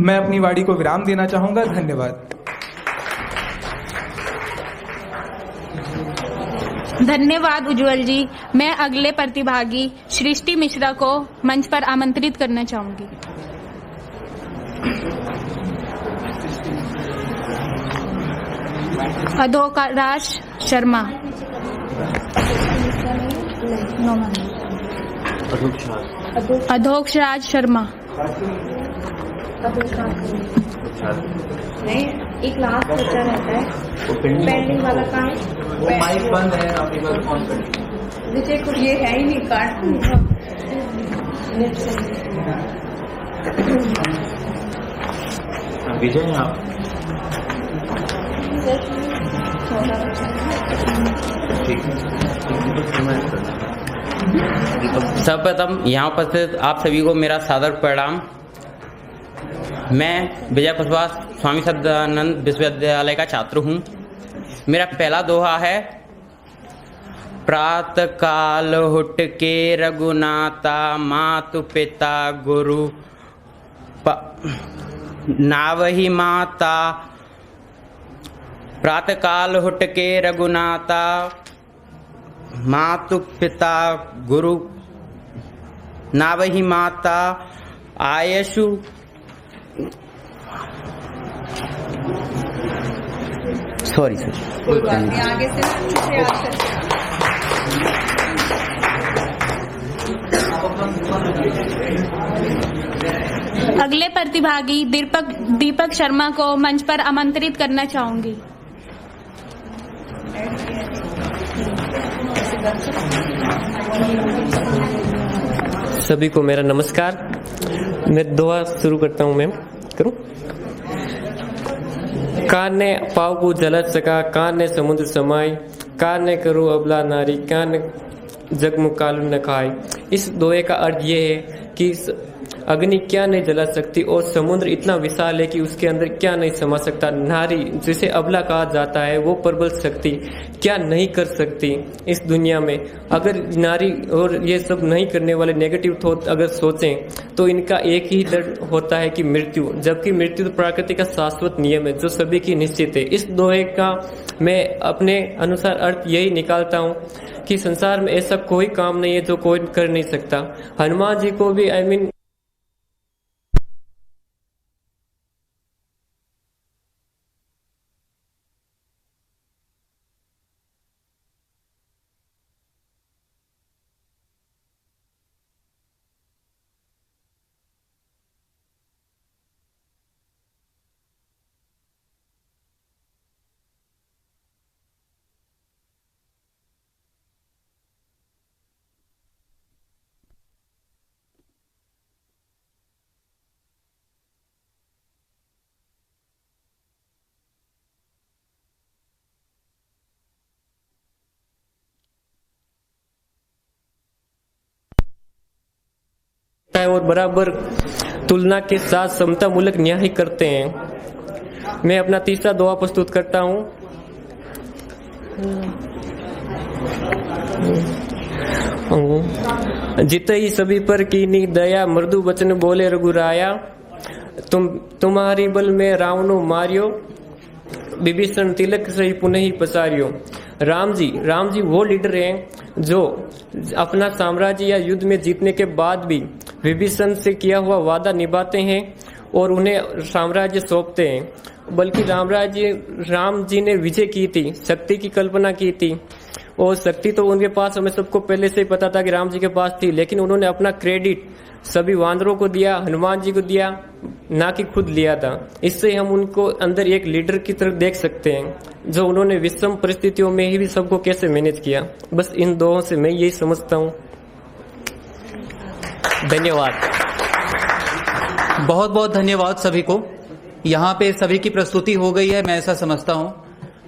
[SPEAKER 14] मैं अपनी वाणी को विराम देना चाहूंगा। धन्यवाद।
[SPEAKER 4] धन्यवाद उज्जवल जी। मैं अगले प्रतिभागी सृष्टि मिश्रा को मंच पर आमंत्रित करना चाहूंगी। अधोराज शर्मा। अधोराज शर्मा।
[SPEAKER 12] नहीं, एक लास्ट बच्चा रहता है पेंडिंग वाला काम।
[SPEAKER 6] वो माइक बंद है, आप एक बार फोन करिए।
[SPEAKER 4] विजय को ये है ही नहीं काट
[SPEAKER 6] विजय आप
[SPEAKER 11] सर्वप्रथम यहाँ उपस्थित आप सभी को मेरा सादर प्रणाम। मैं विजय कुशवाहा स्वामी सदानंद विश्वविद्यालय का छात्र हूँ। मेरा पहला दोहा है, प्रातः काल हुट के रघुनाथा मातु पिता गुरु नावही माता। प्रातः काल हुट के रघुनाथा मातु पिता गुरु नावही माता। आयशु सॉरी
[SPEAKER 4] आगे से अगले प्रतिभागी दीपक शर्मा को मंच पर आमंत्रित करना चाहूंगी।
[SPEAKER 2] सभी को मेरा नमस्कार। मैं दोहा शुरू करता हूँ। मैम करूँ। कान ने पाव को जलत सका, कान ने समुद्र समाई, कान ने करो अबला नारी, कान जगमु कालू न खाए। इस दोहे का अर्थ ये है कि अग्नि क्या नहीं जला सकती और समुद्र इतना विशाल है कि उसके अंदर क्या नहीं समा सकता। नारी जिसे अबला कहा जाता है वो प्रबल शक्ति क्या नहीं कर सकती इस दुनिया में। अगर नारी और ये सब नहीं करने वाले नेगेटिव थॉट अगर सोचें तो इनका एक ही डर होता है कि मृत्यु, जबकि मृत्यु तो प्रकृति का शाश्वत नियम है जो सभी की निश्चित है। इस दोहे का मैं अपने अनुसार अर्थ यही निकालता हूँ कि संसार में ऐसा कोई काम नहीं है जो कोई कर नहीं सकता। हनुमान जी को भी और बराबर तुलना के साथ समता मूलक न्याय करते हैं। मैं अपना तीसरा दोहा प्रस्तुत करता हूँ। जित ही सभी पर कीनी दया, मृदु वचन बोले रघुराया। तुम्हारी बल में रावणो मारियो, विभीषण तिलक सही पुनः ही पसारियो। राम जी वो लीडर हैं जो अपना साम्राज्य या युद्ध में जीतने के बाद भी विभीषण से किया हुआ वादा निभाते हैं और उन्हें साम्राज्य सौंपते हैं। बल्कि राम जी ने विजय की थी, शक्ति की कल्पना की थी और शक्ति तो उनके पास हमें सबको पहले से ही पता था कि राम जी के पास थी, लेकिन उन्होंने अपना क्रेडिट सभी वानरों को दिया, हनुमान जी को दिया, ना कि खुद लिया था। इससे हम उनको अंदर एक लीडर की तरफ देख सकते हैं जो उन्होंने विषम परिस्थितियों में ही भी सबको कैसे मैनेज किया। बस इन दोनों से मैं यही समझता हूँ। धन्यवाद।
[SPEAKER 16] बहुत बहुत धन्यवाद सभी को। यहाँ पे सभी की प्रस्तुति हो गई है, मैं ऐसा समझता हूँ।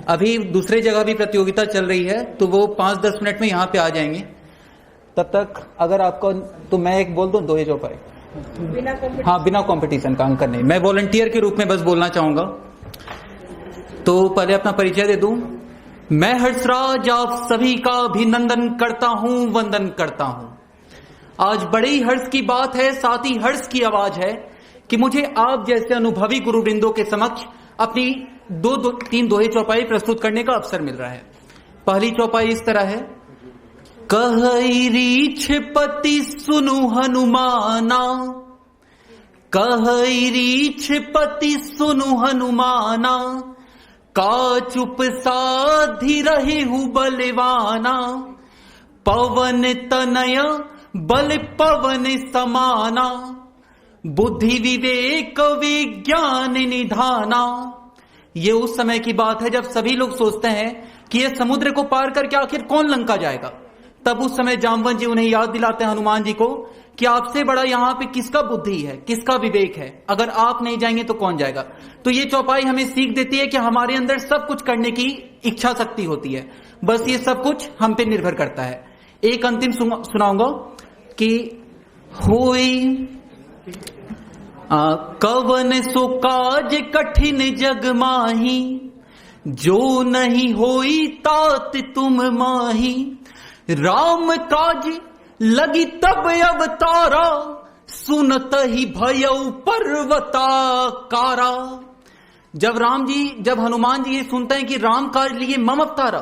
[SPEAKER 16] अभी दूसरे जगह भी प्रतियोगिता चल रही है तो वो 5-10 मिनट में यहाँ पे आ जाएंगे। तब तक अगर आपको तो मैं एक बोल दूं दोहे चौपाई, हाँ बिना कंपटीशन का अंक नहीं, मैं वॉलंटियर के रूप में बस बोलना चाहूंगा। तो पहले अपना परिचय दे दूं। मैं हर्षराज आप सभी का अभिनंदन करता हूं, वंदन करता हूं। आज बड़े ही हर्ष की बात है, साथ ही हर्ष की आवाज है कि मुझे आप जैसे अनुभवी गुरुवृंदों के समक्ष अपनी 2-3 दोहे चौपाई प्रस्तुत करने का अवसर मिल रहा है। पहली चौपाई इस तरह है। कहई रीछ पति सुनु हनुमाना, कहई रीछ पति सुनु हनुमाना, का चुप साधि रहे हु बलवाना, पवन तनय बल पवन समाना, बुद्धि विवेक विज्ञान निधाना। ये उस समय की बात है जब सभी लोग सोचते हैं कि ये समुद्र को पार करके आखिर कौन लंका जाएगा, तब उस समय जामवंत जी उन्हें याद दिलाते हैं हनुमान जी को कि आपसे बड़ा यहाँ पे किसका बुद्धि है, किसका विवेक है, अगर आप नहीं जाएंगे तो कौन जाएगा। तो ये चौपाई हमें सीख देती है कि हमारे अंदर सब कुछ करने की इच्छा शक्ति होती है, बस ये सब कुछ हम पे निर्भर करता है। एक अंतिम सुनाऊंगा कि होई कवन सो काज कठिन जग माही, जो नहीं होई तात तुम माही, राम काज लगी तब अवतारा, सुनत ही भयउ पर्वताकारा। जब हनुमान जी ये सुनते हैं कि राम काज लिए मम अवतारा,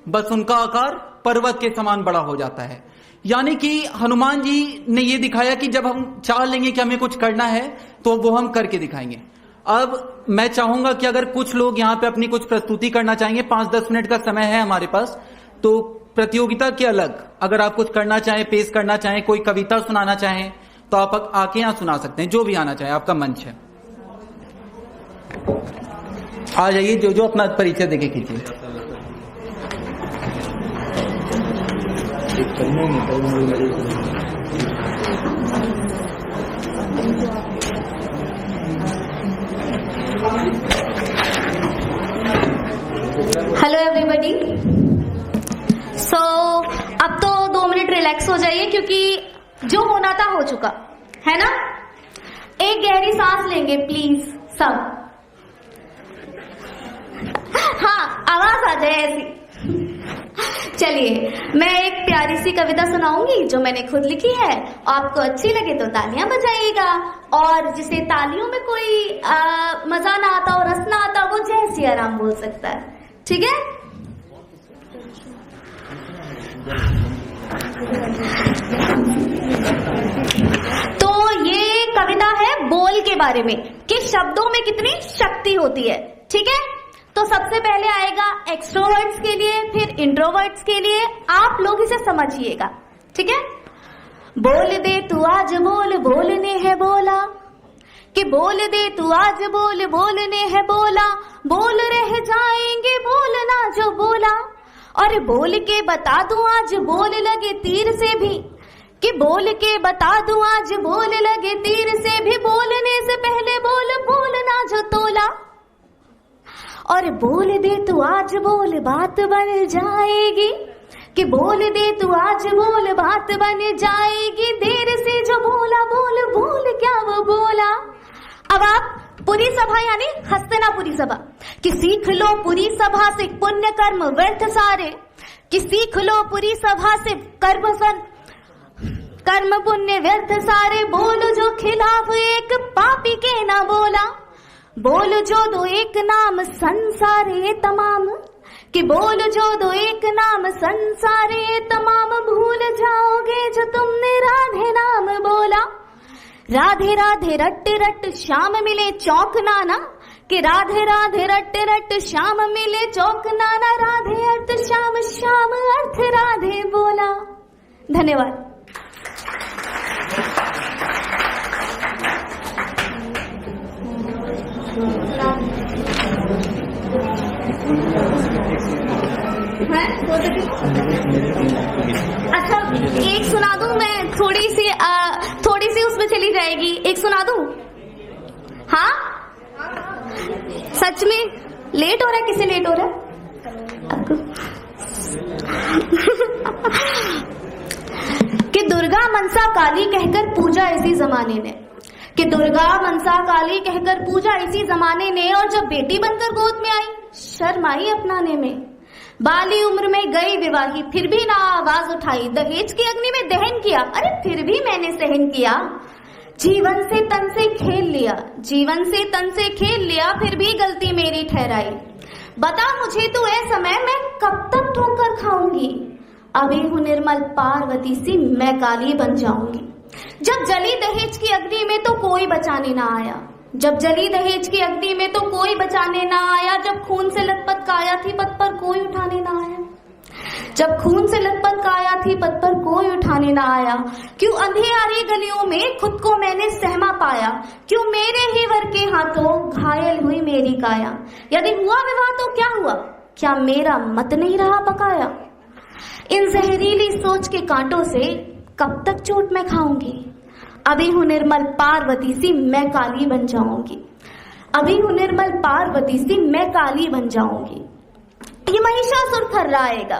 [SPEAKER 16] बस उनका आकार पर्वत के समान बड़ा हो जाता है। यानी कि हनुमान जी ने ये दिखाया कि जब हम चाह लेंगे कि हमें कुछ करना है तो वो हम करके दिखाएंगे। अब मैं चाहूंगा कि अगर कुछ लोग यहाँ पे अपनी कुछ प्रस्तुति करना चाहेंगे, 5-10 मिनट का समय है हमारे पास, तो प्रतियोगिता के अलग अगर आप कुछ करना चाहें, पेश करना चाहें, कोई कविता सुनाना चाहें तो आप आके यहाँ सुना सकते हैं, जो भी आना चाहे, आपका मंच है। आ जाइए, जो अपना परिचय देके कीजिए।
[SPEAKER 21] Hello everybody. सो अब तो 2 मिनट रिलैक्स हो जाइए, क्योंकि जो होना था हो चुका है ना। एक गहरी सांस लेंगे प्लीज सब। हाँ, आवाज आ जाए ऐसी। चलिए, मैं एक प्यारी सी कविता सुनाऊंगी जो मैंने खुद लिखी है। आपको अच्छी लगे तो तालियां बजाइएगा, और जिसे तालियों में कोई मजा ना आता और रस ना आता वो जय सिया राम बोल सकता है, ठीक है। तो ये कविता है बोल के बारे में कि शब्दों में कितनी शक्ति होती है, ठीक है। तो सबसे पहले आएगा एक्सट्रोवर्ट्स के लिए, फिर इंट्रोवर्ट्स के लिए। आप लोग इसे समझिएगा, ठीक है। बोल दे तू आज बोल, बोलने है बोला, कि बोल दे तू आज बोल, बोलने है बोला, बोल रह जाएंगे बोलना जो बोला, और बोल के बता दूं आज बोल लगे तीर से भी, कि बोल के बता दूं आज बोल लगे तीर से भी, बोलने से पहले बोल बोलना जो तोला, और बोल दे तू आज बोल बात बन जाएगी, कि बोल दे तू आज बोल बात बन जाएगी, देर से जो बोला बोल बोल क्या वो बोला। अब आप पूरी सभा यानी हस्तिनापुरी सभा, कि सीख लो पूरी सभा से पुण्य कर्म व्यर्थ सारे, कि सीख लो पूरी सभा से कर्म पुण्य व्यर्थ सारे, बोल जो खिलाफ एक पापी के ना बोला, बोल जो दो एक नाम संसारे तमाम, कि बोल जो दो एक नाम संसारे तमाम, भूल जाओगे जो तुमने राधे नाम बोला। राधे राधे रट रट श्याम मिले चौक नाना, कि राधे राधे रट रट श्याम मिले चौक नाना, राधे अर्थ श्याम श्याम अर्थ राधे बोला। धन्यवाद। अच्छा, एक सुना दूं मैं, थोड़ी सी उसमें चली जाएगी। एक सुना दूं? हाँ, सच में लेट हो रहा है? किसे लेट हो रहा है? कि दुर्गा मनसा काली कहकर पूजा इसी जमाने ने, कि दुर्गा मनसा काली कहकर पूजा इसी जमाने ने, और जब बेटी बनकर गोद में आई शर्म आई अपनाने में, बाली उम्र में गई विवाही फिर भी ना आवाज उठाई, दहेज की अग्नि में दहन किया, अरे फिर भी मैंने सहन किया, जीवन से तन से खेल लिया, जीवन से तन से खेल लिया, फिर भी गलती मेरी ठहराई, बता मुझे तू ऐ समय मैं कब तक ठोकर खाऊंगी, अभी हूं निर्मल पार्वती सी मैं काली बन जाऊंगी। जब जली दहेज की अग्नि में तो कोई बचाने ना आया, जब जली दहेज की अग्नि में तो कोई बचाने ना आया, जब खून से लथपथ काया थी पथ पर कोई उठाने ना आया, जब खून से लथपथ काया थी पथ पर कोई उठाने ना आया, क्यों अंधेरी गलियों में खुद को मैंने सहमा पाया, क्यों मेरे ही वर के हाथों घायल हुई मेरी काया, यदि हुआ विवाह तो क्या हुआ, क्या मेरा मत नहीं रहा पकाया,
[SPEAKER 17] इन जहरीली सोच के कांटों से कब तक चोट मैं खाऊंगी? अभी हूं निर्मल पार्वती सी मैं काली बन जाऊंगी। अभी हूं निर्मल पार्वती सी मैं काली बन जाऊंगी। ये महिषासुर थर्राएगा,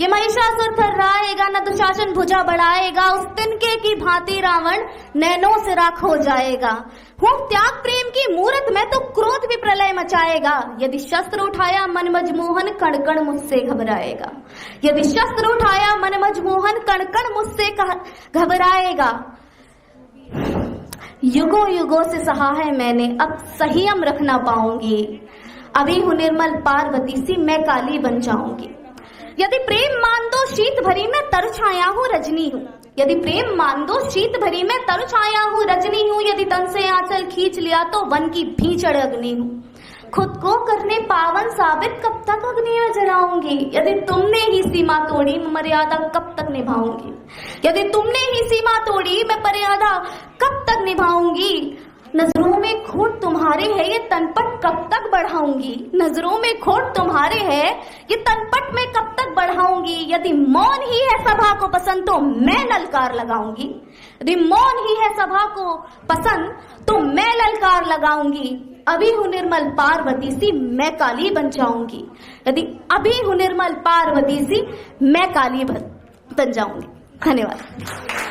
[SPEAKER 17] ये महिषासुर थर्राएगा, न दुशासन भुजा बढ़ाएगा, उस तिनके की भांति रावण नैनों से राख हो जाएगा। हूं त्याग प्रेम की मूरत में तो क्रोध भी प्रलय मचाएगा। यदि शस्त्र उठाया मन मजमोहन कण कण मुझसे घबराएगा। यदि शस्त्र उठाया मन मजमोहन कण कण मुझसे घबराएगा। युगों युगों से सहा है मैंने, अब संयम रख ना पाऊंगी। अभी हूं निर्मल पार्वती सी मैं काली बन जाऊंगी। यदि प्रेम मान दो शीत भरी मैं तर छाया हूँ रजनी हूँ। यदि प्रेम मान दो शीत भरी मैं तर छाया हूँ रजनी हूँ। यदि तन से आंचल खींच लिया तो वन की भीचड़ अग्नि हूँ। खुद को करने पावन साबित कब तक अग्नि में जलाऊंगी। यदि तुमने ही सीमा तोड़ी मैं मर्यादा कब तक निभाऊंगी। यदि तुमने ही सीमा तोड़ी मैं मर्यादा कब तक निभाऊंगी। नजरों में खोट तुम्हारे है ये तनपट कब तक बढ़ाऊंगी। नजरों में खोट तुम्हारे है ये तनपट में कब तक बढ़ाऊंगी। यदि मौन ही है सभा को पसंद तो मैं ललकार लगाऊंगी। यदि मौन ही है सभा को पसंद तो मैं ललकार लगाऊंगी। अभी हूं निर्मल पार्वती सी मैं काली बन जाऊंगी। यदि अभी हूं निर्मल पार्वती सी मैं काली बन जाऊंगी। धन्यवाद।